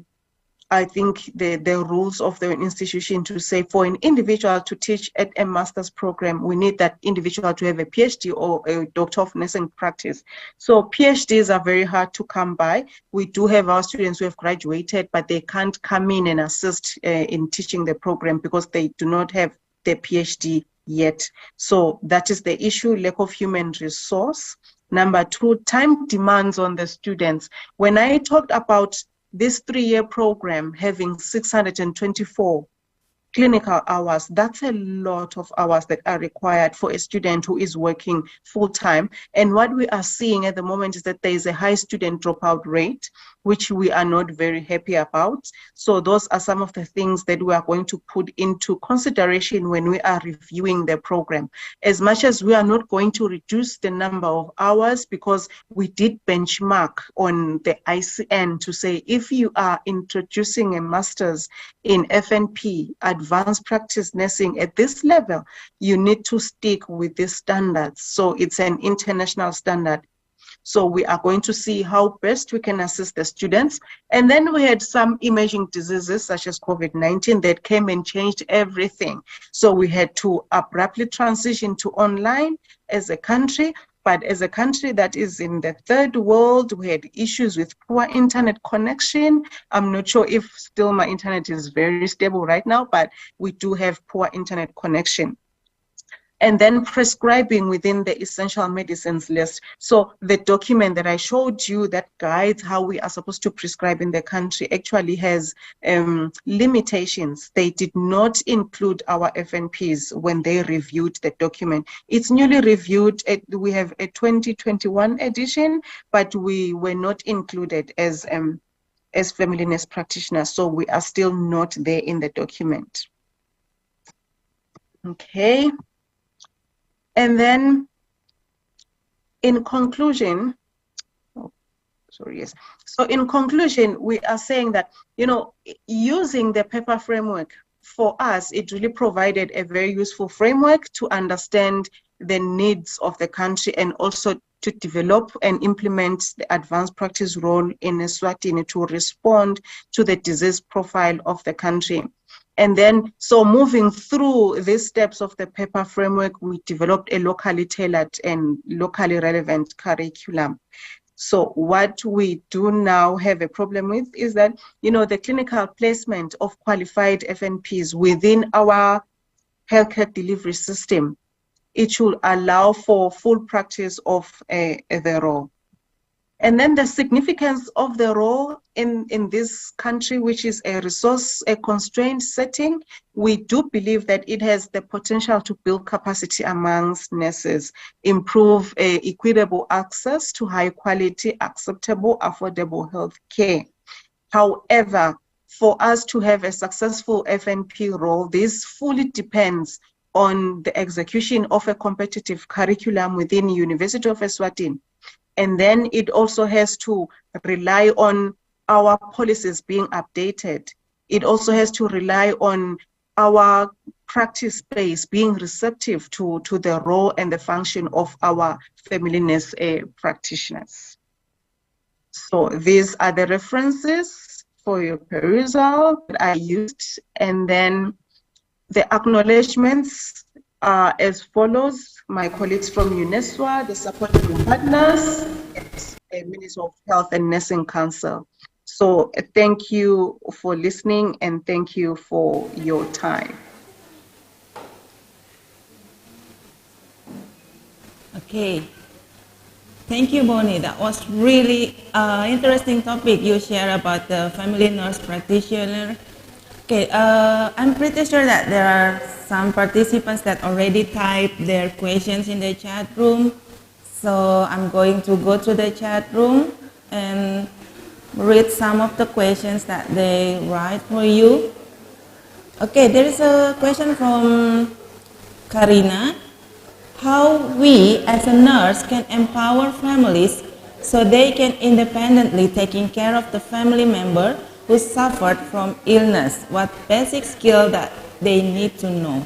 I think, the rules of the institution to say for an individual to teach at a master's program, we need that individual to have a PhD or a doctor of nursing practice. So PhDs are very hard to come by. We do have our students who have graduated, but they can't come in and assist in teaching the program because they do not have their PhD yet. So that is the issue, lack of human resource. Number two, time demands on the students. When I talked about this 3-year program having 624 clinical hours, that's a lot of hours that are required for a student who is working full-time. And what we are seeing at the moment is that there is a high student dropout rate, which we are not very happy about. So those are some of the things that we are going to put into consideration when we are reviewing the program. As much as we are not going to reduce the number of hours, because we did benchmark on the ICN to say if you are introducing a master's in FNP, advanced practice nursing at this level, you need to stick with these standards. So it's an international standard. So we are going to see how best we can assist the students. And then we had some emerging diseases such as COVID-19 that came and changed everything. So we had to abruptly transition to online as a country. But as a country that is in the third world, we had issues with poor internet connection. I'm not sure if still my internet is very stable right now, but we do have poor internet connection. And then prescribing within the essential medicines list. So the document that I showed you that guides how we are supposed to prescribe in the country actually has limitations. They did not include our FNPs when they reviewed the document. It's newly reviewed. We have a 2021 edition, but we were not included as family nurse practitioners. So we are still not there in the document. Okay. And then in conclusion, yes. So in conclusion, we are saying that, using the paper framework, for us, it really provided a very useful framework to understand the needs of the country and also to develop and implement the advanced practice role in Eswatini to respond to the disease profile of the country. And then, so moving through these steps of the paper framework, we developed a locally tailored and locally relevant curriculum. So what we do now have a problem with is that, the clinical placement of qualified FNPs within our healthcare delivery system, it should allow for full practice of the role. And then the significance of the role in this country, which is a constrained setting, we do believe that it has the potential to build capacity amongst nurses, improve equitable access to high quality, acceptable, affordable health care. However, for us to have a successful FNP role, this fully depends on the execution of a competitive curriculum within the University of Eswatini. And then it also has to rely on our policies being updated. It also has to rely on our practice space being receptive to the role and the function of our family nurse practitioners. So these are the references for your perusal that I used. And then the acknowledgements are as follows. My colleagues from UNESWA, the supporting partners, and the Ministry of Health and Nursing Council. So thank you for listening and thank you for your time. Okay. Thank you, Bonnie. That was really interesting topic you shared about the family nurse practitioner. Okay, I'm pretty sure that there are some participants that already typed their questions in the chat room. So I'm going to go to the chat room and read some of the questions that they write for you. Okay, there is a question from Karina. How we as a nurse can empower families so they can independently taking care of the family member who suffered from illness, what basic skill that they need to know?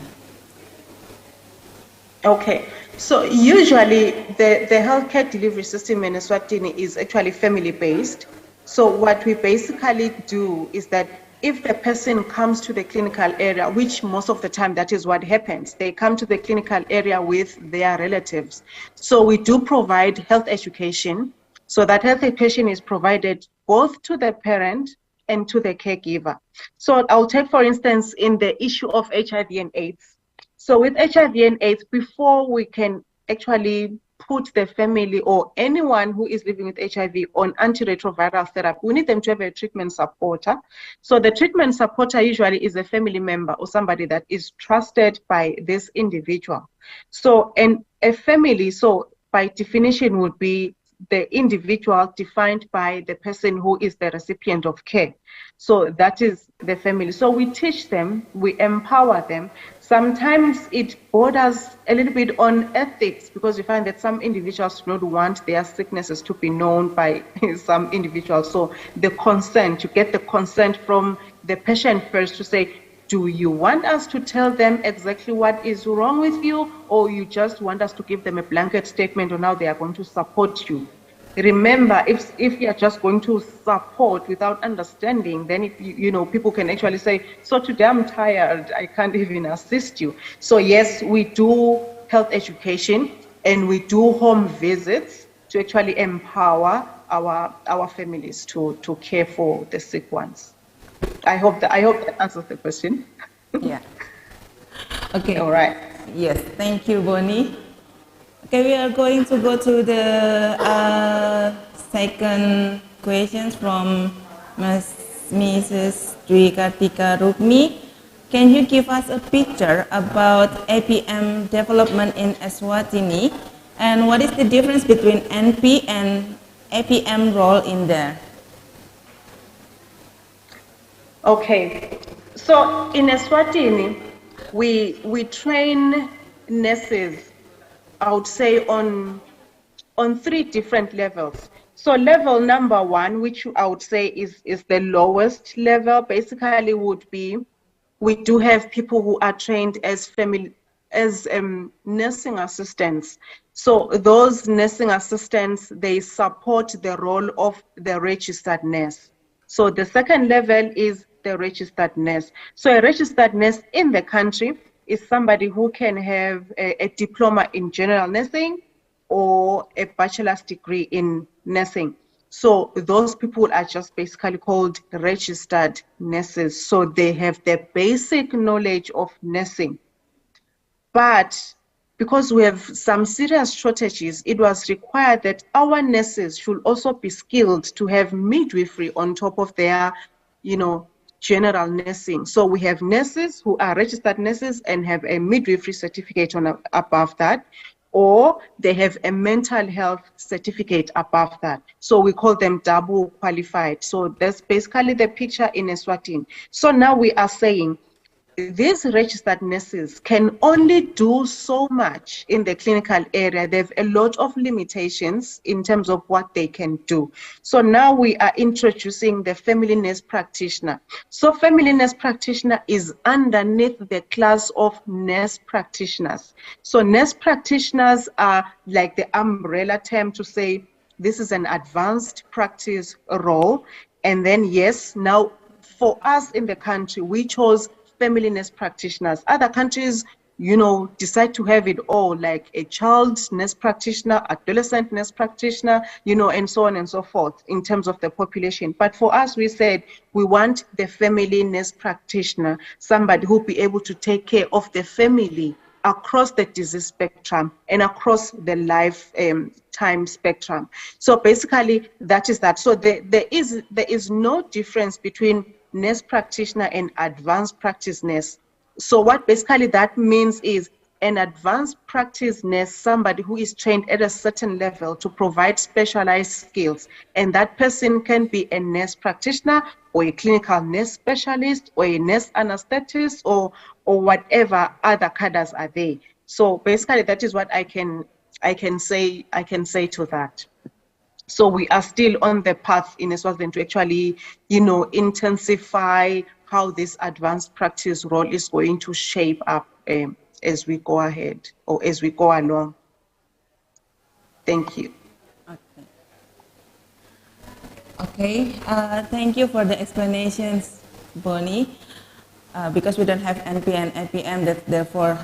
Okay, so usually the healthcare delivery system in Eswatini is actually family-based. So what we basically do is that if the person comes to the clinical area, which most of the time that is what happens, they come to the clinical area with their relatives. So we do provide health education. So that health education is provided both to the parent and to the caregiver. So I'll take, for instance, in the issue of HIV and AIDS. So with HIV and AIDS, before we can actually put the family or anyone who is living with HIV on antiretroviral therapy, we need them to have a treatment supporter. So the treatment supporter usually is a family member or somebody that is trusted by this individual. So, and a family, so by definition would be the individual defined by the person who is the recipient of care. So that is the family. So we teach them, we empower them. Sometimes it borders a little bit on ethics because we find that some individuals do not want their sicknesses to be known by some individuals. So the consent, you get the consent from the patient first to say, do you want us to tell them exactly what is wrong with you, or you just want us to give them a blanket statement on how they are going to support you? Remember, if you are just going to support without understanding, then people can actually say, so today I'm tired, I can't even assist you. So yes, we do health education and we do home visits to actually empower our families to care for the sick ones. I hope that answers the question. Yeah. Okay. All right. Yes. Thank you, Bonnie. Okay, we are going to go to the second questions from Mrs. Dwi Kartika Rukmi. Can you give us a picture about APM development in Eswatini, and what is the difference between NP and APM role in there? Okay, so in Eswatini, we train nurses, I would say, on on 3 different levels. So level number 1, which I would say is the lowest level, basically would be, we do have people who are trained as nursing assistants. So those nursing assistants, they support the role of the registered nurse. So the second level is the registered nurse. So a registered nurse in the country is somebody who can have a diploma in general nursing or a bachelor's degree in nursing. So those people are just basically called registered nurses. So they have the basic knowledge of nursing. But because we have some serious shortages, it was required that our nurses should also be skilled to have midwifery on top of their, general nursing. So we have nurses who are registered nurses and have a midwifery certificate above that, or they have a mental health certificate above that. So we call them double qualified. So that's basically the picture in Eswatini. So now we are saying these registered nurses can only do so much in the clinical area. They have a lot of limitations in terms of what they can do. So now we are introducing the family nurse practitioner. So family nurse practitioner is underneath the class of nurse practitioners. So nurse practitioners are like the umbrella term to say this is an advanced practice role. And then yes, now for us in the country, we chose family nurse practitioners. Other countries, decide to have it all, like a child nurse practitioner, adolescent nurse practitioner, and so on and so forth in terms of the population. But for us, we said we want the family nurse practitioner, somebody who will be able to take care of the family across the disease spectrum and across the lifetime spectrum. So basically, that is that. So there is no difference between nurse practitioner and advanced practice nurse. So what basically that means is an advanced practice nurse, somebody who is trained at a certain level to provide specialized skills. And that person can be a nurse practitioner or a clinical nurse specialist or a nurse anesthetist or whatever other cadres are there. So basically that is what I can say to that. So we are still on the path in Eswatini to actually, intensify how this advanced practice role is going to shape up as we go ahead or as we go along. Thank you. Okay. Thank you for the explanations, Bonnie. Because we don't have NP and APM, therefore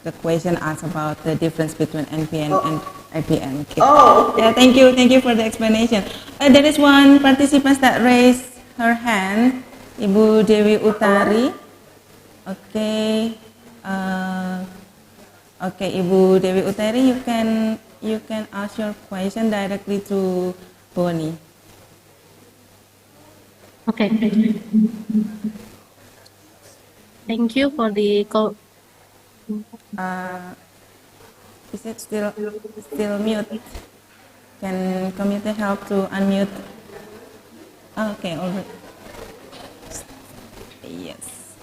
the question asks about the difference between NPN and APM. Okay. Oh, okay. Yeah, thank you for the explanation. There is one participant that raised her hand, Ibu Dewi Utari. Okay. Okay, Ibu Dewi Utari, you can ask your question directly to Bonnie. Okay. Thank you for the call. Is it still mute? Can computer help to unmute? Okay, all right. Yes.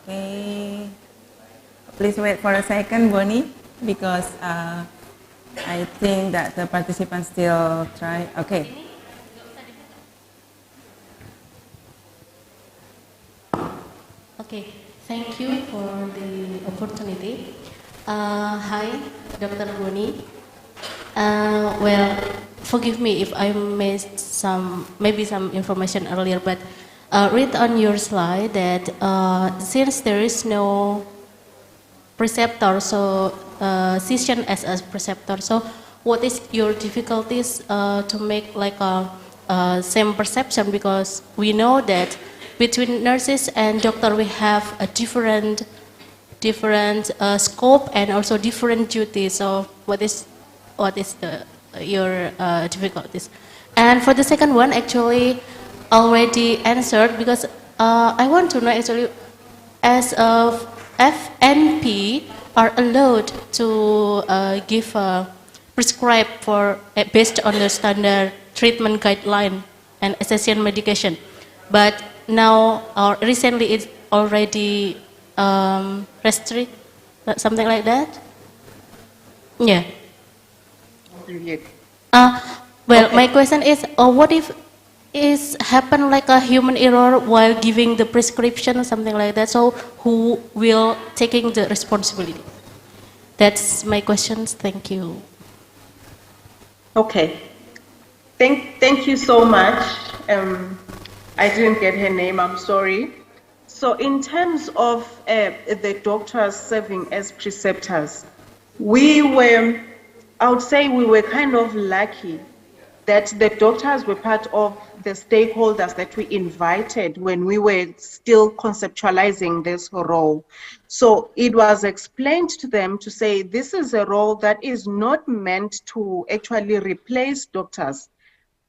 Okay. Please wait for a second, Bonnie, because I think that the participants still try. Okay. Okay, thank you for the opportunity. Hi, Dr. Bonnie. Well, forgive me if I missed maybe some information earlier, but read on your slide that since there is no preceptor, so session as a preceptor, so what is your difficulties to make like a same perception, because we know that between nurses and doctor we have a different scope and also different duties. So what is your difficulties? And for the second one, actually already answered, because I want to know actually, as of FNP are allowed to give prescribe for based on the standard treatment guideline and essential medication. But now, or recently, it's already restrict, something like that. Yeah. Well, Okay. my question is, what if is happen like a human error while giving the prescription or something like that? So who will taking the responsibility? That's my questions. Thank you. Okay. Thank you so much. I didn't get her name, I'm sorry. So in terms of the doctors serving as preceptors, I would say we were kind of lucky that the doctors were part of the stakeholders that we invited when we were still conceptualizing this role. So it was explained to them to say this is a role that is not meant to actually replace doctors,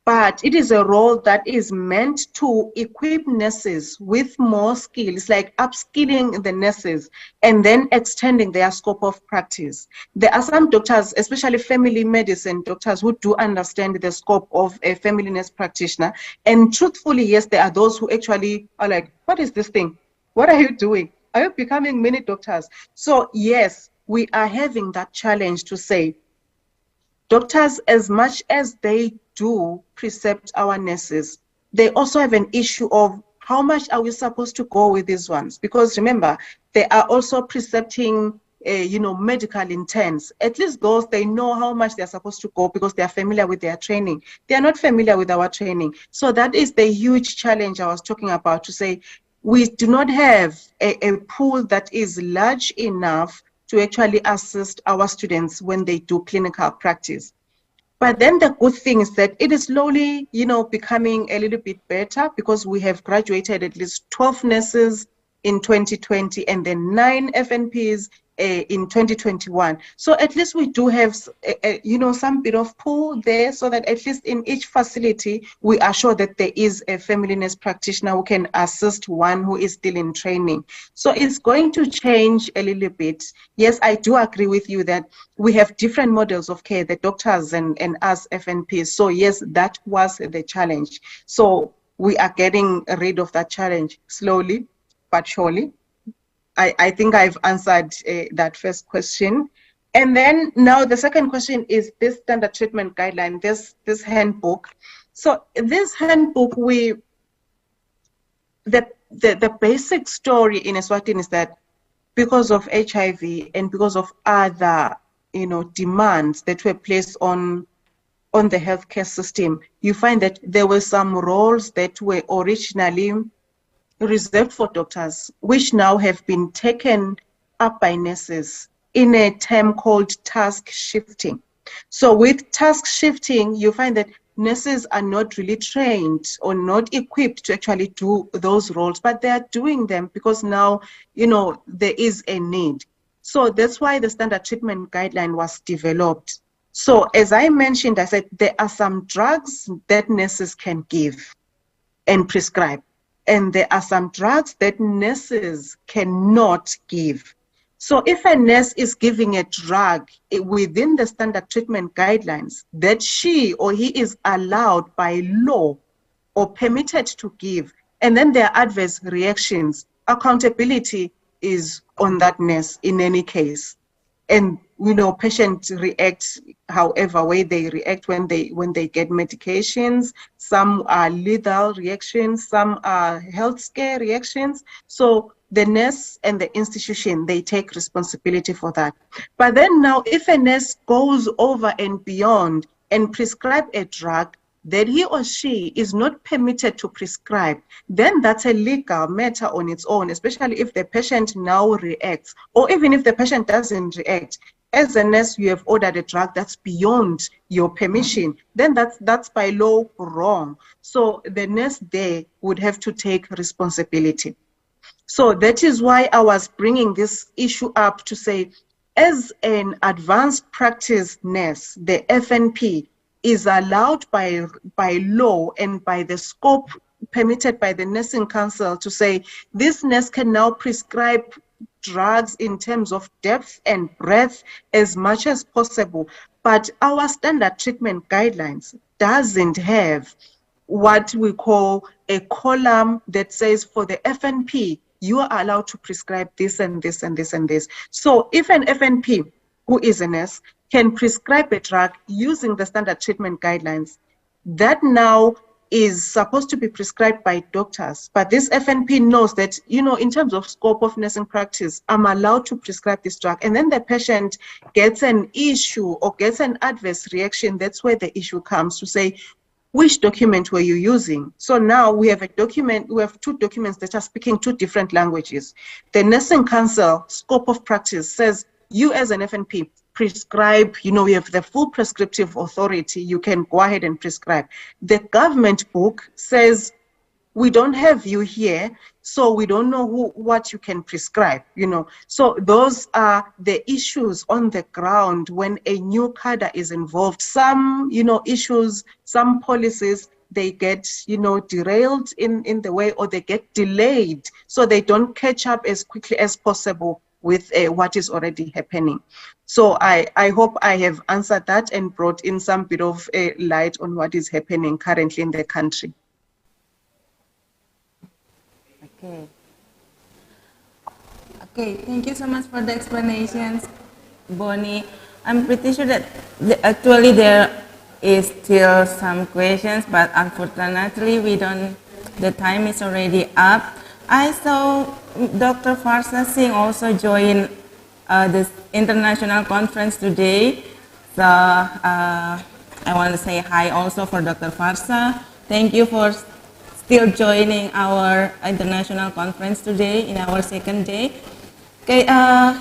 but it is a role that is meant to equip nurses with more skills, like upskilling the nurses and then extending their scope of practice. There are some doctors, especially family medicine doctors, who do understand the scope of a family nurse practitioner. And truthfully, yes, there are those who actually are like, what is this thing? What are you doing? Are you becoming mini doctors? So yes, we are having that challenge to say, doctors, as much as they do precept our nurses, they also have an issue of how much are we supposed to go with these ones? Because remember, they are also precepting, medical interns. At least those, they know how much they're supposed to go because they are familiar with their training. They are not familiar with our training. So that is the huge challenge I was talking about, to say we do not have a pool that is large enough to actually assist our students when they do clinical practice. But then the good thing is that it is slowly, becoming a little bit better, because we have graduated at least 12 nurses in 2020 and then 9 FNPs in 2021. So at least we do have, some bit of pool there, so that at least in each facility, we are sure that there is a family nurse practitioner who can assist one who is still in training. So it's going to change a little bit. Yes, I do agree with you that we have different models of care, the doctors and us FNPs. So yes, that was the challenge. So we are getting rid of that challenge slowly but surely. I think I've answered that first question. And then now the second question is this standard treatment guideline, this handbook. So this handbook, the basic story in Eswatini is that because of HIV and because of other, demands that were placed on the healthcare system, you find that there were some roles that were originally reserved for doctors, which now have been taken up by nurses in a term called task shifting. So with task shifting, you find that nurses are not really trained or not equipped to actually do those roles, but they are doing them because now, there is a need. So that's why the standard treatment guideline was developed. So as I mentioned, I said there are some drugs that nurses can give and prescribe, and there are some drugs that nurses cannot give. So if a nurse is giving a drug within the standard treatment guidelines that she or he is allowed by law or permitted to give, and then there are adverse reactions, accountability is on that nurse in any case. And patients react however way they react when they get medications. Some are lethal reactions, some are health scare reactions. So the nurse and the institution, they take responsibility for that. But then now, if a nurse goes over and beyond and prescribe a drug that he or she is not permitted to prescribe, then that's a legal matter on its own, especially if the patient now reacts, or even if the patient doesn't react. As a nurse, you have ordered a drug that's beyond your permission, then that's by law wrong. So the nurse there would have to take responsibility. So that is why I was bringing this issue up to say, as an advanced practice nurse, the FNP is allowed by law and by the scope permitted by the Nursing Council to say this nurse can now prescribe drugs in terms of depth and breadth as much as possible. But our standard treatment guidelines doesn't have what we call a column that says for the FNP, you are allowed to prescribe this and this and this and this. So if an FNP who is a nurse can prescribe a drug using the standard treatment guidelines, that now is supposed to be prescribed by doctors. But this FNP knows that, you know, in terms of scope of nursing practice, I'm allowed to prescribe this drug. And then the patient gets an issue or gets an adverse reaction. That's where the issue comes to say, which document were you using? So now we have a document, we have two documents that are speaking two different languages. The Nursing Council scope of practice says you as an FNP prescribe, you know, we have the full prescriptive authority, you can go ahead and prescribe. The government book says we don't have you here, so we don't know what you can prescribe, you know. So those are the issues on the ground when a new cadre is involved. Some, you know, issues, some policies, they get, you know, derailed in the way, or they get delayed, so they don't catch up as quickly as possible with what is already happening. So I hope I have answered that and brought in some bit of light on what is happening currently in the country. Okay, thank you so much for the explanations, Bonnie. I'm pretty sure that actually there is still some questions, but unfortunately the time is already up. I saw Dr. Farsa Singh also join this international conference today. So I want to say hi also for Dr. Farsa. Thank you for still joining our international conference today in our second day. Okay,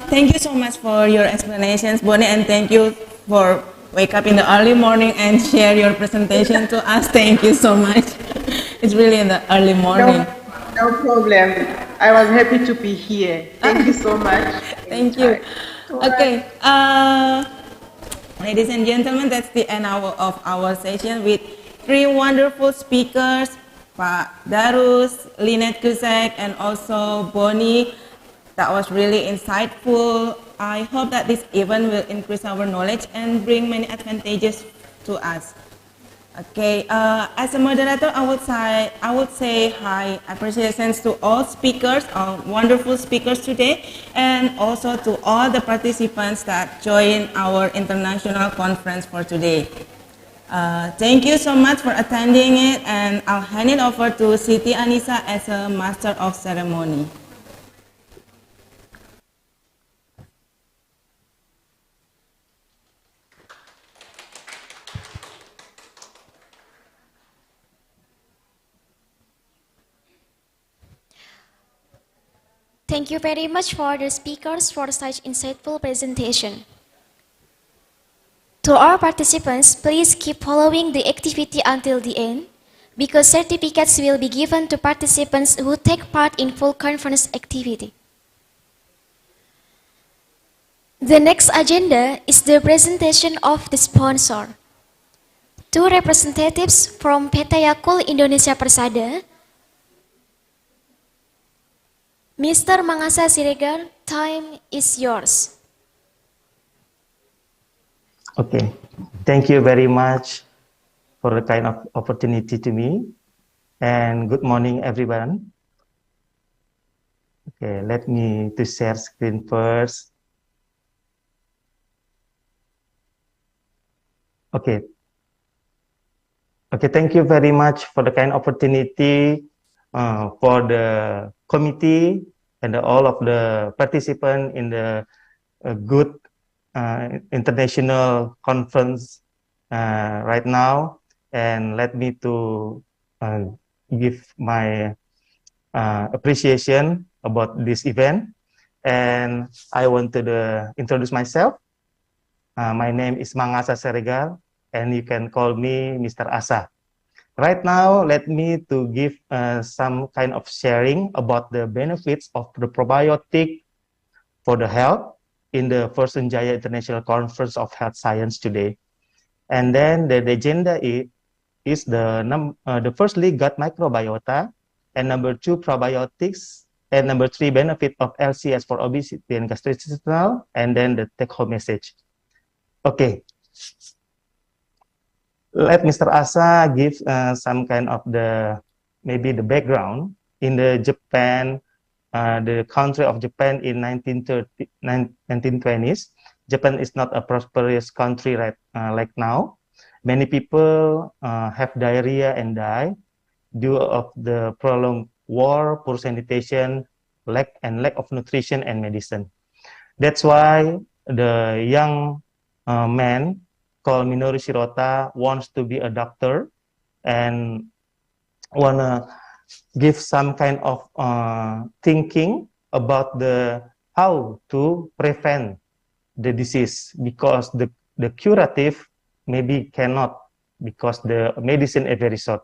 thank you so much for your explanations, Bonnie, and thank you for wake up in the early morning and share your presentation to us. Thank you so much. It's really in the early morning. No problem. I was happy to be here. Thank you so much. Thank you. Okay, ladies and gentlemen, that's the end of our session with three wonderful speakers, Pak Darus, Lynette Kuzek, and also Bonnie. That was really insightful. I hope that this event will increase our knowledge and bring many advantages to us. Okay, as a moderator, I would say hi appreciations to all speakers, all wonderful speakers today, and also to all the participants that joined our international conference for today. Thank you so much for attending it, and I'll hand it over to Siti Anissa as a Master of Ceremony. Thank you very much for the speakers for such insightful presentation. To our participants, please keep following the activity until the end, because certificates will be given to participants who take part in full conference activity. The next agenda is the presentation of the sponsor. Two representatives from PT Yakult Indonesia Persada, Mr. Mangasa Siregar, time is yours. Okay, thank you very much for the kind of opportunity to me, and good morning everyone. Okay, let me to share screen first. Okay, thank you very much for the kind opportunity for the committee and all of the participants in the good international conference right now, and let me to give my appreciation about this event. And I want to introduce myself. My name is Mangasa Siregar, and you can call me Mr. Asa. Right now, let me to give some kind of sharing about the benefits of the probiotic for the health in the first UNJAYA International Conference of Health Science today. And then the agenda is the firstly gut microbiota, and number two probiotics, And number 3, benefit of LCS for obesity and gastrointestinal, and then the take-home message. Okay, let Mr. Asa give some kind of maybe the background in the Japan, the country of Japan in 1920s. Japan is not a prosperous country like now. Many people have diarrhea and die due of the prolonged war, poor sanitation, lack of nutrition and medicine. That's why the young man called Minoru Shirota wants to be a doctor and wanna give some kind of thinking about how to prevent the disease, because the curative maybe cannot, because the medicine is very short.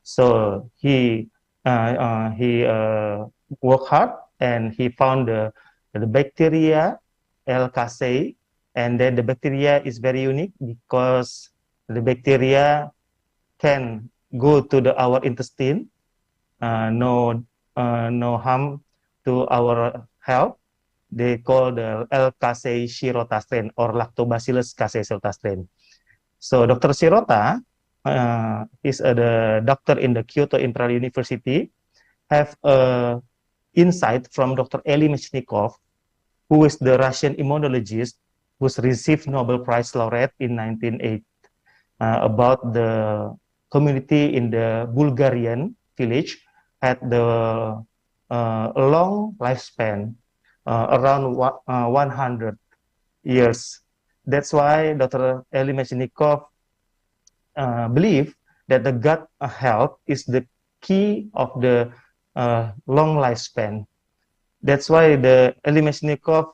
So he worked hard and he found the bacteria L. casei, and then the bacteria is very unique because the bacteria can go to our intestine, no harm to our health. They call the L. casei shirota strain or Lactobacillus casei shirota strain. So Dr. Shirota is the doctor in the Kyoto Imperial University, have insight from Dr. Elie Mechnikov, who is the Russian immunologist who's received Nobel Prize laureate in 1908, about the community in the Bulgarian village had the long lifespan, around 100 years. That's why Dr. Elie Mechnikov believe that the gut health is the key of the long lifespan. That's why the Elie Mechnikov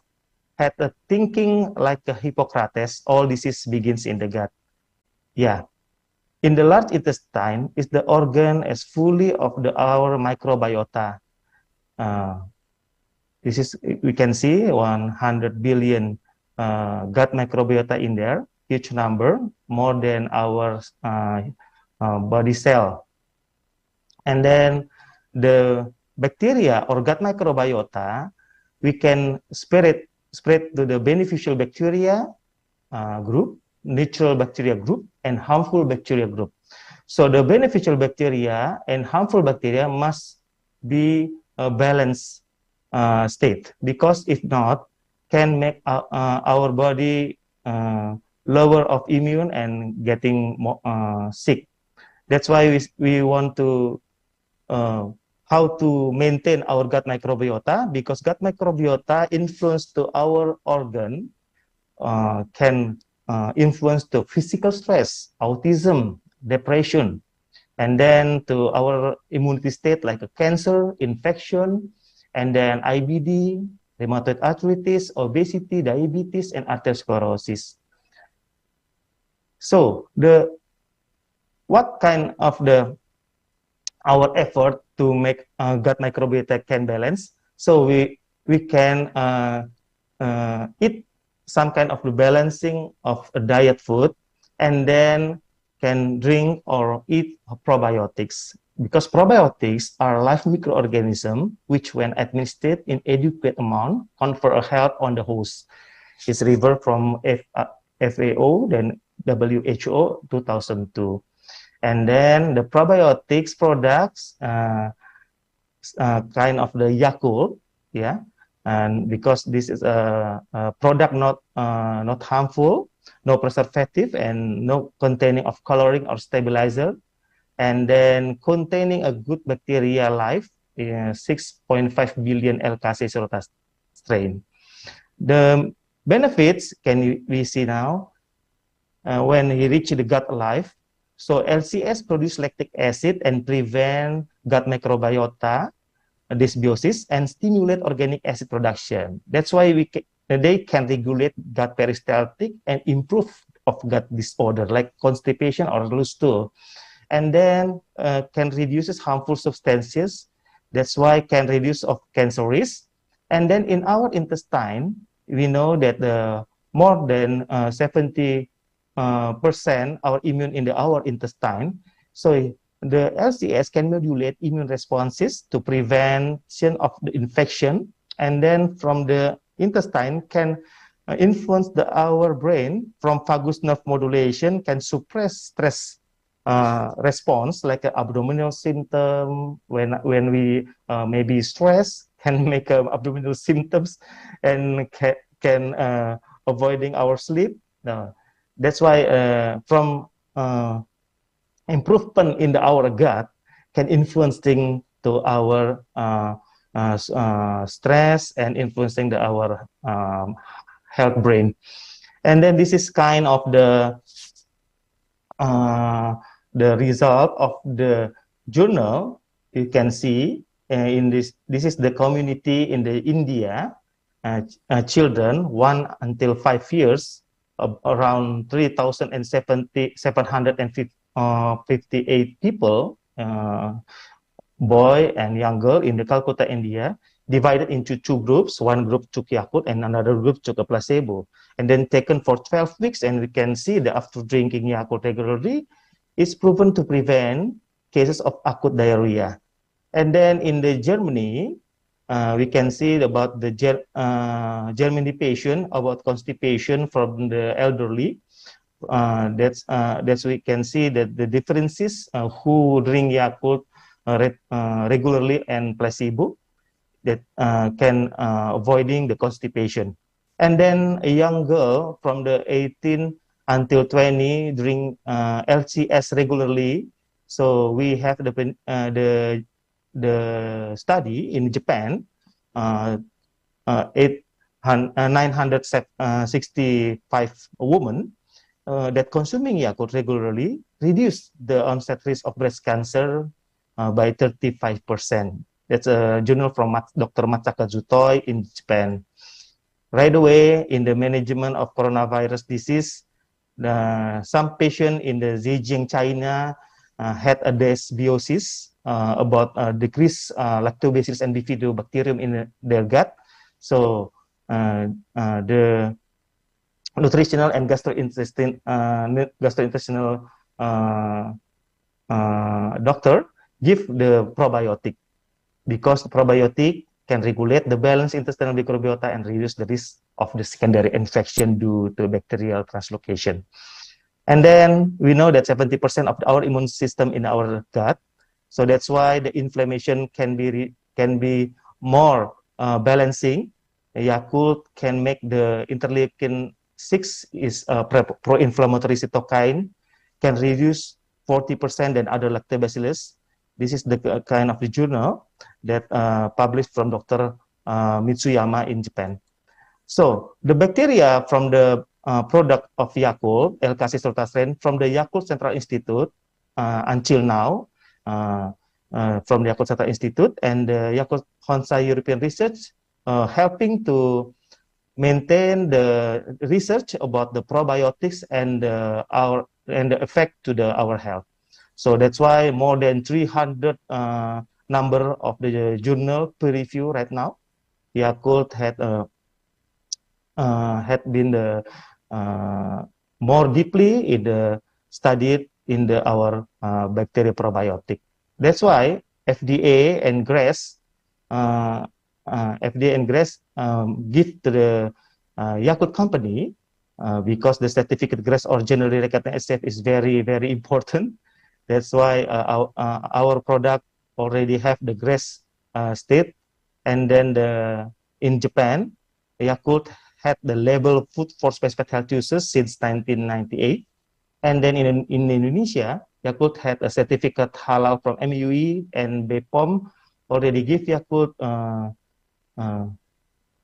had a thinking like a Hippocrates, all disease begins in the gut. Yeah. In the large intestine is the organ as fully of our microbiota. This is, we can see 100 billion gut microbiota in there, huge number, more than our body cell. And then the bacteria or gut microbiota, we can spread to the beneficial bacteria group, neutral bacteria group, and harmful bacteria group. So the beneficial bacteria and harmful bacteria must be a balanced state, because if not, can make our body lower of immune and getting more, sick. That's why we want to how to maintain our gut microbiota, because gut microbiota influence to our organ, can influence to physical stress, autism, depression, and then to our immunity state like a cancer, infection, and then IBD, rheumatoid arthritis, obesity, diabetes, and atherosclerosis. So what kind of our effort to make gut microbiota can balance? So we can eat some kind of the balancing of a diet food, and then can drink or eat probiotics, because probiotics are live microorganisms which, when administered in adequate amount, confer a health on the host. It's reversed from FAO, then WHO 2002. And then the probiotics products, kind of the Yakult, yeah, and because this is a product not harmful, no preservative, and no containing of coloring or stabilizer, and then containing a good bacteria life, 6.5 billion L. casei shirota strain. The benefits we see now when he reach the gut life. So LCS produce lactic acid and prevent gut microbiota dysbiosis and stimulate organic acid production. That's why they can regulate gut peristaltic and improve of gut disorder like constipation or loose stool. And then can reduce harmful substances. That's why can reduce of cancer risk. And then in our intestine, we know that more than 70% our immune in our intestine. So the LCS can modulate immune responses to prevention of the infection, and then from the intestine can influence our brain from vagus nerve modulation, can suppress stress response like an abdominal symptom when we maybe stress can make abdominal symptoms and can avoiding our sleep. That's why from improvement in our gut can influencing to our stress and influencing our health brain. And then this is kind of the result of the journal. You can see in this is the community in the India, children 1 until 5 years, around 3,758 people, boy and young girl in the Calcutta, India, divided into 2 groups. One group took Yakult and another group took a placebo, and then taken for 12 weeks. And we can see that after drinking Yakult regularly, it's proven to prevent cases of acute diarrhea. And then in the Germany, we can see about the Germany patient about constipation from the elderly. That's we can see that the differences who drink Yakult regularly and placebo that can avoiding the constipation. And then a young girl from the 18 until 20 drink LCS regularly. So we have the study in Japan, 965 women that consuming Yakult regularly reduce the onset risk of breast cancer by 35%. That's a journal from Dr. Matsaka Zutoi in Japan. Right away, in the management of coronavirus disease, some patient in the Zhejiang, China, had a dysbiosis about decreased lactobacillus and bifidobacterium in their gut. So the nutritional and gastrointestinal doctor give the probiotic, because the probiotic can regulate the balanced intestinal microbiota and reduce the risk of the secondary infection due to bacterial translocation. And then we know that 70% of our immune system in our gut, so that's why the inflammation can be more balancing. Yakult can make the interleukin-6 is pro-inflammatory cytokine, can reduce 40% than other lactobacillus. This is the kind of the journal that published from Dr. Mitsuyama in Japan. So the bacteria from the product of Yakult, L-casein from the Yakult Central Institute until now, from the Yakult Central Institute and the Yakult Honsai European Research, helping to maintain the research about the probiotics and the effect to our health. So that's why more than 300 number of the journal peer review right now. Yakult had been more deeply studied in our bacteria probiotic. That's why FDA and GRAS give to the Yakult company because the certificate GRAS or generally recognized safe is very, very important. That's why our product already have the GRAS state, and then in Japan, Yakult had the label food for specified health users since 1998, and then in Indonesia, Yakult had a certificate halal from MUI, and BPOM already give Yakult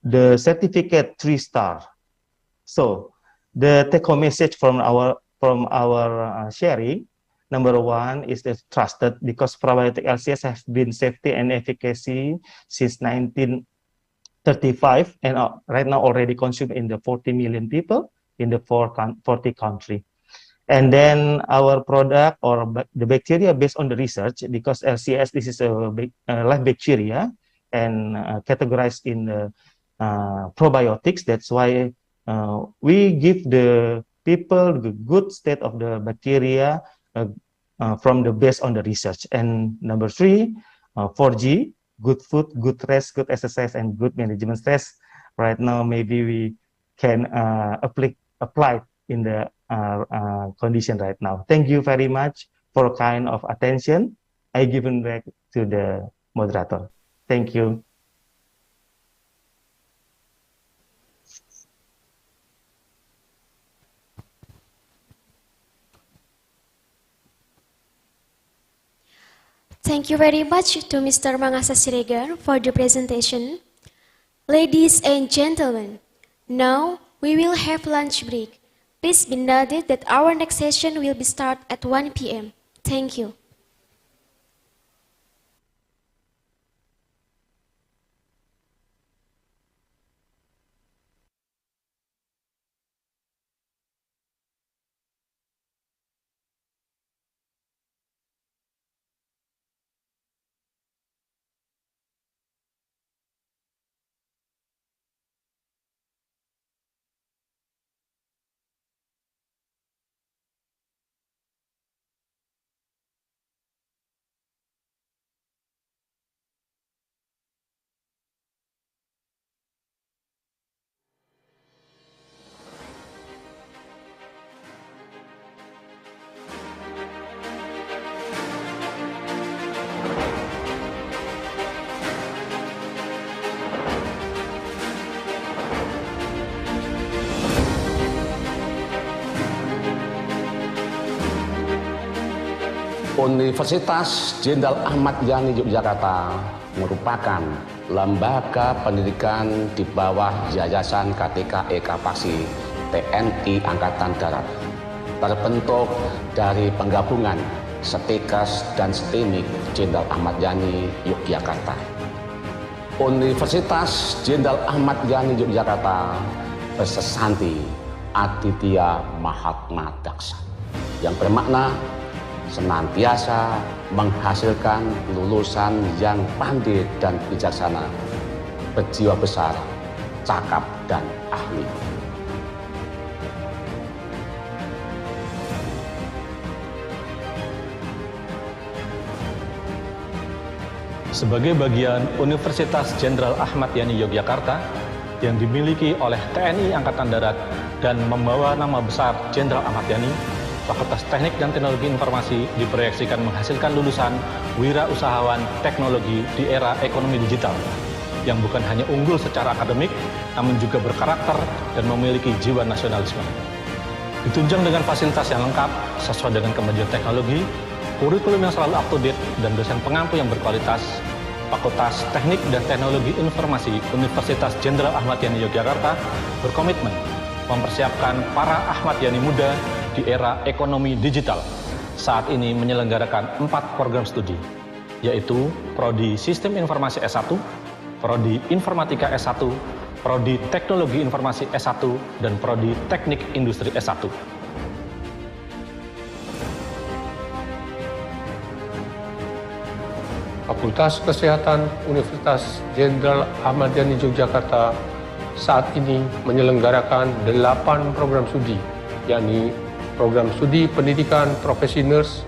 the certificate 3-star. So the take-home message from our sharing. Number one is the trusted, because probiotic LCS have been safety and efficacy since 1935 and right now already consumed in the 40 million people in the 40 countries. And then our product or the bacteria based on the research, because LCS, this is a live bacteria and categorized in the probiotics. That's why we give the people the good state of the bacteria, from the based on the research. And number 3, 4G, good food, good rest, good exercise, and good management stress. Right now, maybe we can apply in the condition right now. Thank you very much for kind of attention. I give it back to the moderator. Thank you. Thank you very much to Mr. Mangasa Siregar for the presentation. Ladies and gentlemen, now we will have lunch break. Please be noted that our next session will be start at 1 p.m. Thank you. Universitas Jenderal Ahmad Yani Yogyakarta merupakan lembaga pendidikan di bawah Yayasan KTK Ekapaksi TNI Angkatan Darat, terbentuk dari penggabungan Stekas dan Stemik Jenderal Ahmad Yani Yogyakarta. Universitas Jenderal Ahmad Yani Yogyakarta bersesanti Aditya Mahatma Daksa, yang bermakna senantiasa menghasilkan lulusan yang pandai dan bijaksana, berjiwa besar, cakap, dan ahli. Sebagai bagian Universitas Jenderal Ahmad Yani Yogyakarta yang dimiliki oleh TNI Angkatan Darat dan membawa nama besar Jenderal Ahmad Yani, Fakultas Teknik dan Teknologi Informasi diproyeksikan menghasilkan lulusan wirausahawan teknologi di era ekonomi digital yang bukan hanya unggul secara akademik, namun juga berkarakter dan memiliki jiwa nasionalisme. Ditunjang dengan fasilitas yang lengkap sesuai dengan kemajuan teknologi, kurikulum yang selalu up to date, dan dosen pengampu yang berkualitas, Fakultas Teknik dan Teknologi Informasi Universitas Jenderal Ahmad Yani Yogyakarta berkomitmen mempersiapkan para Ahmad Yani muda di era ekonomi digital. Saat ini menyelenggarakan 4 program studi, yaitu Prodi Sistem Informasi S1, Prodi Informatika S1, Prodi Teknologi Informasi S1, dan Prodi Teknik Industri S1. Fakultas Kesehatan Universitas Jenderal Ahmad Yani Yogyakarta saat ini menyelenggarakan 8 program studi, yakni Program Studi Pendidikan Profesi Nurse,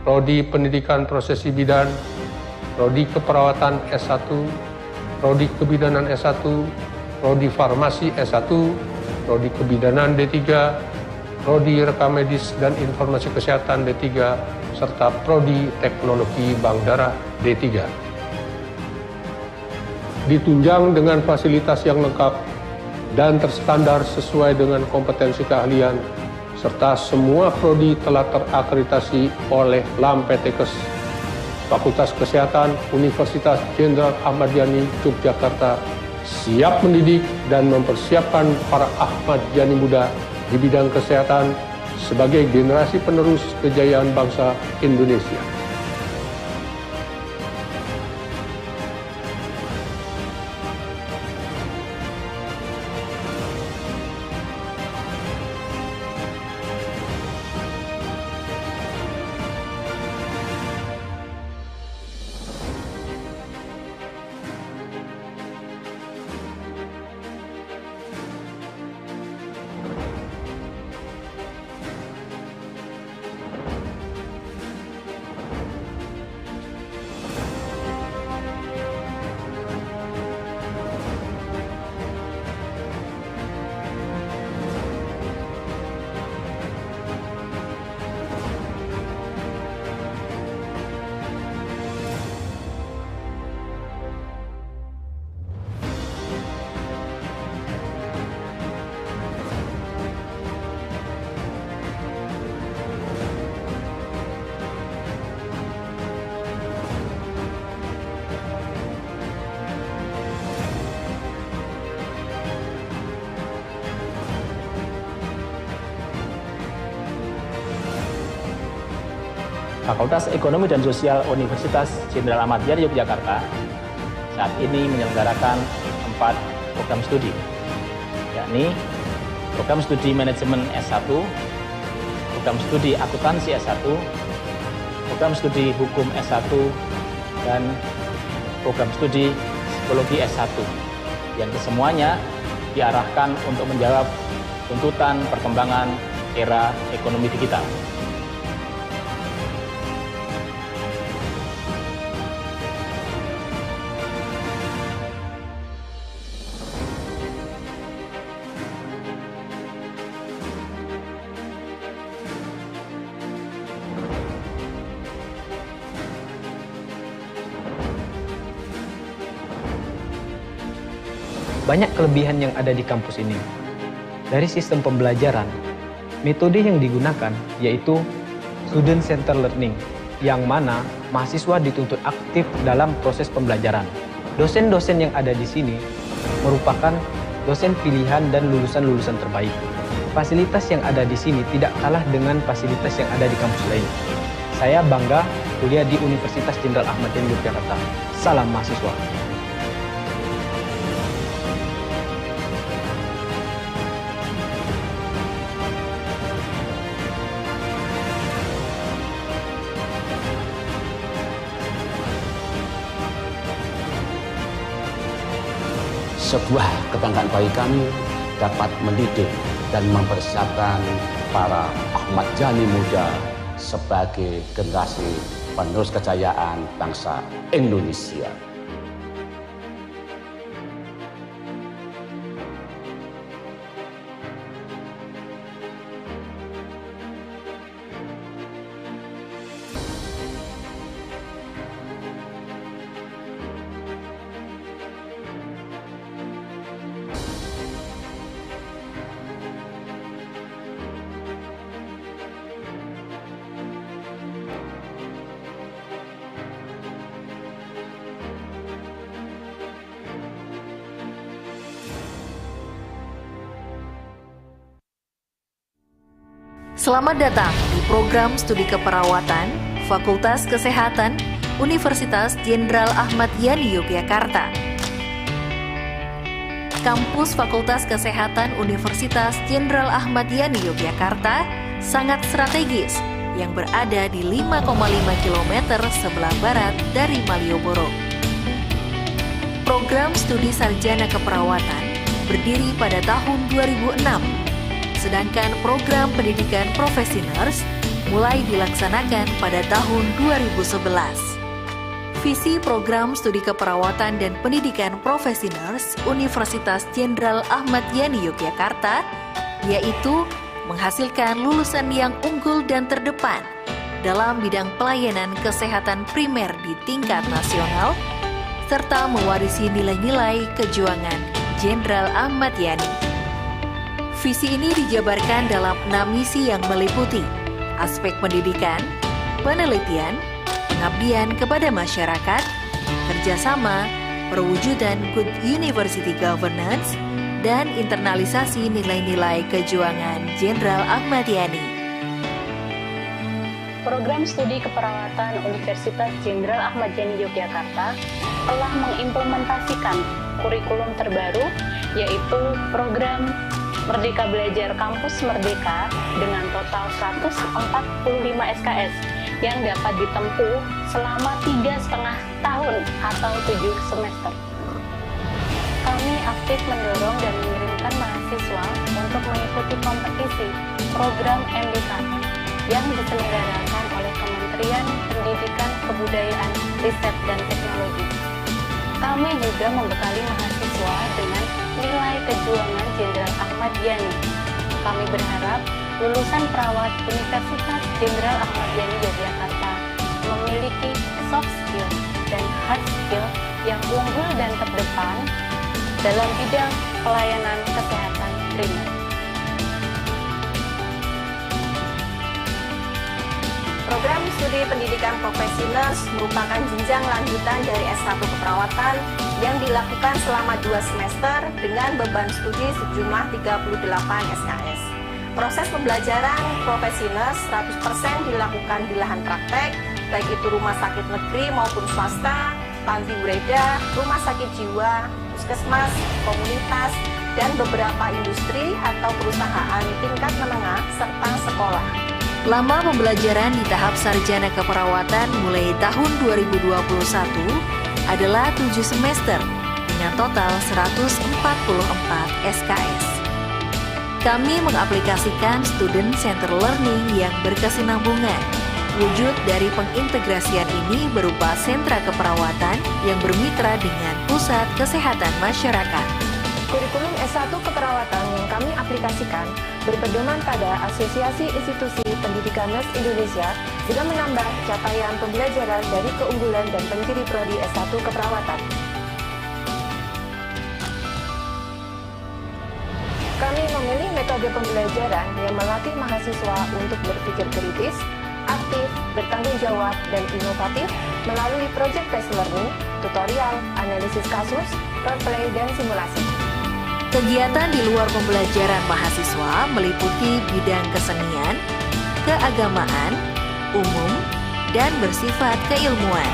Prodi Pendidikan Prosesi Bidan, Prodi Keperawatan S1, Prodi Kebidanan S1, Prodi Farmasi S1, Prodi Kebidanan D3, Prodi Rekam Medis dan Informasi Kesehatan D3, serta Prodi Teknologi Bank Darah D3. Ditunjang dengan fasilitas yang lengkap dan terstandar sesuai dengan kompetensi keahlian, serta semua prodi telah terakreditasi oleh LAMPTKes. Fakultas Kesehatan Universitas Jenderal Ahmad Yani Yogyakarta siap mendidik dan mempersiapkan para Ahmad Yani muda di bidang kesehatan sebagai generasi penerus kejayaan bangsa Indonesia. Fakultas Ekonomi dan Sosial Universitas Jenderal Ahmad Yani Yogyakarta saat ini menyelenggarakan 4 program studi, yakni program studi Manajemen S1, program studi Akuntansi S1, program studi Hukum S1, dan program studi Psikologi S1, yang kesemuanya diarahkan untuk menjawab tuntutan perkembangan era ekonomi digital. Banyak kelebihan yang ada di kampus ini. Dari sistem pembelajaran, metode yang digunakan yaitu student center learning, yang mana mahasiswa dituntut aktif dalam proses pembelajaran. Dosen-dosen yang ada di sini merupakan dosen pilihan dan lulusan-lulusan terbaik. Fasilitas yang ada di sini tidak kalah dengan fasilitas yang ada di kampus lain. Saya bangga kuliah di Universitas Jenderal Ahmad Yani Yogyakarta. Salam mahasiswa. Sebuah kebanggaan bagi kami dapat mendidik dan mempersiapkan para Ahmad Yani muda sebagai generasi penerus kejayaan bangsa Indonesia. Selamat datang di program studi keperawatan Fakultas Kesehatan Universitas Jenderal Ahmad Yani Yogyakarta. Kampus Fakultas Kesehatan Universitas Jenderal Ahmad Yani Yogyakarta sangat strategis yang berada di 5,5 km sebelah barat dari Malioboro. Program studi sarjana keperawatan berdiri pada tahun 2006. Sedangkan program pendidikan profesi nurse mulai dilaksanakan pada tahun 2011. Visi program studi keperawatan dan pendidikan profesi nurse Universitas Jenderal Ahmad Yani Yogyakarta yaitu menghasilkan lulusan yang unggul dan terdepan dalam bidang pelayanan kesehatan primer di tingkat nasional serta mewarisi nilai-nilai kejuangan Jenderal Ahmad Yani. Visi ini dijabarkan dalam 6 misi yang meliputi aspek pendidikan, penelitian, pengabdian kepada masyarakat, kerjasama, perwujudan good university governance, dan internalisasi nilai-nilai kejuangan Jenderal Ahmad Yani. Program studi keperawatan Universitas Jenderal Ahmad Yani Yogyakarta telah mengimplementasikan kurikulum terbaru yaitu program Merdeka Belajar Kampus Merdeka dengan total 145 SKS yang dapat ditempuh selama 3,5 tahun atau 7 semester. Kami aktif mendorong dan mengirimkan mahasiswa untuk mengikuti kompetisi program MBK yang diselenggarakan oleh Kementerian Pendidikan, Kebudayaan, Riset, dan Teknologi. Kami juga membekali mahasiswa dengan nilai kejuangan Jenderal Ahmad Yani. Kami berharap lulusan perawat Universitas Jenderal Ahmad Yani Yogyakarta memiliki soft skill dan hard skill yang unggul dan terdepan dalam bidang pelayanan kesehatan primer. Program studi pendidikan profesi nurse merupakan jenjang lanjutan dari S1 keperawatan yang dilakukan selama 2 semester dengan beban studi sejumlah 38 SKS. Proses pembelajaran profesional 100% dilakukan di lahan praktek, baik itu rumah sakit negeri maupun swasta, panti breda, rumah sakit jiwa, puskesmas, komunitas, dan beberapa industri atau perusahaan tingkat menengah serta sekolah. Lama pembelajaran di tahap sarjana keperawatan mulai tahun 2021 adalah 7 semester dengan total 144 SKS. Kami mengaplikasikan Student Center Learning yang berkesinambungan. Wujud dari pengintegrasian ini berupa sentra keperawatan yang bermitra dengan pusat kesehatan masyarakat. Kurikulum S1 keperawatan yang kami aplikasikan berpedoman pada Asosiasi Institusi Pendidikan Nurse Indonesia dengan menambah capaian pembelajaran dari keunggulan dan penciri prodi S1 keperawatan. Kami memilih metode pembelajaran yang melatih mahasiswa untuk berpikir kritis, aktif, bertanggung jawab, dan inovatif melalui project-based learning, tutorial, analisis kasus, role-play, dan simulasi. Kegiatan di luar pembelajaran mahasiswa meliputi bidang kesenian, keagamaan, umum, dan bersifat keilmuan.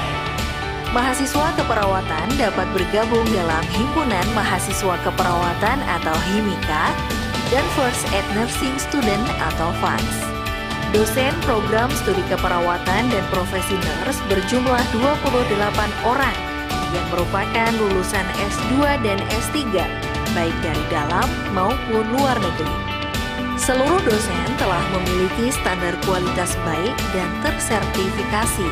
Mahasiswa keperawatan dapat bergabung dalam Himpunan Mahasiswa Keperawatan atau HIMIKA dan First Aid Nursing Student atau FANS. Dosen program studi keperawatan dan profesi nurse berjumlah 28 orang yang merupakan lulusan S2 dan S3, baik dari dalam maupun luar negeri. Seluruh dosen telah memiliki standar kualitas baik dan tersertifikasi.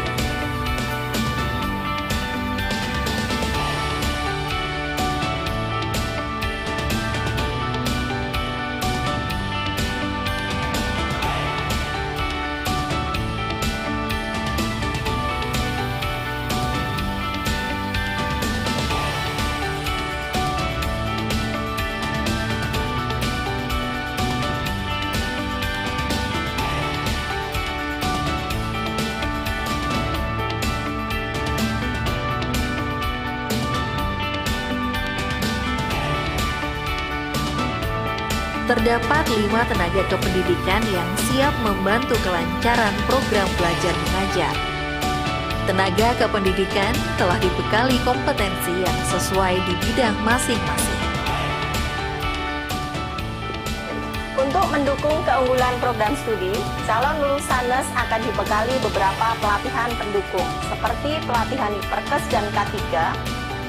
Terdapat 5 tenaga kependidikan yang siap membantu kelancaran program belajar mengajar. Tenaga kependidikan telah dibekali kompetensi yang sesuai di bidang masing-masing. Untuk mendukung keunggulan program studi, calon lulusan nurse akan dibekali beberapa pelatihan pendukung, seperti pelatihan Perkes dan K3,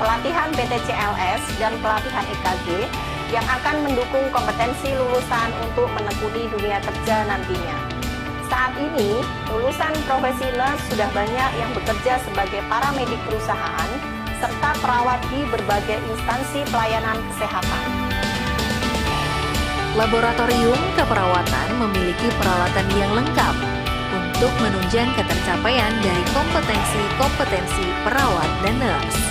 pelatihan BTCLS, dan pelatihan EKG, yang akan mendukung kompetensi lulusan untuk menekuni dunia kerja nantinya. Saat ini, lulusan profesi nurse sudah banyak yang bekerja sebagai paramedik perusahaan, serta perawat di berbagai instansi pelayanan kesehatan. Laboratorium keperawatan memiliki peralatan yang lengkap untuk menunjang ketercapaian dari kompetensi-kompetensi perawat dan nurse.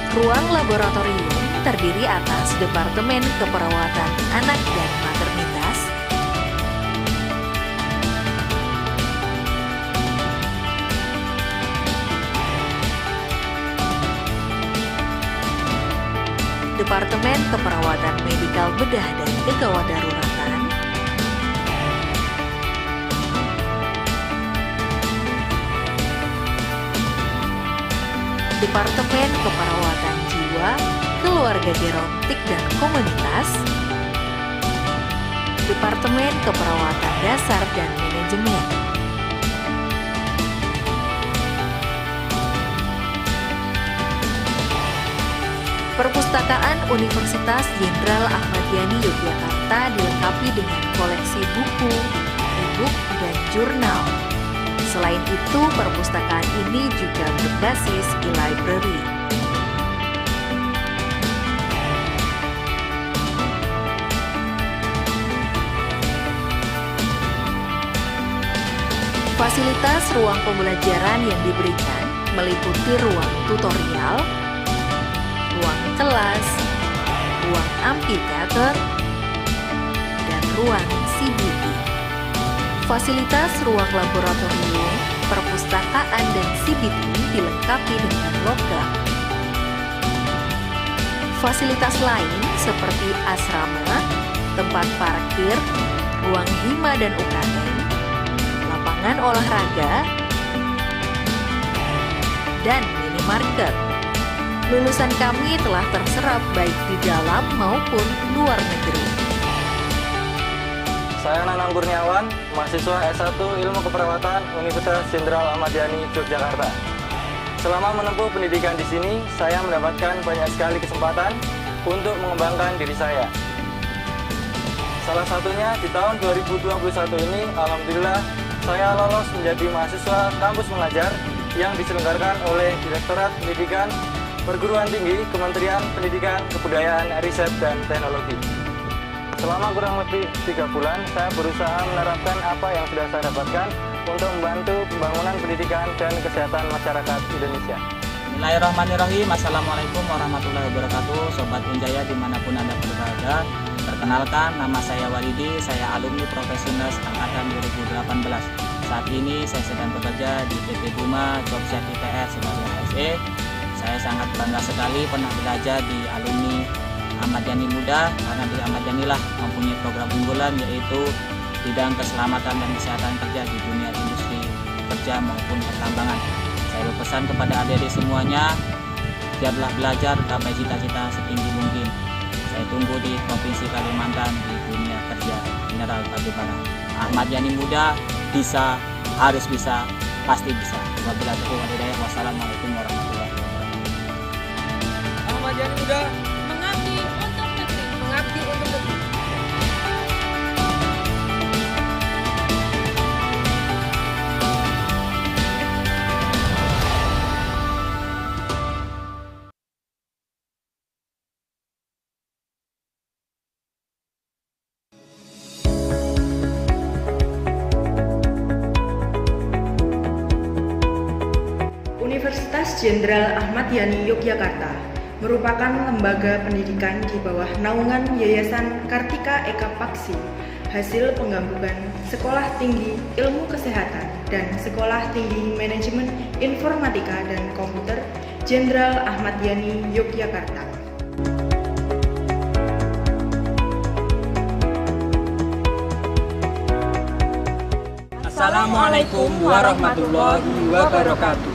Ruang laboratorium terdiri atas Departemen Keperawatan Anak dan Maternitas, Departemen Keperawatan Medikal Bedah dan Kegawat Daruratan, Departemen Keperawatan Jiwa, Keluarga Gerontik dan Komunitas, Departemen Keperawatan Dasar dan Manajemen. Perpustakaan Universitas Jenderal Ahmad Yani Yogyakarta dilengkapi dengan koleksi buku, e-book, dan jurnal. Selain itu, perpustakaan ini juga berbasis e-library. Fasilitas ruang pembelajaran yang diberikan meliputi ruang tutorial, ruang kelas, ruang amphitheater, dan ruang CBT. Fasilitas ruang laboratorium, perpustakaan, dan CBT dilengkapi dengan loker. Fasilitas lain seperti asrama, tempat parkir, ruang hima dan UKM, lapangan olahraga, dan minimarket. Lulusan kami telah terserap baik di dalam maupun luar negeri. Saya Nanang Kurniawan, mahasiswa S1 Ilmu Keperawatan Universitas Jenderal Ahmad Yani, Yogyakarta. Selama menempuh pendidikan di sini, saya mendapatkan banyak sekali kesempatan untuk mengembangkan diri saya. Salah satunya di tahun 2021 ini, alhamdulillah, saya lolos menjadi mahasiswa kampus mengajar yang diselenggarakan oleh Direktorat Pendidikan Perguruan Tinggi Kementerian Pendidikan, Kebudayaan, Riset, dan Teknologi. Selama kurang lebih 3 bulan, saya berusaha menerapkan apa yang sudah saya dapatkan untuk membantu pembangunan pendidikan dan kesehatan masyarakat Indonesia. Bismillahirrahmanirrahim. Assalamualaikum warahmatullahi wabarakatuh. Sobat UNJAYA dimanapun Anda berada. Perkenalkan, nama saya Walidi, saya alumni Profesional Angkatan 2018. Saat ini saya sedang bekerja di PT Buma Jobset ITR sebagai ASE. Saya sangat bangga sekali pernah belajar di alumni Ahmad Yani Muda, karena di Ahmad Yani lah mempunyai program unggulan yaitu bidang keselamatan dan kesehatan kerja di dunia industri kerja maupun pertambangan. Saya berpesan kepada adik-adik semuanya, biarlah belajar capai cita-cita setinggi mungkin. Saya tunggu di Provinsi Kalimantan di dunia kerja mineral batu bara. Ahmad Yani Muda bisa, harus bisa, pasti bisa. Wabillahi taufiq wal hidayah. Wassalamualaikum warahmatullahi wabarakatuh. Ahmad Yani Muda mengabdi untuk negeri. Mengabdi untuk negeri. Universitas Jenderal Ahmad Yani Yogyakarta merupakan lembaga pendidikan di bawah naungan Yayasan Kartika Eka Paksi, hasil penggabungan Sekolah Tinggi Ilmu Kesehatan dan Sekolah Tinggi Manajemen Informatika dan Komputer Jenderal Ahmad Yani Yogyakarta. Assalamualaikum warahmatullahi wabarakatuh.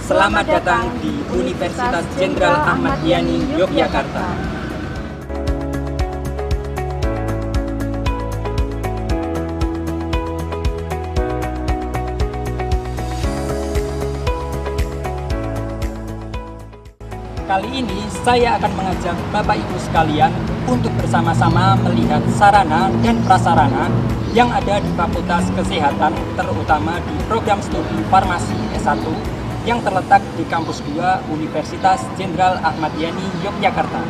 Selamat datang di Universitas Jenderal Ahmad Yani Yogyakarta. Kali ini saya akan mengajak Bapak Ibu sekalian untuk bersama-sama melihat sarana dan prasarana yang ada di Fakultas Kesehatan, terutama di program studi Farmasi S1 yang terletak di Kampus 2 Universitas Jenderal Ahmad Yani Yogyakarta.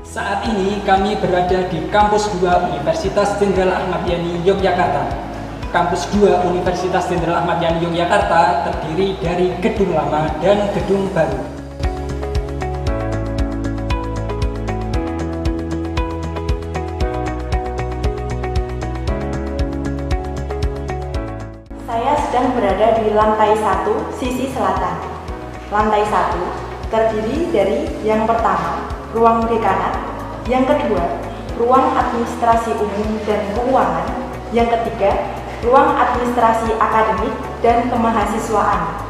Saat ini kami berada di Kampus 2 Universitas Jenderal Ahmad Yani Yogyakarta. Kampus 2 Universitas Jenderal Ahmad Yani Yogyakarta terdiri dari gedung lama dan gedung baru. Saya sedang berada di lantai 1, sisi selatan. Lantai 1 terdiri dari yang pertama, ruang dekanat, yang kedua, ruang administrasi umum dan keuangan, yang ketiga, ruang administrasi akademik dan kemahasiswaan.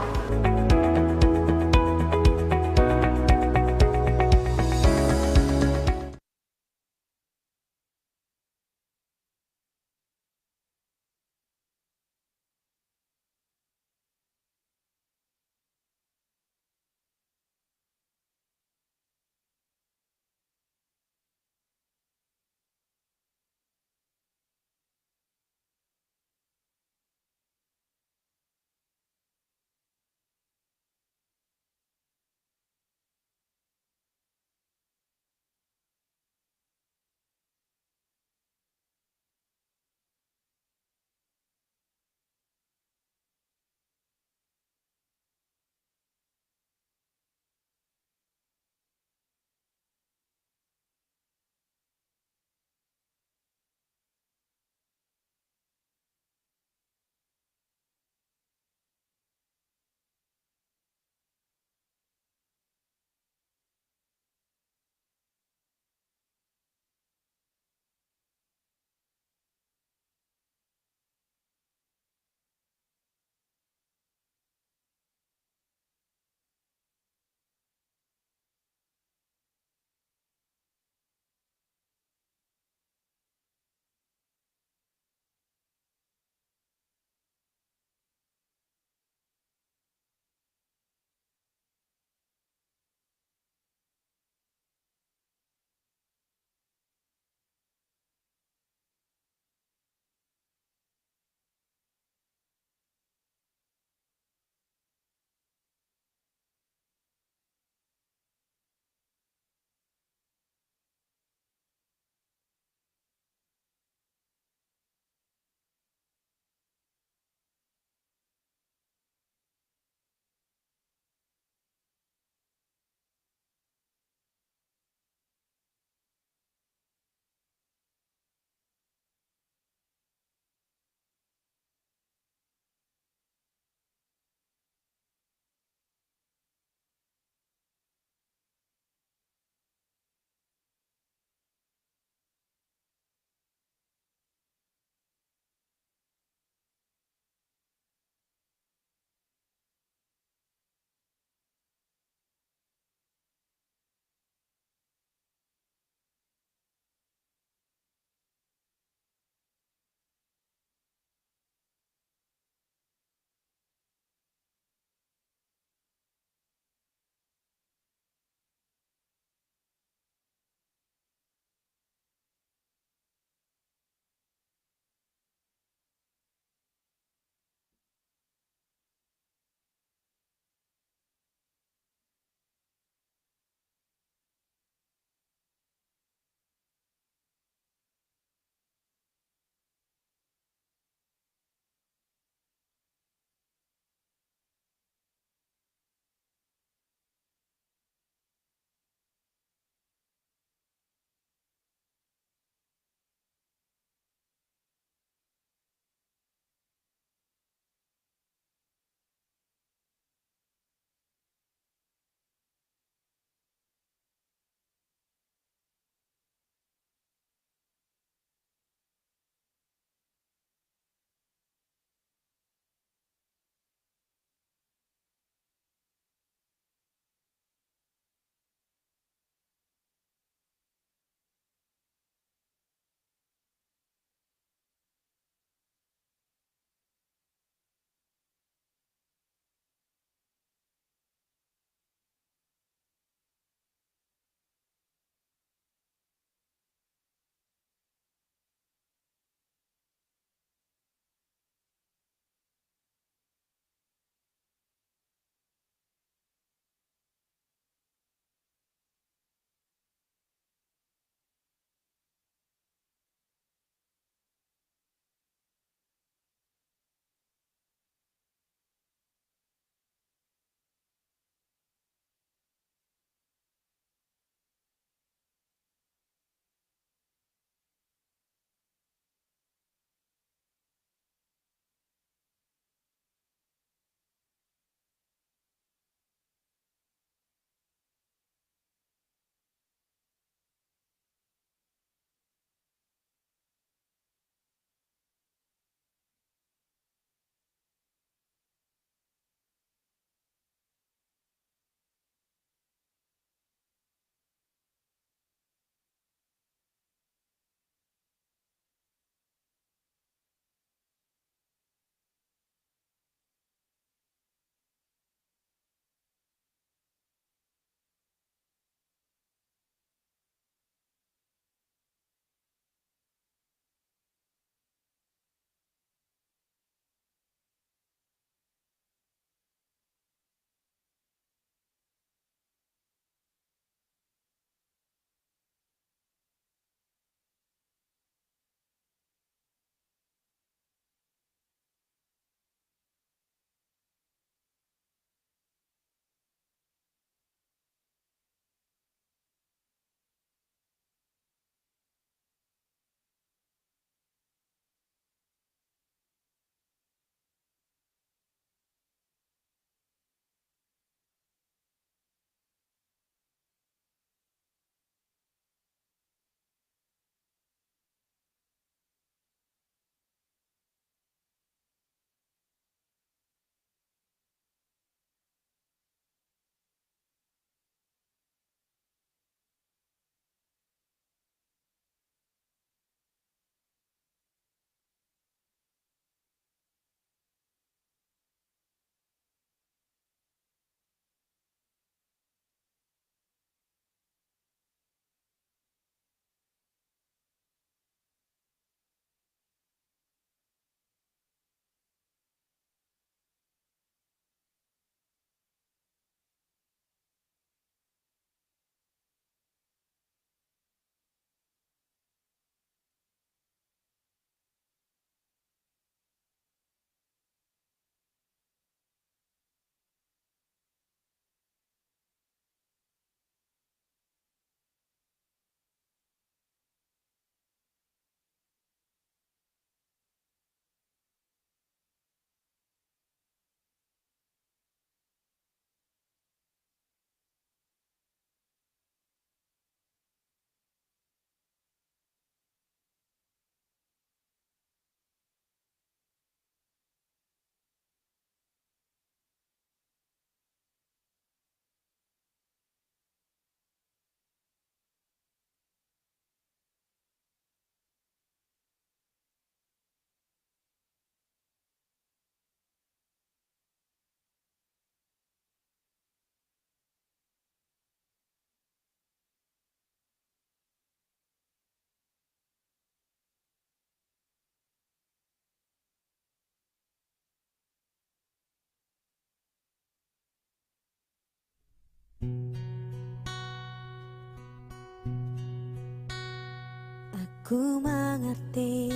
Aku mengerti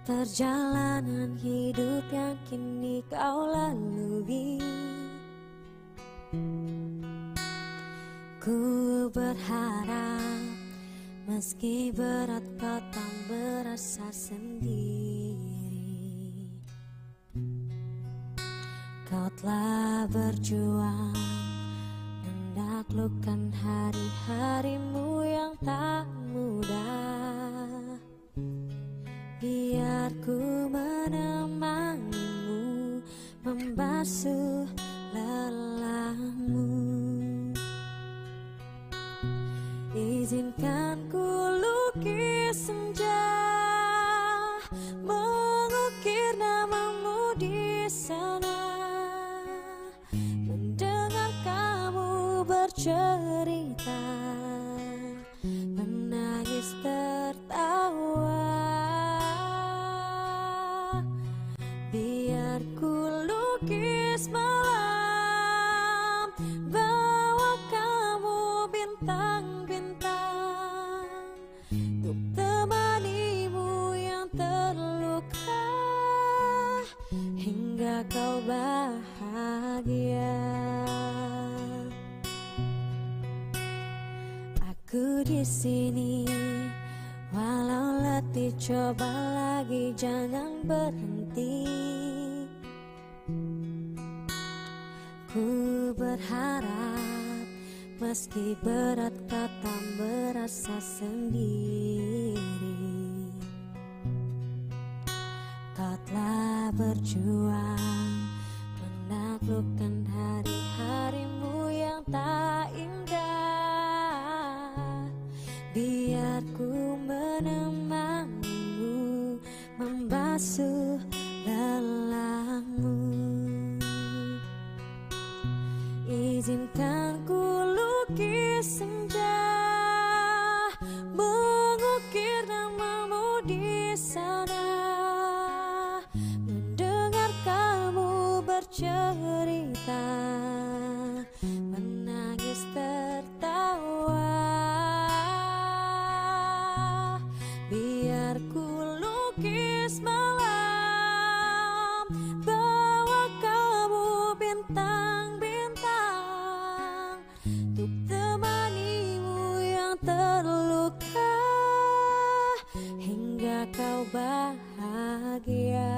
perjalanan hidup yang kini kau lalui. Ku berharap meski berat kau tak merasa sendiri. Kau telah berjuang menaklukkan hari-harimu yang tak mudah. Biar ku menemanimu, membasuh lelahmu. Izinkan ku lukis senja, mengukir namamu di sana. Mendengar kamu bercerita, menangis tertawa. Biar ku lukis malam, bawa kamu bintang-bintang, untuk temanimu yang terluka hingga kau bahagia. Aku di sini, walau letih coba lagi jangan berhenti. Ku berharap meski berat kau tak merasa sendiri. Kau telah berjuang menaklukkan hari-harimu yang tak indah. Biar ku menemanimu, membasuh lelahmu. Izinkan ku lukis senja, mengukir namamu di sana. Mendengar kamu bercerita, menangis tertawa. Biar ku lukis malam, bawa kamu bintang-bintang, untuk temanimu yang terluka hingga kau bahagia.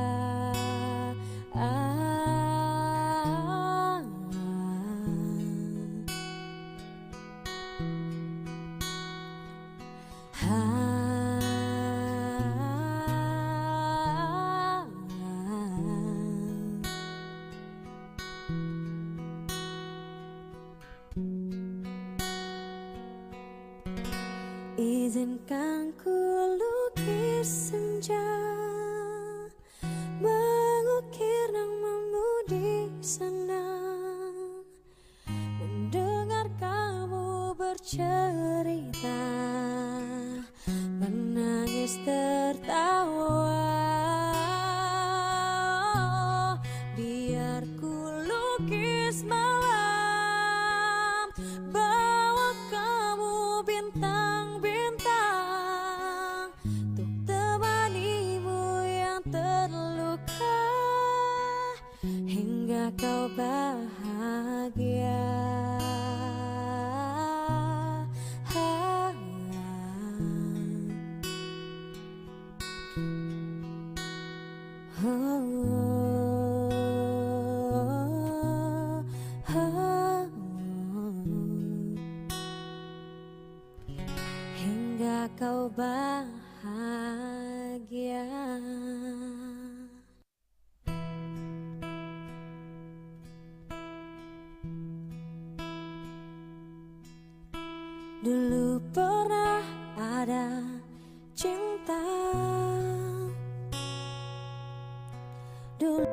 Izinkan ku lukis senja, mengukir namamu di sana. Mendengar kamu bercerita, menangis tertawa. Biar ku lukis malam, bawa kamu bintang-bintang, untuk temanimu yang terluka hingga kau bahagia. Hingga kau bahagia. Dulu pernah ada cinta, dulu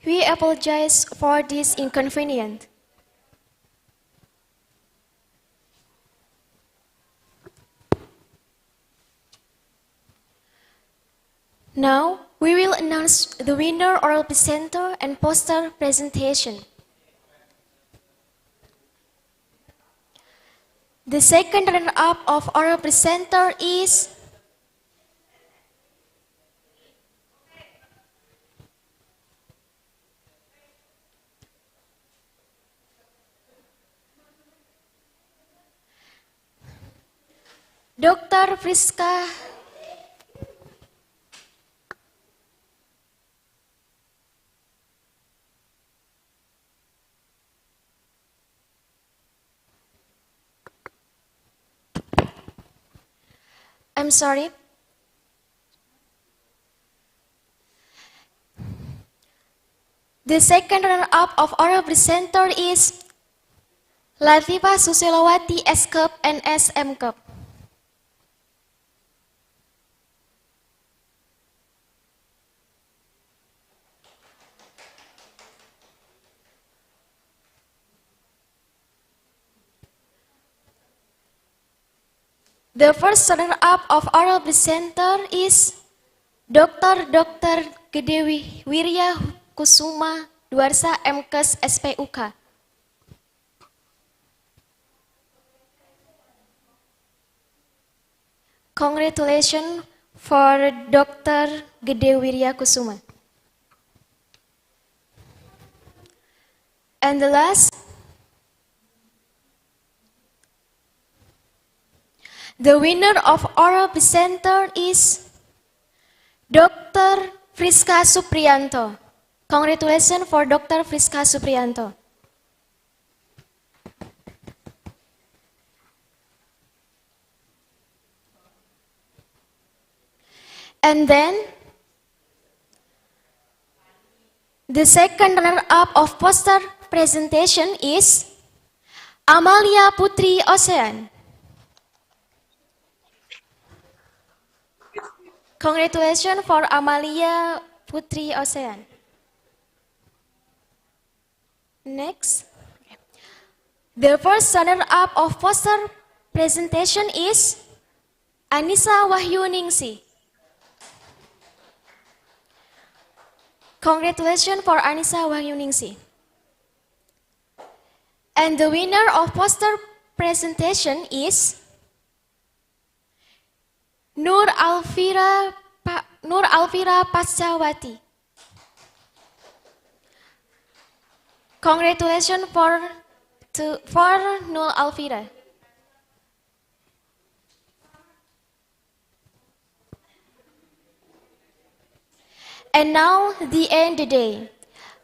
We apologize for this inconvenience. Now, we will announce the winner oral presenter and poster presentation. The second runner-up of oral presenter is Dr. Friska I'm sorry. The second runner-up of oral presenter is Latifa Susilowati S Cup and SM Cup. The first runner-up of oral presenter is Dr. Gedewi Wirya Kusuma Dwarsa MKes SPUK. Congratulations for Dr. Gedewi Wirya Kusuma. And the last, the winner of oral presenter is Dr. Friska Supriyanto. Congratulations for Dr. Friska Supriyanto. And then, the second runner-up of poster presentation is Amalia Putri Ocean. Congratulations for Amalia Putri Ocean. Next, the first runner-up of poster presentation is Anissa Wahyuningsi. Congratulations for Anissa Wahyuningsi. And the winner of poster presentation is Nur Alvira Pascawati. Congratulations for Nur Alvira. And now, the end of the day.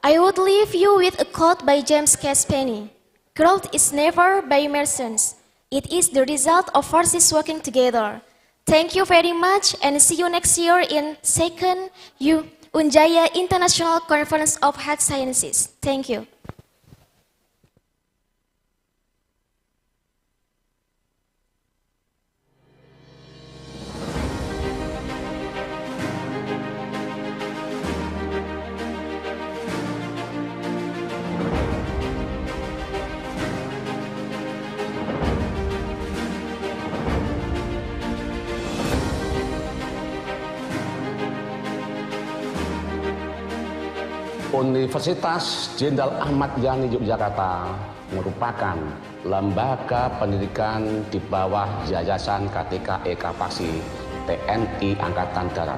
I would leave you with a quote by James Caspani. Growth is never by merchants. It is the result of forces working together. Thank you very much and see you next year in 2nd UNJAYA International Conference of Health Sciences. Thank you. Universitas Jenderal Ahmad Yani Yogyakarta merupakan lembaga pendidikan di bawah Yayasan KTK Eka Paksi TNI Angkatan Darat,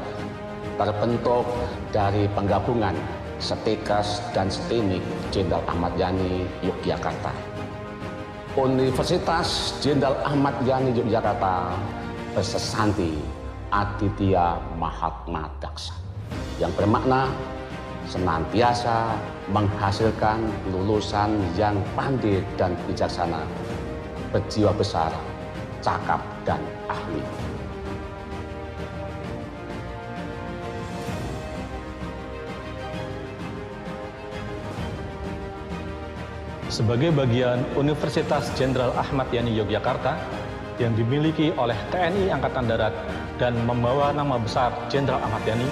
terbentuk dari penggabungan Stekes dan Stemik Jenderal Ahmad Yani Yogyakarta. Universitas Jenderal Ahmad Yani Yogyakarta bersesanti Aditya Mahatma Daksa, yang bermakna senantiasa menghasilkan lulusan yang pandai dan bijaksana, berjiwa besar, cakap dan ahli. Sebagai bagian Universitas Jenderal Ahmad Yani Yogyakarta yang dimiliki oleh TNI Angkatan Darat dan membawa nama besar Jenderal Ahmad Yani,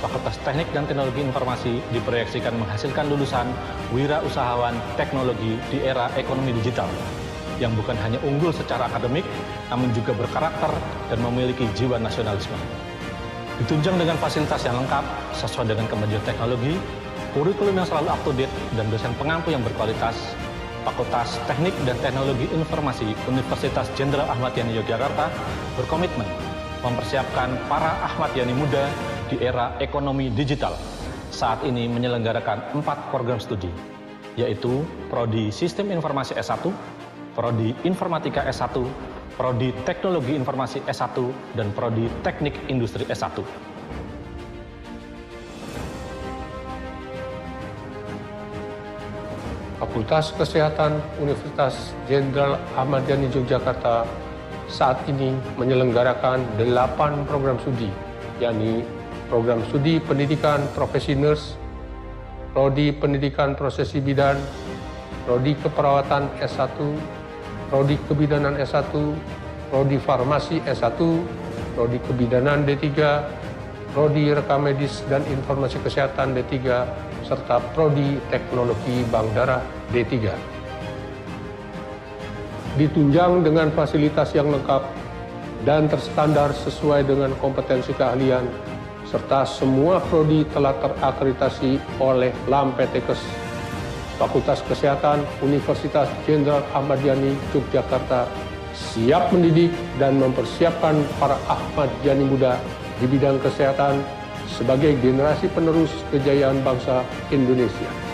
Fakultas Teknik dan Teknologi Informasi diproyeksikan menghasilkan lulusan wirausahawan teknologi di era ekonomi digital yang bukan hanya unggul secara akademik, namun juga berkarakter dan memiliki jiwa nasionalisme. Ditunjang dengan fasilitas yang lengkap sesuai dengan kemajuan teknologi, kurikulum yang selalu up to date, dan dosen pengampu yang berkualitas, Fakultas Teknik dan Teknologi Informasi Universitas Jenderal Ahmad Yani Yogyakarta berkomitmen mempersiapkan para Ahmad Yani muda di era ekonomi digital. Saat ini menyelenggarakan 4 program studi, yaitu Prodi Sistem Informasi S1, Prodi Informatika S1, Prodi Teknologi Informasi S1, dan Prodi Teknik Industri S1. Fakultas Kesehatan Universitas Jenderal Ahmad Yani Yogyakarta saat ini menyelenggarakan 8 program studi, yakni Program Studi Pendidikan Profesi Nurse, Prodi Pendidikan Prosesi Bidan, Prodi Keperawatan S1, Prodi Kebidanan S1, Prodi Farmasi S1, Prodi Kebidanan D3, Prodi Rekam Medis dan Informasi Kesehatan D3, serta Prodi Teknologi Bank Darah D3. Ditunjang dengan fasilitas yang lengkap dan terstandar sesuai dengan kompetensi keahlian, serta semua prodi telah terakreditasi oleh LAMPTKES. Fakultas Kesehatan Universitas Jenderal Ahmad Yani Yogyakarta siap mendidik dan mempersiapkan para Ahmad Yani muda di bidang kesehatan sebagai generasi penerus kejayaan bangsa Indonesia.